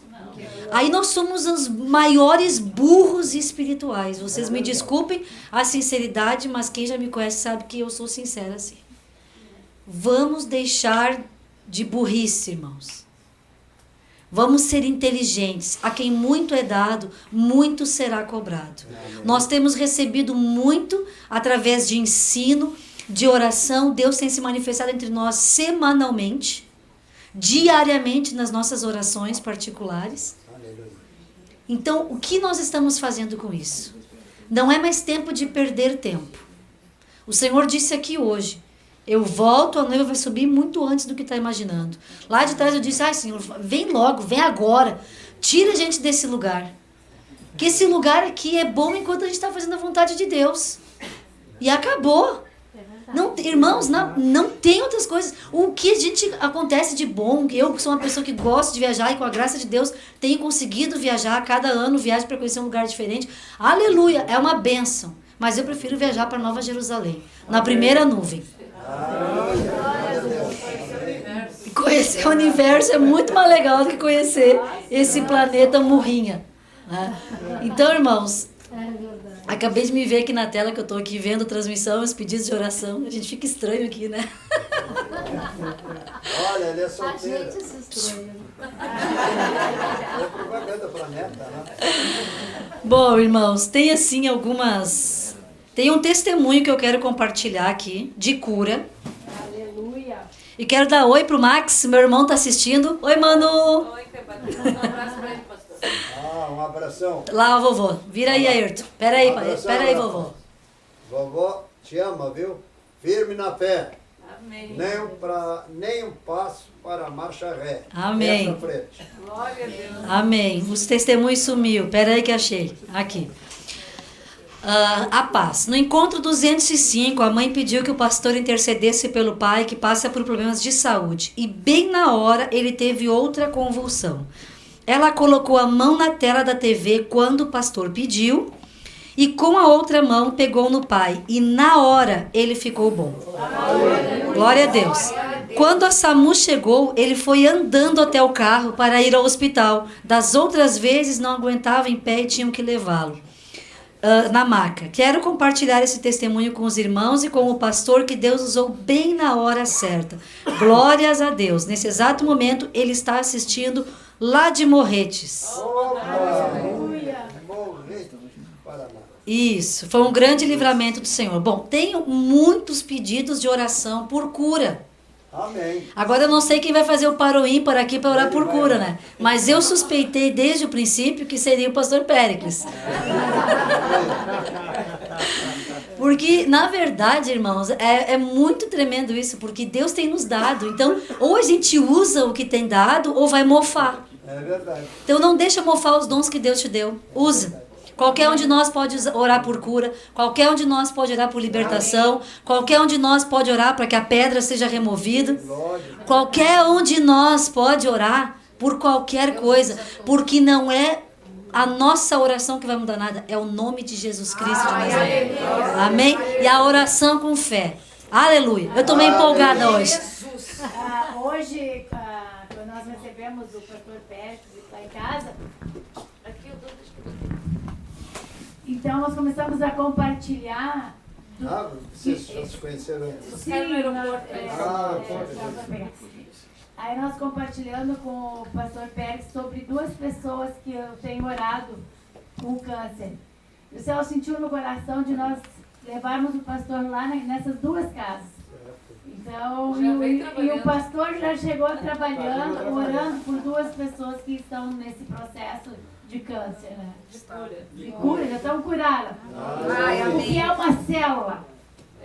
[SPEAKER 5] Aí nós somos os maiores burros espirituais. Vocês me desculpem a sinceridade, mas quem já me conhece sabe que eu sou sincera assim. Vamos deixar de burrice, irmãos. Vamos ser inteligentes. A quem muito é dado, muito será cobrado. Nós temos recebido muito através de ensino, de oração. Deus tem se manifestado entre nós semanalmente, diariamente nas nossas orações particulares. Então, o que nós estamos fazendo com isso? Não é mais tempo de perder tempo. O Senhor disse aqui hoje, eu volto, a noiva vai subir muito antes do que está imaginando. Lá de trás eu disse, ai Senhor, vem logo, vem agora. Tira a gente desse lugar. Que esse lugar aqui é bom enquanto a gente está fazendo a vontade de Deus. E acabou. Não, irmãos, não tem outras coisas. O que a gente acontece de bom, eu que sou uma pessoa que gosta de viajar e com a graça de Deus tenho conseguido viajar, cada ano viajo para conhecer um lugar diferente. Aleluia, é uma bênção. Mas eu prefiro viajar para Nova Jerusalém, na primeira nuvem. Conhecer o universo é muito mais legal do que conhecer esse planeta murrinha. Né? Então, irmãos, acabei de me ver aqui na tela que eu estou aqui vendo transmissão, os pedidos de oração. A gente fica estranho aqui, né?
[SPEAKER 8] Olha, ele é solteiro.
[SPEAKER 7] A gente se estranha.
[SPEAKER 8] É propaganda pra neta, né?
[SPEAKER 5] Bom, irmãos, tem assim algumas... Tem um testemunho que eu quero compartilhar aqui, de cura.
[SPEAKER 7] Aleluia.
[SPEAKER 5] E quero dar oi pro Max, meu irmão tá assistindo. Oi, mano!
[SPEAKER 10] Oi, um abraço pra ele, pastor.
[SPEAKER 8] Um abração.
[SPEAKER 5] Lá, o vovô. Vira aí, Ayrton. Pera aí, pai. Pera aí, vovô.
[SPEAKER 8] Vovó te ama, viu? Firme na fé. Nem um passo para a marcha ré.
[SPEAKER 5] Amém.
[SPEAKER 8] Essa frente.
[SPEAKER 10] Glória a Deus.
[SPEAKER 5] Amém. Os testemunhos sumiu. Espera aí que achei. Aqui. A paz. No encontro 205, a mãe pediu que o pastor intercedesse pelo pai que passa por problemas de saúde. E bem na hora ele teve outra convulsão. Ela colocou a mão na tela da TV quando o pastor pediu e com a outra mão pegou no pai. E na hora ele ficou bom. Glória a Deus. Quando a SAMU chegou, ele foi andando até o carro para ir ao hospital. Das outras vezes não aguentava em pé e tinham que levá-lo na maca. Quero compartilhar esse testemunho com os irmãos e com o pastor que Deus usou bem na hora certa. Glórias a Deus. Nesse exato momento, ele está assistindo lá de Morretes. Isso, foi um grande livramento do Senhor. Bom, tenho muitos pedidos de oração por cura.
[SPEAKER 8] Amém.
[SPEAKER 5] Agora eu não sei quem vai fazer o paro ímpar aqui para orar por cura, né? Mas eu suspeitei desde o princípio que seria o pastor Péricles. Porque, na verdade, irmãos, é muito tremendo isso, porque Deus tem nos dado. Então, ou a gente usa o que tem dado, ou vai mofar.
[SPEAKER 8] É verdade.
[SPEAKER 5] Então, não deixa mofar os dons que Deus te deu. Usa. Qualquer um de nós pode orar por cura, qualquer um de nós pode orar por libertação, qualquer um de nós pode orar para que a pedra seja removida, qualquer um de nós pode orar por qualquer coisa, porque não é a nossa oração que vai mudar nada, é o nome de Jesus Cristo de Nazaré. Amém? E a oração com fé. Aleluia. Eu estou meio empolgada hoje.
[SPEAKER 7] Hoje, quando nós recebemos o pastor Pérez lá em casa, então nós começamos a compartilhar.
[SPEAKER 8] Vocês já se conheceram antes?
[SPEAKER 7] Sim, aí nós compartilhando com o pastor Pérez sobre duas pessoas que eu tenho orado com câncer. O Senhor sentiu no coração de nós levarmos o pastor lá nessas duas casas. Então, e o pastor já chegou trabalhando, orando por duas pessoas que estão nesse processo de câncer, né? De cura, já estão curadas. O que é uma célula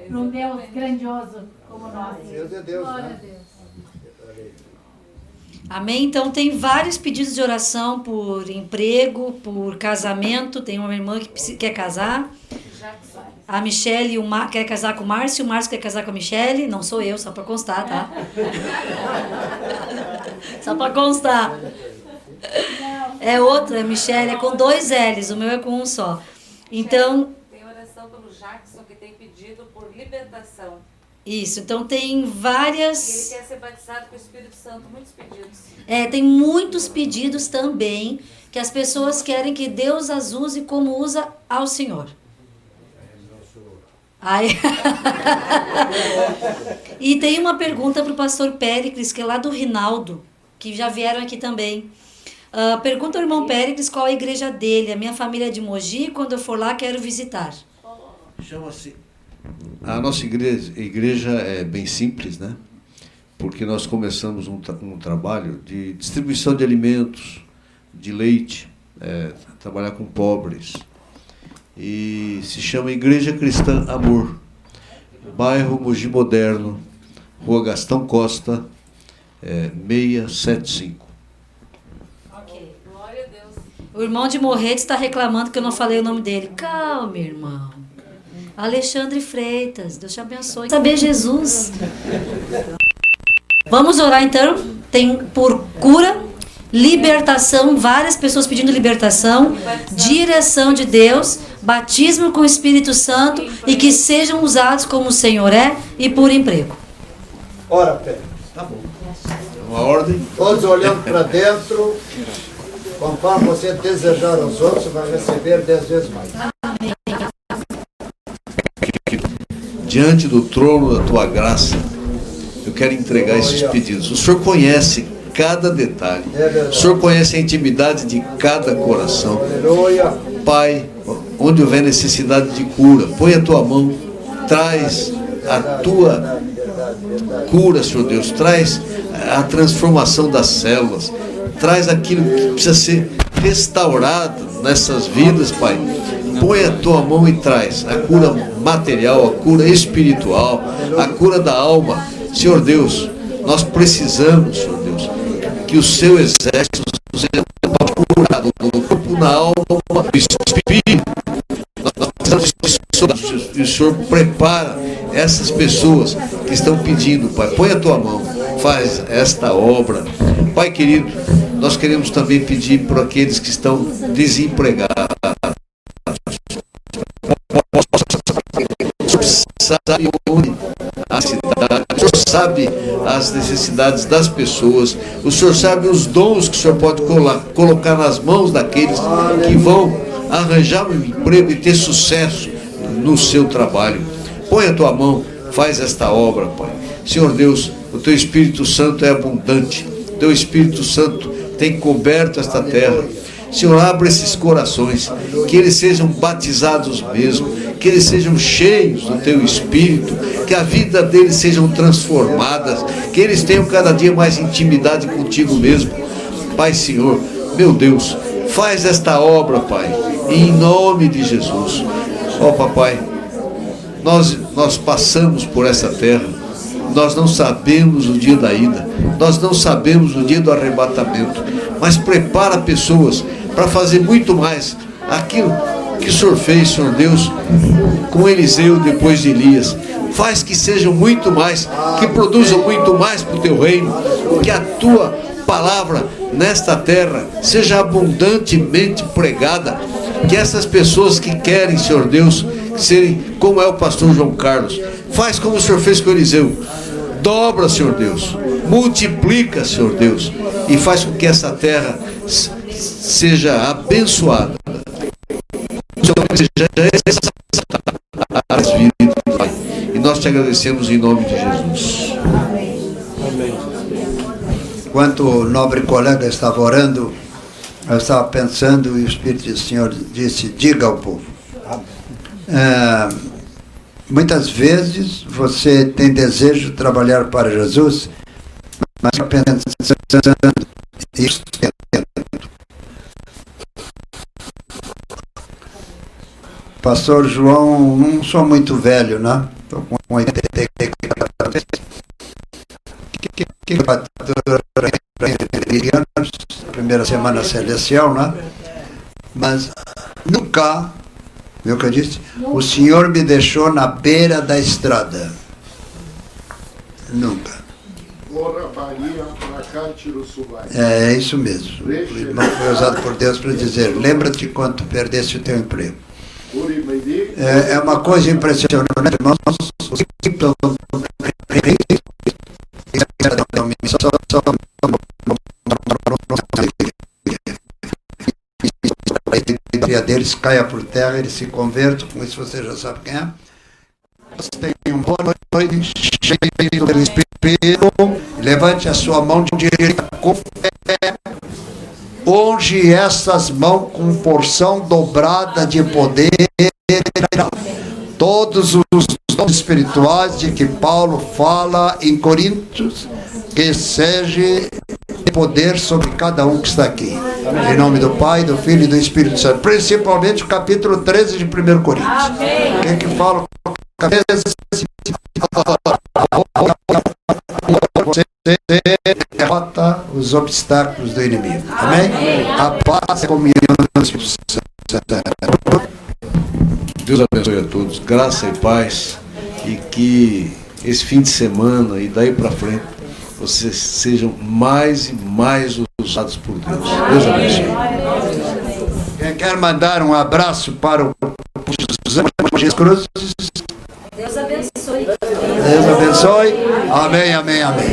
[SPEAKER 7] para um Deus grandioso como nós.
[SPEAKER 8] Deus é Deus,
[SPEAKER 7] Glória
[SPEAKER 8] né?
[SPEAKER 7] a Deus.
[SPEAKER 5] Amém? Então tem vários pedidos de oração por emprego, por casamento. Tem uma irmã que quer casar. A Michele quer casar com o Márcio quer casar com a Michele. Não sou eu, só para constar, tá? Só para constar. É outra, a Michele é com 2 L's, o meu é com um só. Então,
[SPEAKER 10] tem oração pelo Jackson que tem pedido por libertação.
[SPEAKER 5] Isso, então tem várias.
[SPEAKER 10] E ele quer ser batizado com o Espírito Santo, muitos pedidos.
[SPEAKER 5] Tem muitos pedidos também que as pessoas querem que Deus as use como usa ao Senhor. Aí. E tem uma pergunta para o pastor Péricles, que é lá do Rinaldo, que já vieram aqui também. Pergunta ao irmão Péricles qual a igreja dele. A minha família é de Mogi, quando eu for lá quero visitar.
[SPEAKER 2] Chama-se... A nossa igreja é bem simples, né? Porque nós começamos um trabalho de distribuição de alimentos, de leite, trabalhar com pobres. E se chama Igreja Cristã Amor, bairro Mogi Moderno, Rua Gastão Costa, 675.
[SPEAKER 10] Glória a Deus.
[SPEAKER 5] O irmão de Morretes está reclamando que eu não falei o nome dele. Calma, irmão. Alexandre Freitas, Deus te abençoe. Saber Jesus. Vamos orar então. Tem por cura, libertação, várias pessoas pedindo libertação, direção de Deus, batismo com o Espírito Santo e que sejam usados como o Senhor é e por emprego.
[SPEAKER 8] Ora, Pé.
[SPEAKER 2] Tá bom. Uma ordem.
[SPEAKER 8] Todos olhando para dentro. Conforme você desejar aos outros, vai receber 10 vezes mais.
[SPEAKER 2] Diante do trono da tua graça, eu quero entregar esses pedidos. O Senhor conhece cada detalhe. O Senhor conhece a intimidade de cada coração. Pai, onde houver necessidade de cura, põe a tua mão, traz a tua cura, Senhor Deus, traz a transformação das células, traz aquilo que precisa ser restaurado nessas vidas, Pai. Põe a tua mão e traz a cura material, a cura espiritual, a cura da alma. Senhor Deus, nós precisamos, Senhor Deus, que o seu exército seja curado no corpo, na alma, no espírito. Nós precisamos que o Senhor prepara essas pessoas que estão pedindo, Pai. Põe a tua mão, faz esta obra. Pai querido, nós queremos também pedir por aqueles que estão desempregados. O Senhor sabe onde a cidade, o Senhor sabe as necessidades das pessoas, o Senhor sabe os dons que o Senhor pode colocar nas mãos daqueles que vão arranjar um emprego e ter sucesso no seu trabalho. Põe a tua mão, faz esta obra, Pai. Senhor Deus, o teu Espírito Santo é abundante, o teu Espírito Santo tem coberto esta terra. Senhor, abre esses corações, que eles sejam batizados mesmo, que eles sejam cheios do teu Espírito, que a vida deles sejam transformadas, que eles tenham cada dia mais intimidade contigo mesmo. Pai, Senhor, meu Deus, faz esta obra, Pai, em nome de Jesus. Ó, Papai, nós passamos por essa terra, nós não sabemos o dia da ida, nós não sabemos o dia do arrebatamento, mas prepara pessoas para fazer muito mais aquilo que o Senhor fez, Senhor Deus, com Eliseu depois de Elias. Faz que sejam muito mais, que produzam muito mais para o teu reino, que a tua palavra nesta terra seja abundantemente pregada, que essas pessoas que querem, Senhor Deus, serem como é o pastor João Carlos, faz como o Senhor fez com Eliseu, dobra, Senhor Deus, multiplica, Senhor Deus, e faz com que essa terra seja abençoada, e nós te agradecemos em nome de Jesus.
[SPEAKER 1] Amém. Enquanto o nobre colega estava orando, eu estava pensando e o Espírito do Senhor disse: diga ao povo. Muitas vezes você tem desejo de trabalhar para Jesus, mas está pensando isso. Pastor João, não sou muito velho, né? Estou com 84 anos. Primeira semana celestial, né? Mas nunca, viu o que eu disse? O Senhor me deixou na beira da estrada. Nunca. É isso mesmo. O irmão foi usado por Deus para dizer: lembra-te quando tu perdeste o teu emprego. É uma coisa impressionante, irmãos. A alegria deles caia por terra, eles se convertam. Com isso você já sabe quem é. Tenham boa noite, cheio do Espírito. Levante a sua mão direita com fé. Unge essas mãos com porção dobrada de poder. Todos os dons espirituais de que Paulo fala em Coríntios, que seja poder sobre cada um que está aqui. Amém. Em nome do Pai, do Filho e do Espírito Santo. Principalmente o capítulo 13 de 1 Coríntios. Amém. Quem que fala? Você derrota os obstáculos do inimigo. Amém? Amém. A paz e a comunhão do Espírito Santo.
[SPEAKER 2] Deus abençoe a todos, graça e paz, e que esse fim de semana e daí para frente vocês sejam mais e mais usados por Deus. Deus abençoe.
[SPEAKER 1] Quem quer mandar um abraço para o Jesus Cruz?
[SPEAKER 11] Deus abençoe.
[SPEAKER 1] Deus abençoe. Amém, amém, amém.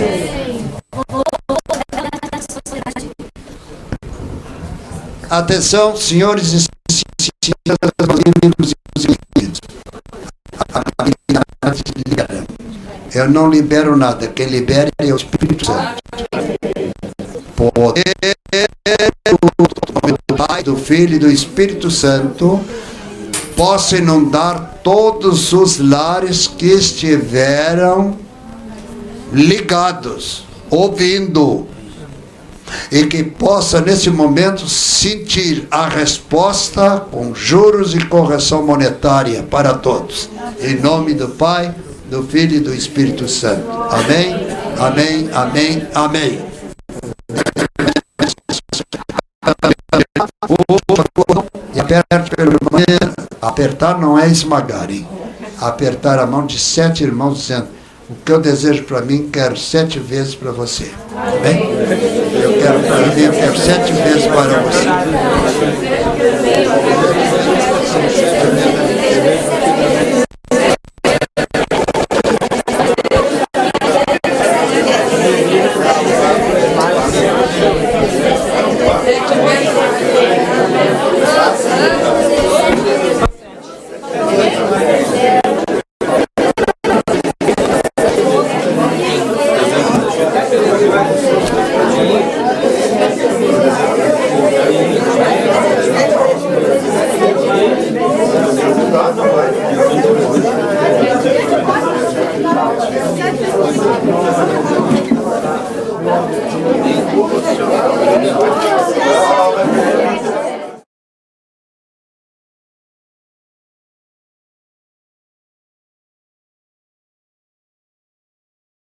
[SPEAKER 1] Atenção, senhores e senhoras, amigos e queridos. Eu não libero nada. Quem libera é o Espírito Santo. Poder do Pai, do Filho e do Espírito Santo possa inundar todos os lares que estiveram ligados, ouvindo, e que possa nesse momento sentir a resposta com juros e correção monetária para todos. Em nome do Pai, do Filho e do Espírito Santo. Amém, amém, amém, amém. E aperte pelo irmão. Apertar não é esmagar, hein? Apertar a mão de 7 irmãos, dizendo: o que eu desejo para mim, quero 7 vezes para você. Amém? Eu quero para mim, eu quero 7 vezes para você.
[SPEAKER 8] Thank you.